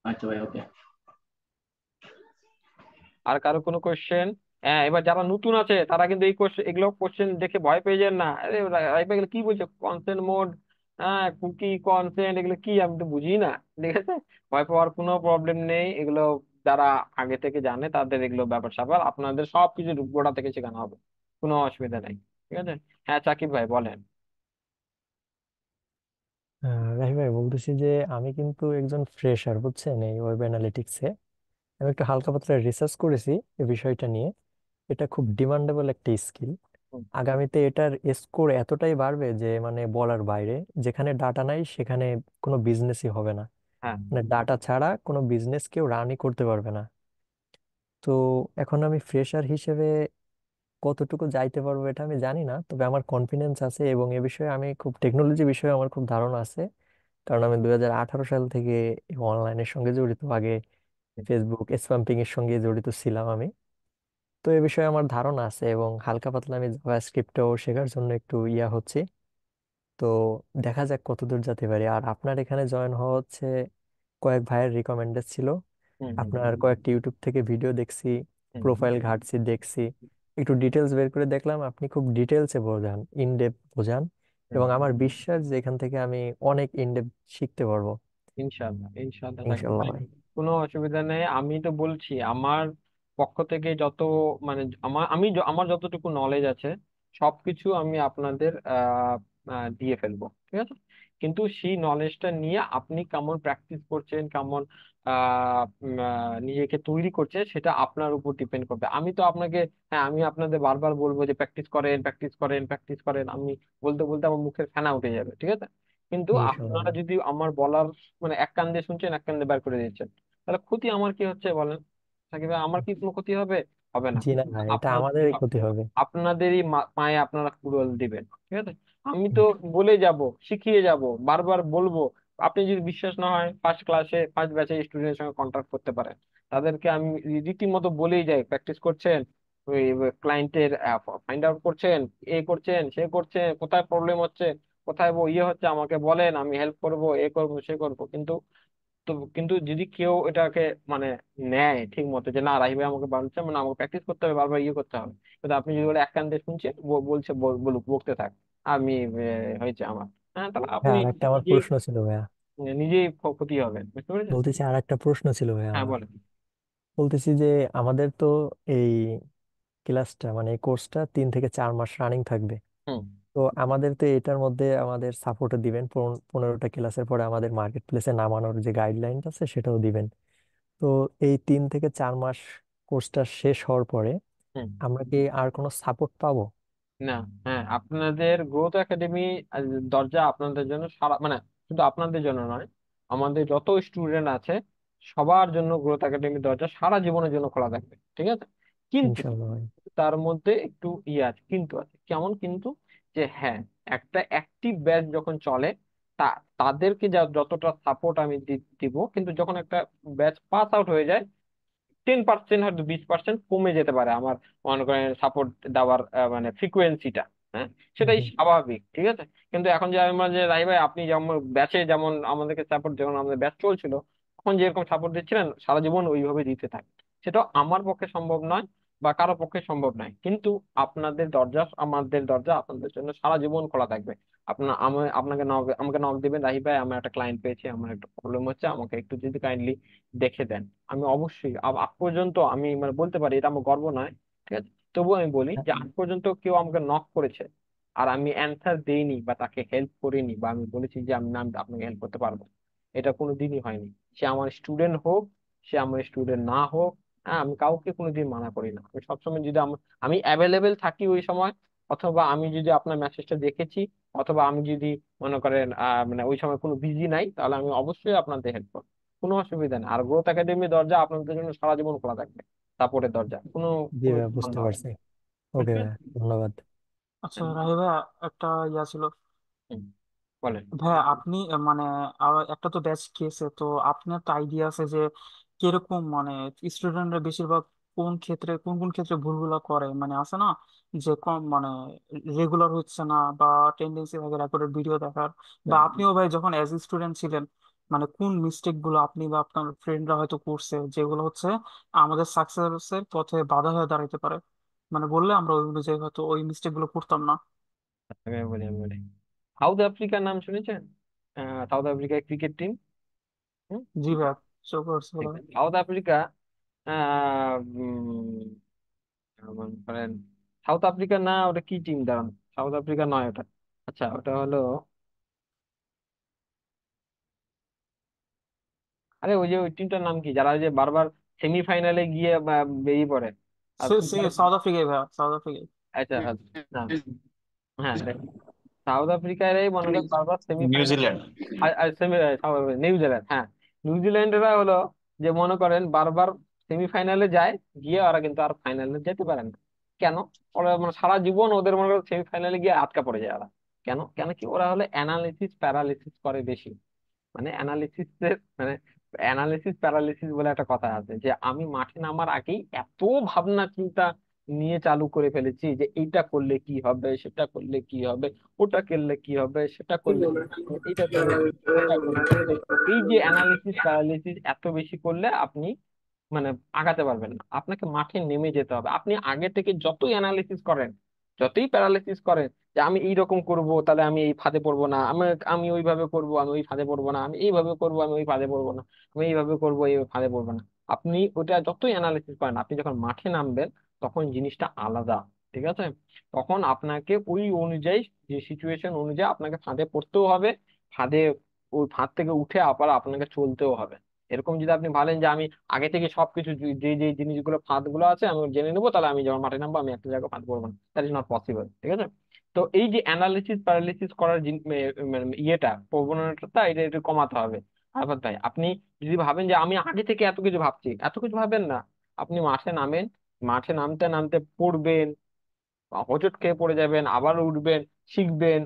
আচ্ছা ভাই, ওকে। আর কারো কোনো কোশ্চেন? হ্যাঁ, এবার যারা নতুন আছে তারা কিন্তু এই কোশ্চেন, এগুলো কোশ্চেন দেখে ভয় পেয়ে যান না, আরে রাইফা এগুলো কি বলছে, কনসেন্ট মোড, হ্যাঁ, কুকি কনসেন্ট, এগুলো কি আমি তো বুঝি না, ঠিক আছে। ভয় পাওয়ার কোনো প্রবলেম নেই, এগুলো যারা আগে থেকে জানে তাদের এগুলো ব্যাপার স্যাপার আপনাদের সবকিছু গোড়া থেকে শেখানো হবে, কোনো অসুবিধা নেই, ঠিক আছে। হ্যাঁ, সাকিব ভাই বলেন। রাহি ভাই বলতেছি যে আমি কিন্তু একজন ফ্রেশার, বুঝছেন, এই ওয়েব অ্যানালিটিক্সে। আমি একটু হালকা পাতলা রিসার্চ করেছি এই বিষয়টা নিয়ে। এটা খুব ডিমান্ডেবল একটা স্কিল। হুম। আগামীতে এটার স্কোর এতটাই বাড়বে যে মানে বলার বাইরে। যেখানে ডাটা নাই সেখানে কোনো বিজনেসই হবে না। হ্যাঁ, মানে ডাটা ছাড়া কোনো বিজনেস কেউ রানই করতে পারবে না। তো এখন আমি ফ্রেশার হিসেবে কতটুকু যাইতে পারবো এটা আমি জানি না, তবে আমার কনফিডেন্স আছে এবং এ বিষয়ে আমি খুব টেকনোলজি বিষয়ে আমার খুব ধারণা আছে। কারণ আমি 2018 সাল থেকে অনলাইনের সঙ্গে জড়িত। আগে ফেসবুক স্প্যাম্পিং এর সঙ্গে জড়িত ছিলাম আমি। তো এ বিষয়ে আমার ধারণা আছে এবং হালকা পাতলা আমি জাভাস্ক্রিপ্টও শেখার জন্য একটু ইয়া হচ্ছে। তো দেখা যাক কতদূর যেতে পারি। আর আপনার এখানে জয়েন হওয়া হচ্ছে কয়েক ভাইয়ের রিকমেন্ডেড ছিল। হুম, হুম, আপনার কয়েকটি ইউটিউব থেকে ভিডিও দেখছি, হুম, প্রোফাইল ঘাটছি, দেখছি, একটু ডিটেলস বের করে দেখলাম আপনি খুব ডিটেলসে বোঝান, ইনডেপথ বোঝান। হুম। এবং আমার বিশ্বাস যে এখান থেকে আমি অনেক ইনডেপথ শিখতে পারবো। ইনশাল্লাহ, ইনশাল্লাহ সাকিব ইনশাল্লাহ ভাই, ভাই। কোনো অসুবিধা নেই, আমি তো বলছি আমার পক্ষ থেকে যত, মানে আমার যতটুকু নলেজ আছে সবকিছু আমি আপনাদের দিয়ে ফেলবো, ঠিক আছে। কিন্তু সেই নলেজটা নিয়ে আপনি কেমন প্র্যাকটিস করছেন, কেমন নিজেকে তৈরি করছে, সেটা আপনার উপর ডিপেন্ড করবে। আমি তো আপনাকে, হ্যাঁ, আমি আপনাদের বারবার বলবো যে প্র্যাকটিস করেন, প্র্যাকটিস করেন, প্র্যাকটিস করেন, আমি বলতে বলতে আমার মুখের ফেনা উঠে যাবে, ঠিক আছে। কিন্তু ইনশাল্লাহ আপনারা ভাই। যদি আমার বলার মানে এক কান দিয়ে শুনছেন, এক কান দিয়ে বের করে দিচ্ছেন, তাহলে ক্ষতি আমার কি হচ্ছে বলেন? সাকিব ভাই, আমার কি কোনো ক্ষতি হবে? হবে না। জি না ভাই, এটা আপনার আমাদেরই ক্ষতি হবে। আপনাদেরই পায়ে আপনারা কুড়োল দিবেন, ঠিক আছে। আমি তো বলে যাব, শিখিয়ে যাব, বারবার বলবো। আপনি যদি বিশ্বাস না হয়, ফার্স্ট ক্লাসে ফার্স্ট ব্যাচের স্টুডেন্টের সঙ্গে কন্ট্যাক্ট করতে পারেন, তাদেরকে আমি রীতিমতো বলেই যাই, প্র্যাকটিস করছেন, ওই ক্লায়েন্টের ফাইন্ড আউট করছেন, এ করছেন, সে করছেন, কোথায় প্রবলেম হচ্ছে, কোথায় ইয়ে হচ্ছে, আমাকে বলেন, আমি হেল্প করব, এ করব, সে করব। কিন্তু যদি কেউ এটাকে মানে নেয় ঠিক মতো, যে না রাহিবে আমাকে বলছে, মানে আমাকে প্র্যাকটিস করতে হবে, বারবার ইয়ে করতে হবে, কিন্তু আপনি যদি বলে এক কান দিয়ে শুনছেন, বলছে বলুক, বকতে থাক, আমি হয়েছে আমার, হ্যাঁ, তাহলে হ্যাঁ, আপনি আর একটা আমার নিজেই, প্রশ্ন ছিল ভাইয়া। নিজেই ক্ষতি হবেন, বুঝতে পেরেছেন? বলতেছি আর একটা প্রশ্ন ছিল ভাইয়া হ্যাঁ, আমার। বলেন। বলতেছি যে আমাদের তো এই ক্লাসটা মানে এই কোর্সটা 3 থেকে 4 মাস রানিং থাকবে। হুম। তো আমাদের তো এটার মধ্যে আমাদের সাপোর্ট দিবেন, 15টা ক্লাসের পরে আমাদের মার্কেট প্লেসে নামানোর যে গাইডলাইন আছে সেটাও দিবেন। তো এই 3 থেকে 4 মাস কোর্সটা শেষ হওয়ার পরে হুম। আমরা কি আর কোনো সাপোর্ট পাবো? না, হ্যাঁ, আপনাদের গ্রোথ একাডেমি দরজা আপনাদের জন্য সারা, মানে শুধু আপনাদের জন্য নয়, আমাদের যত স্টুডেন্ট আছে সবার জন্য গ্রোথ একাডেমির দরজা সারা জীবনের জন্য খোলা থাকবে, ঠিক আছে? কিন্তু ইনশাল্লাহ ভাই। তার মধ্যে একটু ইয়ে আছে, কিন্তু আছে, কেমন কিন্তু, যে হ্যাঁ, একটা অ্যাক্টিভ ব্যাচ যখন চলে তা তাদেরকে যতটা সাপোর্ট আমি দিব, কিন্তু যখন একটা ব্যাচ পাস আউট হয়ে যায় 10%, হয়তো 20% কমে যেতে পারে আমার মনে করেন সাপোর্ট দেওয়ার মানে ফ্রিকোয়েন্সিটা। হ্যাঁ, হুম সেটাই হুম। স্বাভাবিক, ঠিক আছে? কিন্তু এখন যে আমরা যে রাহি ভাই, আপনি যেমন ব্যাচে যেমন আমাদেরকে সাপোর্ট, যেমন আমাদের ব্যাচ চলছিল তখন যেরকম সাপোর্ট দিচ্ছিলেন সারা জীবন ওইভাবে দিতে থাকে, সেটা আমার পক্ষে সম্ভব নয় বা কারো পক্ষে সম্ভব নয়। কিন্তু আপনাদের দরজা, আমাদের দরজা আপনাদের জন্য সারা জীবন খোলা থাকবে। আপনাকে আমাকে নক দিবেন, রাহি ভাই আমার একটা ক্লায়েন্ট পেয়েছি, আমার একটা প্রবলেম হচ্ছে, আমাকে একটু যদি কাইন্ডলি দেখে দেন। আমি অবশ্যই আজ পর্যন্ত আমি মানে বলতে পারি, এটা আমার গর্ব নয়, ঠিক আছে, তবুও আমি বলি যে আজ পর্যন্ত কেউ আমাকে নক করেছে আর আমি অ্যান্সার দেইনি বা তাকে হেল্প করিনি বা আমি বলেছি যে আমি না, আমি আপনাকে হেল্প করতে পারবো না, এটা কোনো দিনই হয়নি। সে আমার স্টুডেন্ট হোক, সে আমার স্টুডেন্ট না হোক, হ্যাঁ, আমি কাউকে কোনোদিন মানা করি না। আমি সবসময় যদি আমি অ্যাভেলেবেল থাকি ওই সময়, অথবা আমি যদি আপনার মেসেজটা দেখেছি, অথবা আমি যদি মনে করেন মানে ওই সময় কোনো বিজি নাই, তাহলে আমি অবশ্যই আপনাদের হেল্প করবো, কোনো অসুবিধা নেই। আর গ্রোথ একাডেমির দরজা আপনাদের জন্য সারা জীবন খোলা থাকবে, সাপোর্টের দরজা কোনো জি কোনো ভাই, বন্ধ বুঝতে হবে পারছি। না। ওকে বুঝলেন? ভাই, ধন্যবাদ। আচ্ছা রাহি ভাইয়া, একটা ইয়া ছিল। হুম, বলেন। ভাইয়া আপনি মানে একটা তো ব্যাচ গিয়েছে, তো আপনার তো আইডিয়া আছে যে কিরকম মানে স্টুডেন্টরা বেশিরভাগ কোন ক্ষেত্রে, কোন কোন ক্ষেত্রে ভুলগুলা করে, মানে আছে না যে কম মানে রেগুলার হচ্ছে না, বা টেন্ডেন্সি থাকে রেকর্ডেড ভিডিও দেখার, বা হুম। আপনিও ভাই যখন অ্যাজ স্টুডেন্ট ছিলেন, মানে কোন মিস্টেক গুলো আপনি বা আপনার ফ্রেন্ডরা হয়তো করছে যেগুলো হচ্ছে আমাদের সাকসেসের পথে বাধা হয়ে দাঁড়াইতে পারে, মানে বললে আমরা ওই অনুযায়ী হয়তো ওই মিস্টেক গুলো করতাম না। আমি বলি সাউথ আফ্রিকার নাম শুনেছেন? সাউথ আফ্রিকার ক্রিকেট টিম। জি ভাইয়া, শো করছে বলো। সাউথ আফ্রিকা, আহ, মনে করেন সাউথ আফ্রিকা না, ওটা কি টিম, দাঁড়ান, সাউথ আফ্রিকা নয় ওটা। আচ্ছা, ওটা হলো, আরে ওই যে ওই টিমটার নাম কি, যারা ওই যে বারবার সেমিফাইনালে গিয়ে বেরিয়ে পড়ে আর ফুটবল। সাউথ আফ্রিকায় ভাইয়া, সাউথ আফ্রিকায়। আচ্ছা, না, হ্যাঁ, সাউথ আফ্রিকারই মনে করেন বারবার সেমিফাইনাল, নিউজিল্যান্ড। নিউজিল্যান্ড, হ্যাঁ, নিউজিল্যান্ডেরা হলো যে মনে করেন বারবার সেমিফাইনালে যায়, গিয়ে ওরা কিন্তু আর ফাইনালে যেতে পারে না। কেন? ওরা মানে সারা জীবন ওদের মনে করেন সেমিফাইনালে গিয়ে আটকা পড়ে যায় ওরা। কেন? কেন কি ওরা হলো অ্যানালিসিস প্যারালিসিস করে বেশি। মানে অ্যানালিসিস প্যারালিসিস বলে একটা কথা আছে, যে আমি মাঠে নামার আগেই এত ভাবনা চিন্তা নিয়ে চালু করে ফেলেছি যে এইটা করলে কি হবে, সেটা করলে কি হবে, ওটা করলে কি হবে, সেটা করলে কি হবে, এইটা করলে কি হবে, ওটা করলে কি হবে। এই যে অ্যানালিসিস প্যারালিসিস এত বেশি করলে আপনি মানে আগাতে পারবেন না। আপনাকে মাঠে নেমে যেতে হবে। আপনি আগে থেকে যতই অ্যানালিসিস করেন, যতই প্যারালিসিস করেন, যে আমি এইরকম করব তাহলে আমি এই ফাঁদে পড়বো না, আমি আমি ওইভাবে করব আমি ওই ফাঁদে পড়বো না, আমি এইভাবে করব আমি ওই ফাঁদে পড়বো না, আমি এইভাবে করবো এই ফাঁদে পড়বো না, আপনি ওটা যতই অ্যানালিসিস করেন, আপনি যখন মাঠে নামবেন তখন জিনিসটা আলাদা, ঠিক আছে? তখন আপনাকে ওই অনুযায়ী, যে সিচুয়েশন অনুযায়ী আপনাকে ফাঁদে পড়তেও হবে, ফাঁদে, ওই ফাঁদ থেকে উঠে আবার আপনাকে চলতেও হবে। এরকম যদি আপনি ভাবেন যে আমি আগে থেকে সবকিছু যে যে জিনিসগুলো ফাঁদ গুলো আছে আমি জেনে নেবো, তাহলে আমি যখন মাঠে নামবো আমি একটা জায়গায় ফাঁদ পড়বো না, দ্যাট ইজ নট পসিবল, ঠিক আছে? তো এই যে অ্যানালিসিস প্যারালিসিস করার মানে ইয়েটা, প্রবণতাটা, এটা একটু কমাতে হবে। আর তাই আপনি যদি ভাবেন যে আমি আগে থেকে এত কিছু ভাবছি, এত কিছু ভাবেন না। আপনি মাঠে নামেন, মাঠে নামতে নামতে পড়বেন, হোঁচট খেয়ে পড়ে যাবেন, আবার উঠবেন, শিখবেন,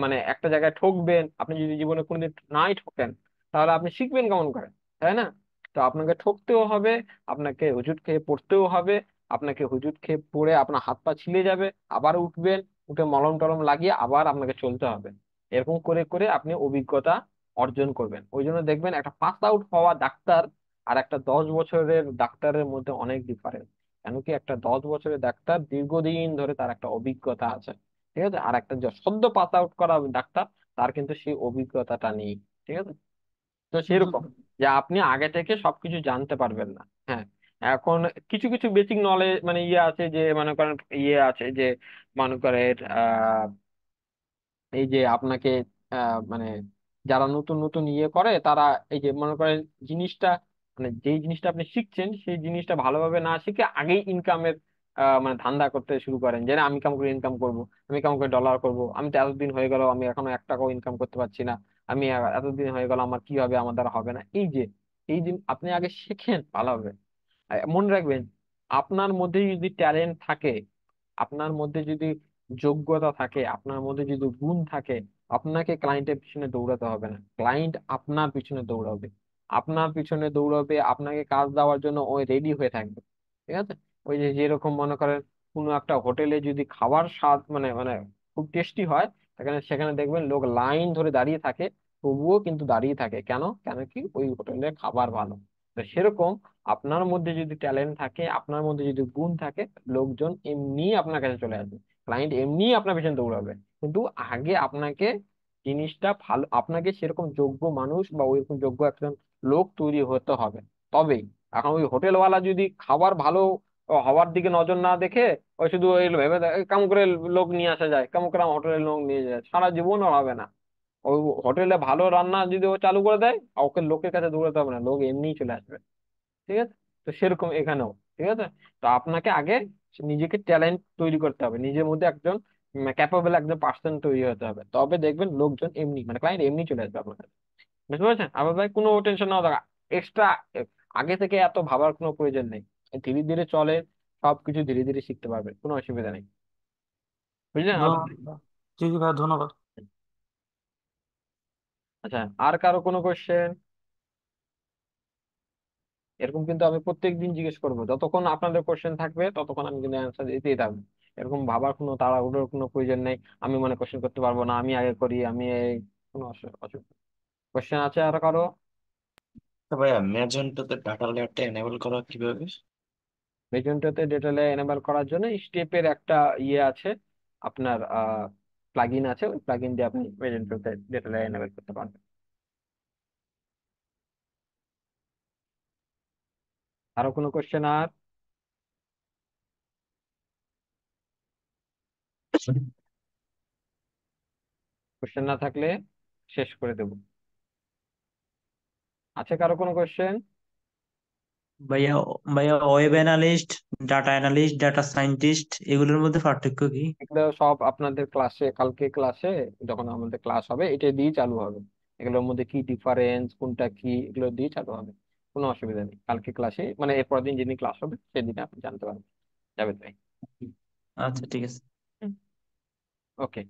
মানে একটা জায়গায় ঠকবেন। আপনি যদি জীবনে কোনোদিন নাই ঠকেন, তাহলে আপনি শিখবেন কেমন করে, তাই না? তো আপনাকে ঠকতেও হবে, আপনাকে হুজুট খেয়ে পড়তেও হবে, আপনাকে হুজুট খেয়ে পড়ে আপনার হাত পা ছিলে যাবে, আবার উঠবেন, উঠে মলম টলম লাগিয়ে আবার আপনাকে চলতে হবে। এরকম করে করে আপনি অভিজ্ঞতা অর্জন করবেন। ওই জন্য দেখবেন একটা পাস আউট হওয়া ডাক্তার আর একটা 10 বছরের ডাক্তারের মধ্যে অনেক ডিফারেন্স। কেন কি, একটা 10 বছরের ডাক্তার দীর্ঘদিন ধরে তার একটা অভিজ্ঞতা আছে, ঠিক আছে? আর একটা যে সদ্য পাস আউট করা ডাক্তার, তার কিন্তু সেই অভিজ্ঞতাটা নেই, ঠিক আছে? তো হুম, হুম, সেরকম যে আপনি আগে থেকে সবকিছু জানতে পারবেন না। হ্যাঁ, এখন কিছু কিছু বেসিক নলেজ মানে ইয়ে আছে যে মনে করেন ইয়ে আছে যে মনে করেন এই যে আপনাকে মানে যারা নতুন নতুন ইয়ে করে তারা এই যে মনে করেন জিনিসটা মানে যেই জিনিসটা আপনি শিখছেন সেই জিনিসটা ভালোভাবে না শিখে আগেই ইনকামের মানে ধান্দা করতে শুরু করেন যে না, আমি কাম করে ইনকাম করব, আমি কাম করে ডলার করব, আমি তো এতদিন হয়ে গেল আমি এখনো 1 টাকাও ইনকাম করতে পারছি না, আমি এতদিন হয়ে গেল আমার কি হবে, আমার দ্বারা হবে না। এই যে এই দিন আপনি আগে শেখেন ভালোভাবে। মনে রাখবেন, আপনার মধ্যে যদি ট্যালেন্ট থাকে, আপনার মধ্যে যদি যোগ্যতা থাকে, আপনার মধ্যে যদি গুণ থাকে, আপনাকে ক্লায়েন্টের পিছনে দৌড়াতে হবে না, ক্লায়েন্ট আপনার পিছনে দৌড়াবে। আপনার পিছনে দৌড়াবে, আপনাকে কাজ দেওয়ার জন্য ওই রেডি হয়ে থাকবে। ঠিক আছে? ওই যে যেরকম মনে করেন কোনো একটা হোটেলে যদি খাবার স্বাদ মানে মানে খুব টেস্টি হয়, সেখানে সেখানে দেখবেন লোক লাইন ধরে দাঁড়িয়ে থাকে, তবুও কিন্তু দাঁড়িয়ে থাকে। কেন? কেন কি ওই হোটেলের খাবার ভালো। তো সেরকম আপনার মধ্যে যদি ট্যালেন্ট থাকে, আপনার মধ্যে যদি গুণ থাকে, লোকজন এমনি আপনার কাছে চলে আসবে, ক্লায়েন্ট এমনি আপনার পেছনে দৌড়াবে। কিন্তু আগে আপনাকে জিনিসটা ভালো, আপনাকে সেরকম যোগ্য মানুষ বা ওইরকম যোগ্য একজন লোক তৈরি হতে হবে, তবেই। এখন ওই হোটেলওয়ালা যদি খাবার ভালো হওয়ার দিকে নজর না দেখে, ওই শুধু ওই ভেবে কেমন করে লোক নিয়ে আসা যায়, কেমন করে হোটেলের লোক নিয়ে যায়, সারা জীবন আর হবে না। ওই হোটেলে ভালো রান্না যদি ও চালু করে দেয়, ওকে লোকের কাছে দৌড়াতে হবে না, লোক এমনিই চলে আসবে। ঠিক আছে? তো সেরকম এখানেও। ঠিক আছে? তো আপনাকে আগে নিজেকে ট্যালেন্ট তৈরি করতে হবে, নিজের মধ্যে একজন ক্যাপাবল একজন পার্সন তৈরি হতে হবে, তবে দেখবেন লোকজন এমনি মানে ক্লায়েন্ট এমনি চলে আসবে আপনার কাছে। বুঝতে পারছেন? আবার ভাই কোনো টেনশন নেওয়া দরকার এক্সট্রা আগে থেকে এত ভাবার কোনো প্রয়োজন নেই। ধীরে ধীরে চলে, সবকিছু ধীরে ধীরে শিখতে পারবে, কোনো অসুবিধা নেই। বুঝলেন আবার ভাই? জি জি ভাই, ধন্যবাদ। আচ্ছা, আর কারো কোনো কোশ্চেন? এরকম কিন্তু আমি প্রত্যেক দিন জিজ্ঞেস করবো, যতক্ষণ আপনাদের কোশ্চেন থাকবে ততক্ষণ আমি কিন্তু অ্যান্সার দিতেই থাকবো। এরকম ভাবার কোনো তাড়াহুড়োর কোনো প্রয়োজন নেই, আমি মনে কোশ্চেন করতে পারবো না, আমি আগে করি, আমি এই কোনো অসুবিধা। কোশ্চেন আছে আর কারো? তো ভাইয়া ম্যাজেন্টোতে ডাটা লেয়ারটা এনেবল করা কিভাবে? মেজেন্টোতে ডেটা লেয়ার এনেবল করার জন্য স্টেপের একটা ইয়ে আছে, আপনার প্লাগইন আছে, ওই প্লাগইন দিয়ে আপনি মেজেন্টোতে ডেটা লেয়ার এনেবল করতে পারবেন। আরো কোনো কোশ্চেন আর? কোশ্চেন না থাকলে শেষ করে দেবো। আছে কারো কোনো কোশ্চেন? ভাইয়া ভাইয়া web analyst, data analyst, data scientist এগুলোর মধ্যে পার্থক্য কি? এগুলো সব আপনাদের ক্লাসে, কালকে ক্লাসে যখন আমাদের ক্লাস হবে এটা দিয়ে চালু হবে। এগুলোর মধ্যে কি ডিফারেন্স, কোনটা কি, এগুলো দিয়ে চালু হবে। কোনো অসুবিধা নেই, কালকে ক্লাসে মানে এরপর দিন যেদিন ক্লাস হবে সেদিন আপনি জানতে পারবেন। যাবে তাই। আচ্ছা ঠিক আছে। ওকে,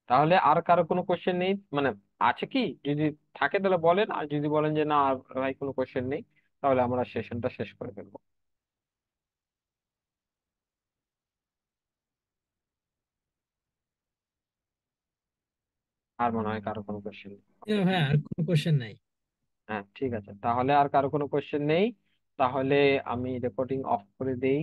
তাহলে আর কারো কোনো কোশ্চেন নেই মানে আছে কি? যদি থাকে তাহলে বলেন, আর যদি বলেন যে না আর ভাই কোনো কোশ্চেন নেই, তাহলে আমরা সেশনটা শেষ করে ফেলবো। আর মনে হয় কারো কোনো কোশ্চেন নেই। হ্যাঁ, আর কোনো কোশ্চেন নাই। হ্যাঁ ঠিক আছে, তাহলে আর কারো কোনো কোশ্চেন নেই। তাহলে আমি রেকর্ডিং অফ করে দেই।